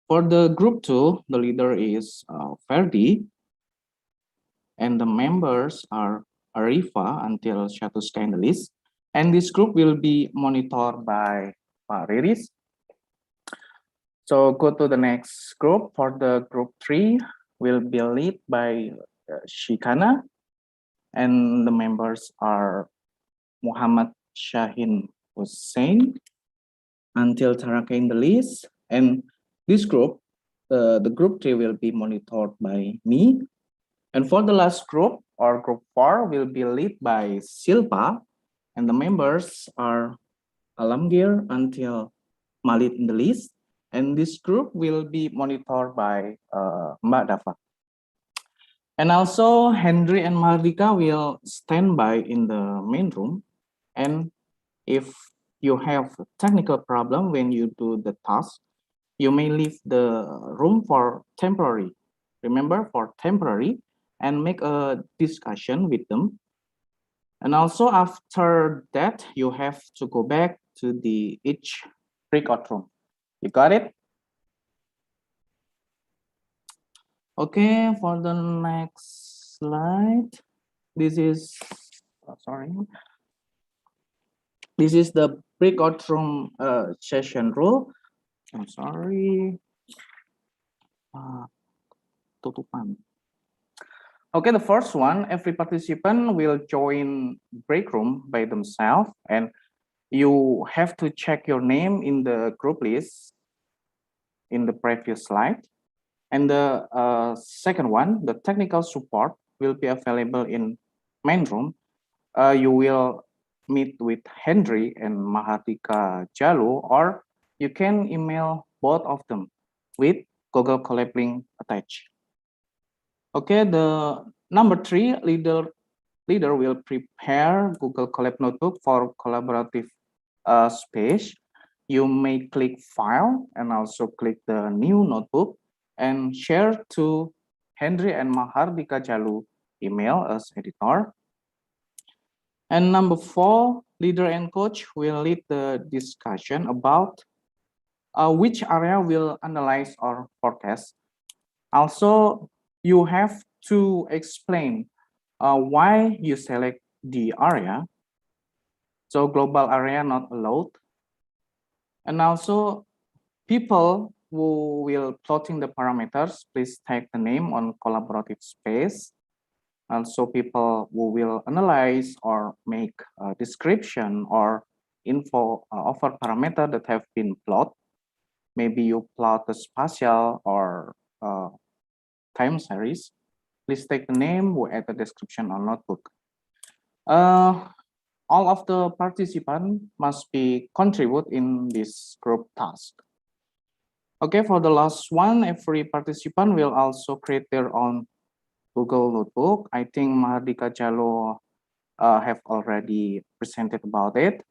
for the group 2, the leader is Ferdi, and the members are Arifa until Shatuska in the list. And this group will be monitored by Pak Riris. So go to the next group. For the group 3 will be led by Shikana, and the members are Muhammad Shahin Hussein until Taraka in the list. And this group, the group 3 will be monitored by me. And for the last group, or group 4, will be led by Silpa, and the members are Alamgir until Malit in the list. And this group will be monitored by Mbak Dafa. And also Henry and Mardika will stand by in the main room. And if you have a technical problem when you do the task, you may leave the room for temporary. Remember, for temporary, and make a discussion with them. And also after that, you have to go back to the each breakout room. You got it? Okay, for the next slide, this is, sorry. This is the breakout room session rule. I'm sorry. Tutupan. Okay, the first one, every participant will join break room by themselves, and you have to check your name in the group list in the previous slide. And the second one, the technical support will be available in main room. You will meet with Henry and Mahardika Jalu, or you can email both of them with Google Colab link attached. Okay, the number 3, leader will prepare Google Colab notebook for collaborative space. You may click file and also click the new notebook and share to Henry and Mahardika Jalu email as editor. And number 4, leader and coach will lead the discussion about which area will analyze or forecast. Also, you have to explain why you select the area. So global area not allowed. And also people who will plotting the parameters, please type the name on collaborative space. Also people who will analyze or make a description or info over parameter that have been plotted. Maybe you plot the spatial or time series. Please take the name who add the description on notebook. All of the participants must be contribute in this group task. Okay, for the last one, every participant will also create their own Google Notebook. I think Mahardika Jalo have already presented about it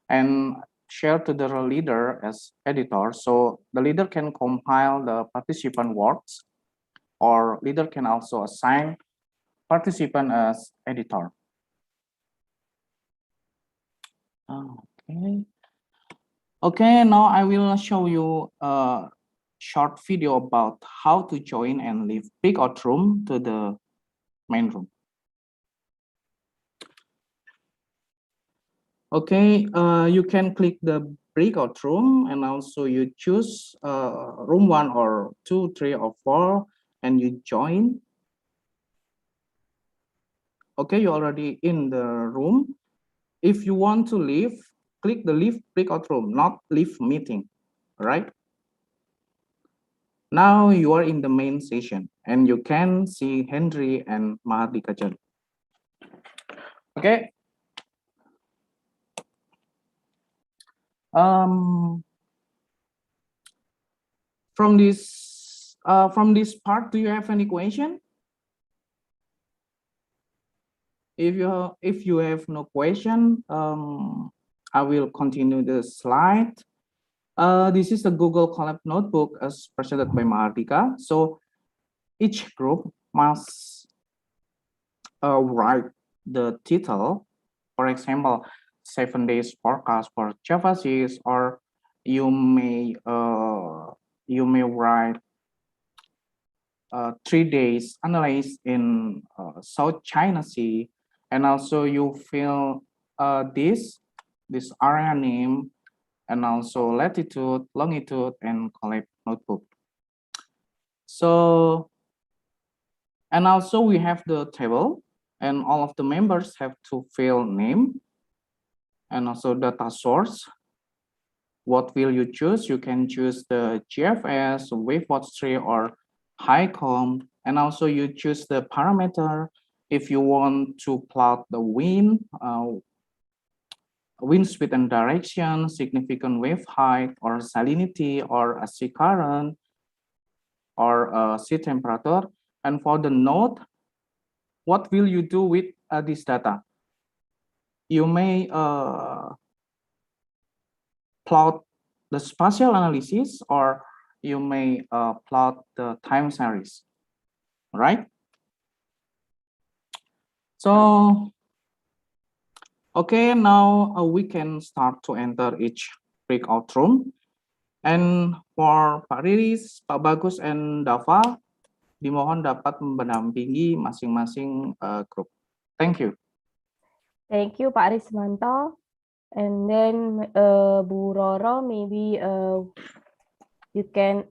and share to the leader as editor. So the leader can compile the participant works, or leader can also assign participant as editor. Okay. Okay, now I will show you a short video about how to join and leave breakout room to the main room. Okay, you can click the breakout room and also you choose room 1 or 2, 3 or 4 and you join. Okay, you're already in the room. If you want to leave, click the leave breakout room, not leave meeting, right? Now you are in the main session and you can see Henry and Mahardika Jalu. Okay. From this part, do you have any question? If you have no question, I will continue the slide. This is the Google Colab notebook as presented by Mahardika. So each group must write the title. For example, 7 days forecast for Java 6, or you may write 3 days analysis in South China Sea, and also you fill this area name and also latitude, longitude, and collect notebook. So, and also we have the table, and all of the members have to fill name and also data source. What will you choose? You can choose the GFS, wavewatch tree, or HiCom, and also you choose the parameter. If you want to plot the wind, wind speed and direction, significant wave height, or salinity, or a sea current, or sea temperature. And for the node, what will you do with this data? You may plot the spatial analysis, or you may plot the time series, right? So, okay, now we can start to enter each breakout room. And for Pak Riris, Pak Bagus, and Dava, dimohon dapat mendampingi masing-masing grup. Thank you. Thank you, Pak Rismanto. And then Bu Roro, maybe you can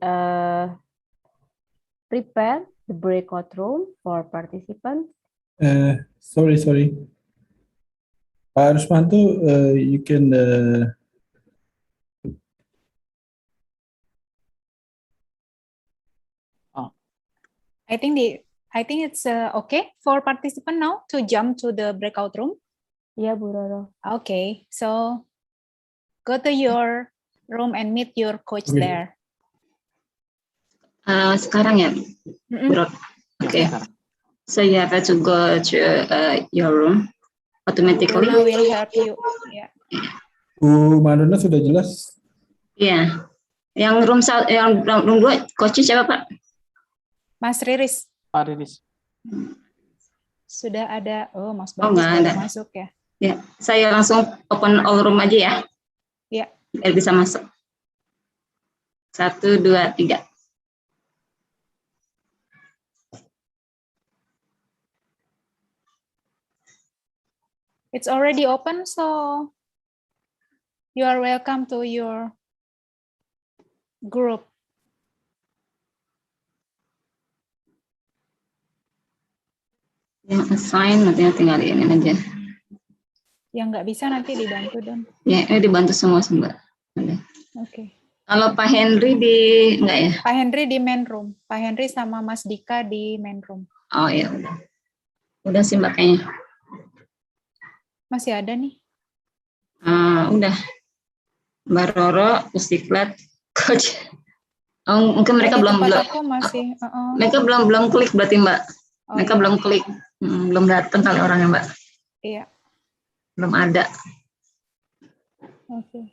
prepare the breakout room for participants. Sorry. Pak Rusmanto, you can I think it's okay for participant now to jump to the breakout room. Yeah, Bu Roro. Okay, so go to your room and meet your coach Okay. there. Sekarang ya, Bro. Okay. So you have to go to your room automatically. Bruna will help you. Yeah. Bu Madonna sudah jelas? Iya. Yang room 2 coachnya siapa, Pak? Mas Riris. Pak Riris. Sudah ada. Oh, Mas Oh, Bagus nggak baru ada. masuk ya. Ya, saya langsung open all room aja ya. Ya. Biar bisa masuk. 1, 2, 3. It's already open, so you are welcome to your group. Yang assign nanti tinggal ini aja. Yang nggak bisa nanti dibantu, Don. Ya, ini dibantu semua Mbak. Oke. Kalau Pak Henry enggak ya? Pak Henry di main room. Pak Henry sama Mas Dika di main room. Oh ya udah. Udah sih Mbak kayaknya. Masih ada nih. Udah. Mbak Roro, Pusdiklat, Coach. Oh, mungkin mereka Di belum tempat aku masih. Mereka belum klik berarti Mbak. Oh, Mereka iya. belum klik. Belum datang kali orangnya Mbak. Iya. Belum ada. Oke.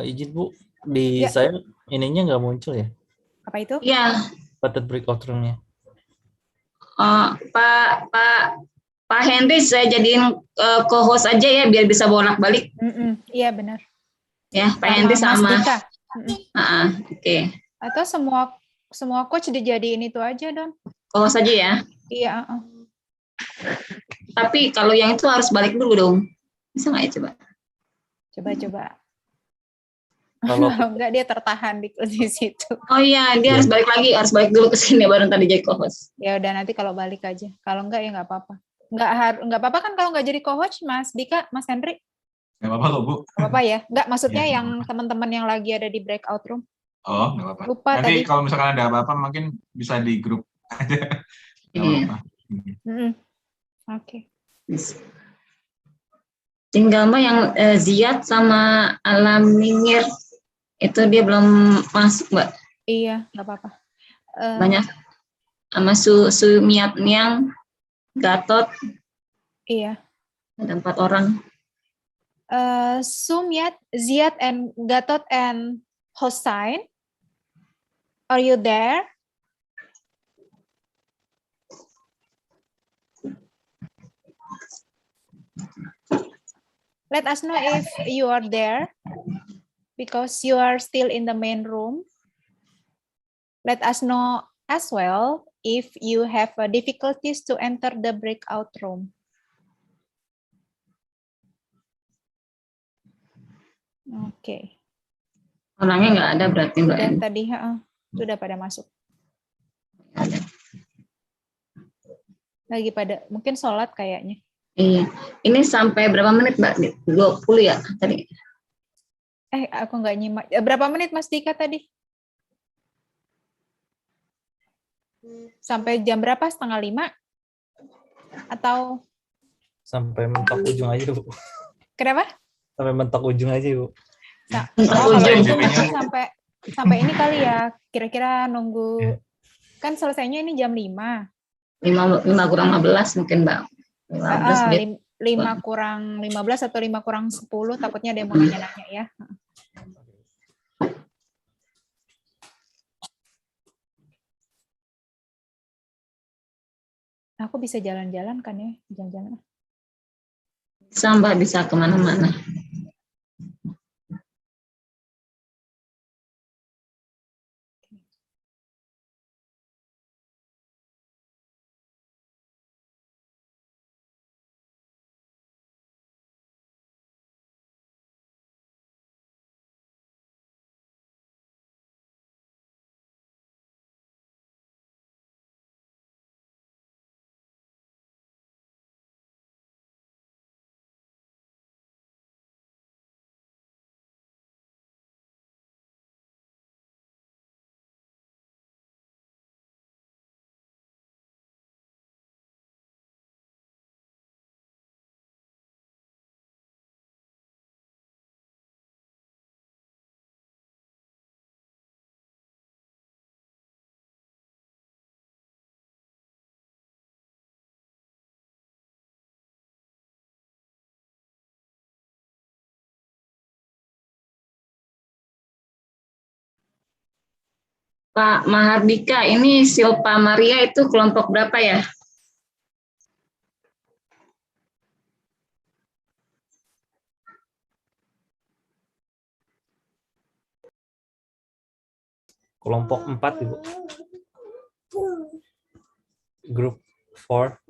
Izin Bu, di Ya. saya ininya nggak muncul ya? Apa itu? Iya. Button breakout room-nya. Pak Henry saya jadiin co-host aja ya biar bisa bolak-balik. Iya benar. Ya, Pak Henry Mas sama. Dika. Oke. Atau semua coach dijadiin itu aja, Don. Co-host aja ya. Iya. Tapi kalau yang itu harus balik dulu dong. Bisa nggak ya coba? Coba. Kalau enggak dia tertahan di situ. Oh iya, dia harus balik dulu ke sini baru tadi jadi co-host. Ya udah nanti kalau balik aja. Kalau enggak ya nggak apa-apa. Nggak apa-apa kan kalau nggak jadi co-host, Mas Dika, Mas Henry? Nggak apa-apa kok Bu. Nggak apa-apa ya? Nggak, maksudnya Ya, yang teman-teman yang lagi ada di breakout room. Oh, nggak apa-apa. Lupa Nanti tadi. kalau misalkan ada apa-apa mungkin bisa di grup aja. Nggak apa-apa. Oke. Tinggal Mbak yang Ziyad sama Alamingir itu dia belum masuk Mbak. Iya, nggak apa-apa. Banyak sama Sumiat Niang, Gatot. Iya. Ada 4 orang. Sumyat, Ziyad, and Gatot and Hossein. Are you there? Let us know if you are there, because you are still in the main room. Let us know as well if you have difficulties to enter the breakout room. Oke. Orangnya nggak ada berarti Mbak. Sudah tadi, sudah pada masuk. Lagi pada mungkin sholat kayaknya. Iya. Ini sampai berapa menit Mbak? 20 ya tadi? Aku nggak nyimak. Berapa menit Mas Dika tadi? Sampai jam berapa? 4:30? Atau? Sampai mentok ujung aja Bu. Kenapa? Sampai mentok ujung aja Bu. Kalau itu mungkin sampai ini kali ya. Kira-kira nunggu. Kan selesainya ini jam 5. 5 kurang 15 mungkin Mbak. 5 kurang 15 atau 5 kurang 10, takutnya ada yang mau nanya-nanya ya. Aku bisa jalan-jalan kan ya? Jalan-jalan. Bisa Mbak, bisa kemana-mana. Pak Mahardika, ini Silpa Maria itu kelompok berapa ya? Kelompok 4, Ibu. Grup 4.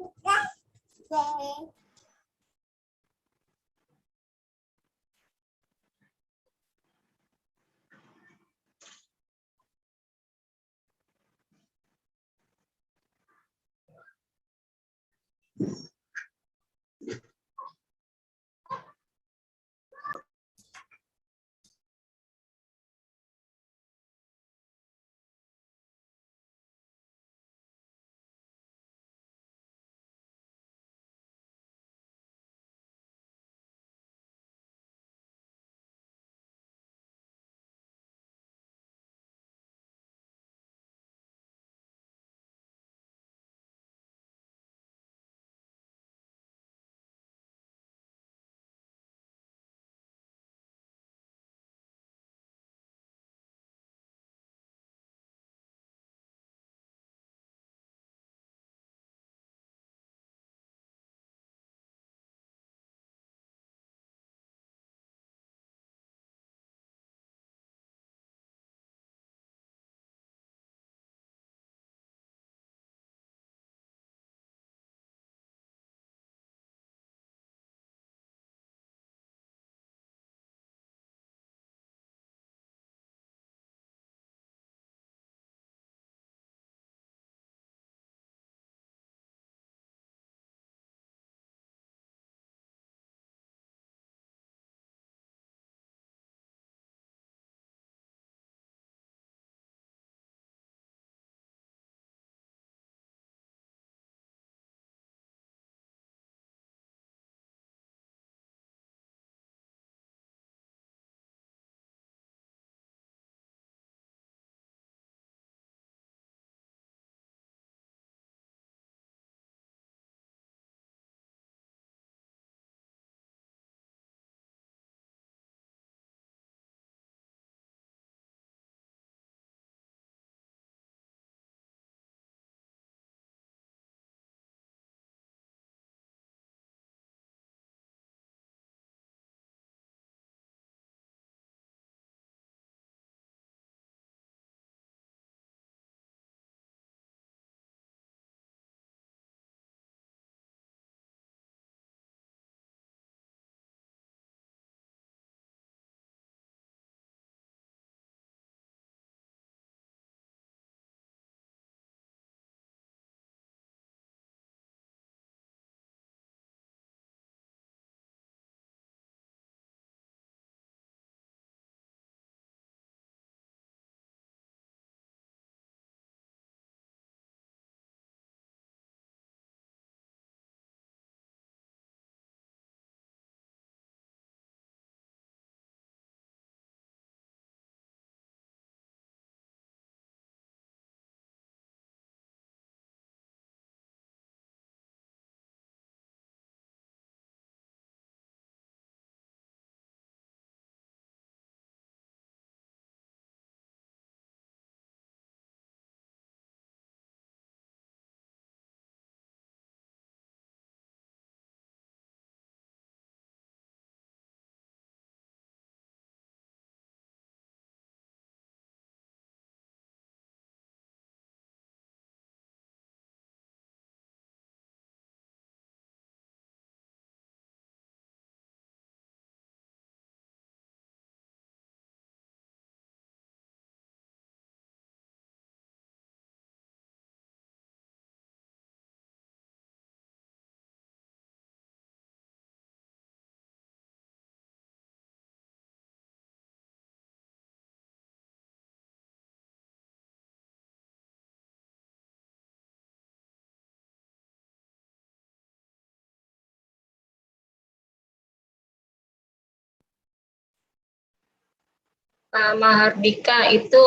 Pak Mahardika itu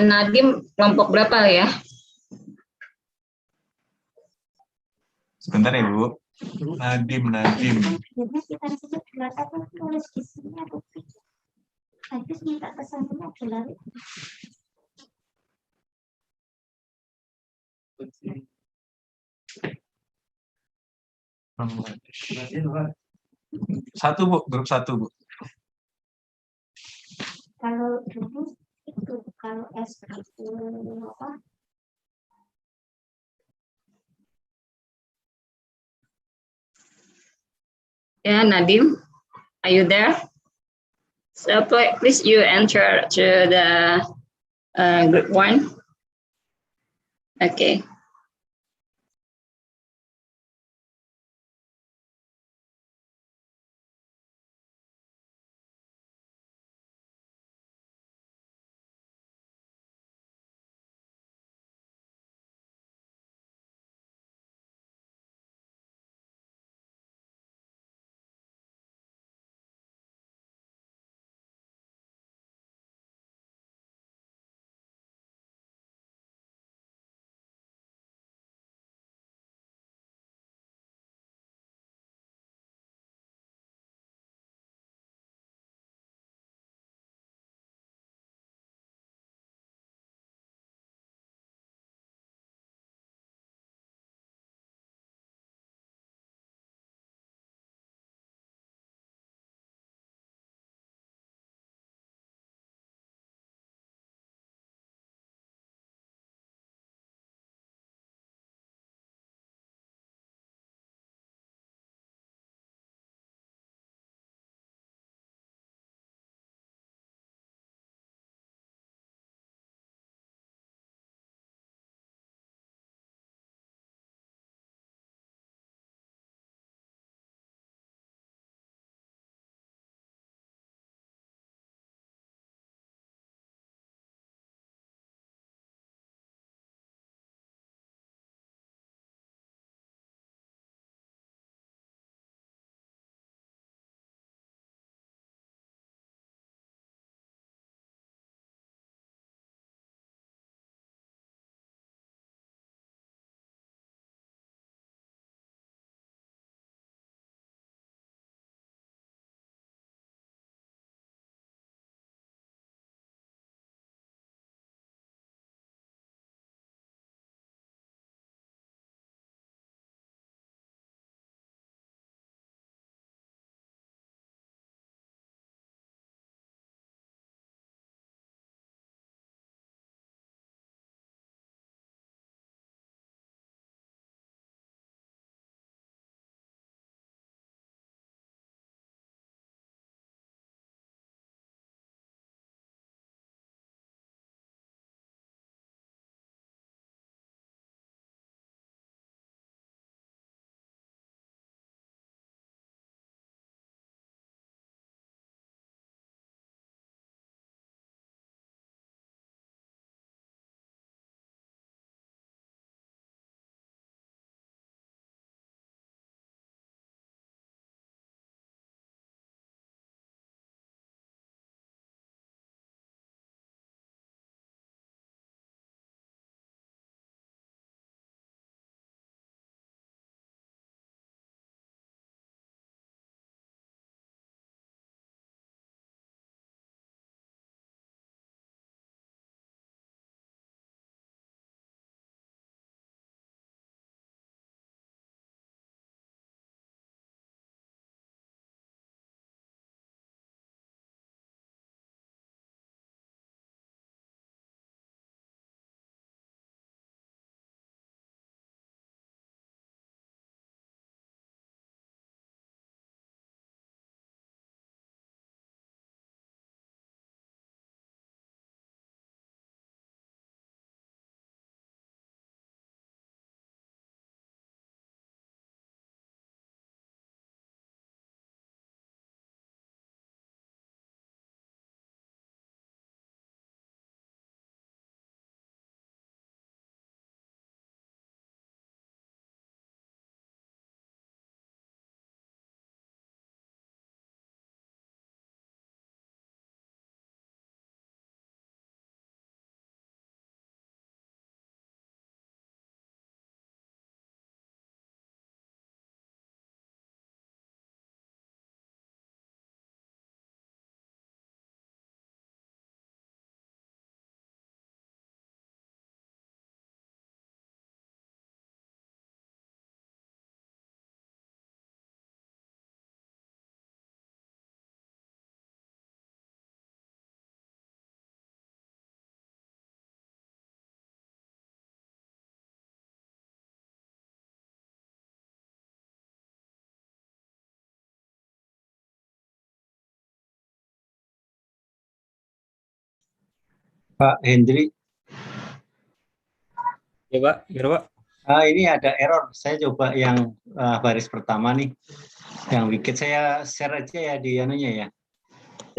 Nadim kelompok berapa ya? Sebentar ya, Bu. Nadim. Satu Bu, grup 1 Bu. Kalau itu kalau S itu apa? Yeah, Nadim, are you there? So please you enter to the group 1. Okay. Pak Hendri. Ya Pak, gimana Pak? Ini ada error. Saya coba yang baris pertama nih. Yang widget saya share aja ya di anunya ya.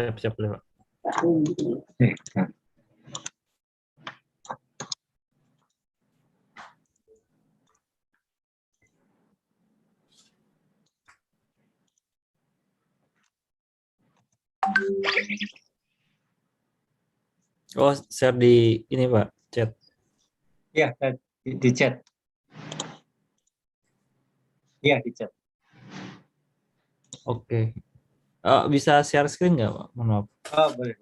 Siap Pak. Oh, share di ini Pak, chat. Iya, di chat. Iya, di chat. Oke. Bisa share screen nggak Pak? Mohon maaf. Oh, boleh.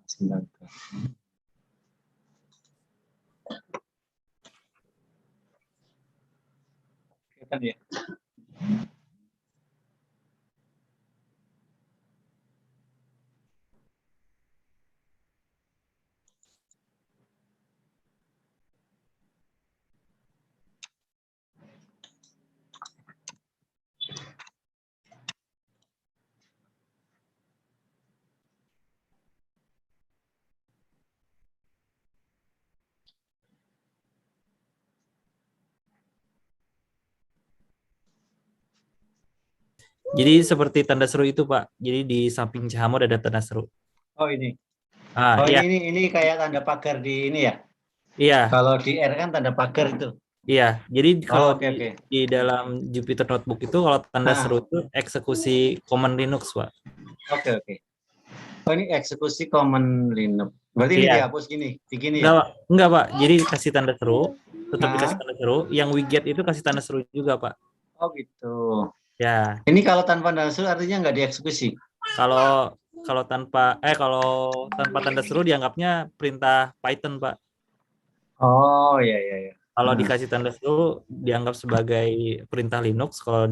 Sebentar. Kan ya. Jadi seperti tanda seru itu Pak. Jadi di samping Cihamor ada tanda seru. Oh ini. Oh iya. ini kayak tanda pagar di ini ya. Iya. Kalau di R kan tanda pagar itu. Iya. Jadi kalau okay. di dalam Jupyter Notebook itu kalau tanda seru itu eksekusi command Linux Pak. Oke. Oh ini eksekusi command Linux. Berarti ini dihapus gini, begini ya? Enggak Pak. Jadi kasih tanda seru, tetap dikasih tanda seru. Yang widget itu kasih tanda seru juga Pak. Oh gitu. Ya. Ini kalau tanpa tanda seru artinya nggak dieksekusi. Kalau tanpa tanda seru dianggapnya perintah Python Pak. Oh iya. Kalau dikasih tanda seru dianggap sebagai perintah Linux. Kalau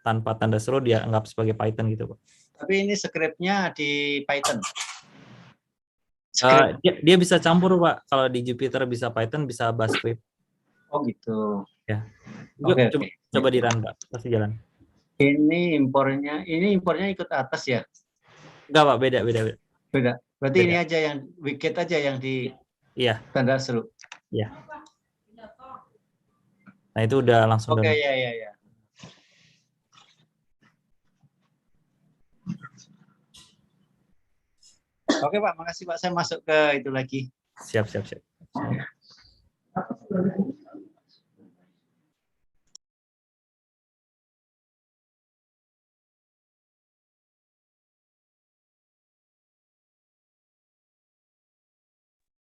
tanpa tanda seru dianggap sebagai Python gitu Pak. Tapi ini scriptnya di Python. Dia bisa campur Pak. Kalau di Jupyter bisa Python, bisa Bash script. Oh gitu. Ya. Oke. Coba di run Pak, pasti jalan. Ini impornya ikut atas ya? Enggak Pak, beda. Beda. Berarti ini aja yang widget aja yang di tanda seru. Iya. Nah itu udah langsung. Oke, ya. Oke Pak, makasih Pak. Saya masuk ke itu lagi. Siap.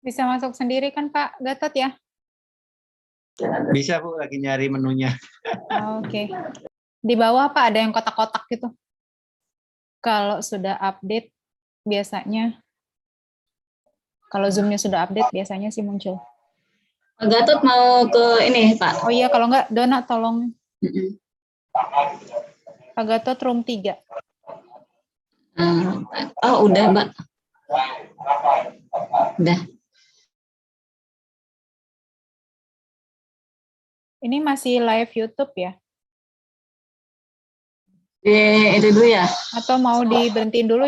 Bisa masuk sendiri kan Pak Gatot ya? Bisa Bu, lagi nyari menunya. Oke. Di bawah Pak ada yang kotak-kotak gitu. Kalau sudah update biasanya, kalau Zoom-nya sudah update biasanya sih muncul. Gatot mau ke ini Pak. Oh iya, kalau enggak Dona tolong. Pak Gatot room 3. Oh udah Mbak. Udah. Ini masih live YouTube ya? Itu dulu ya? Atau mau diberhentiin dulu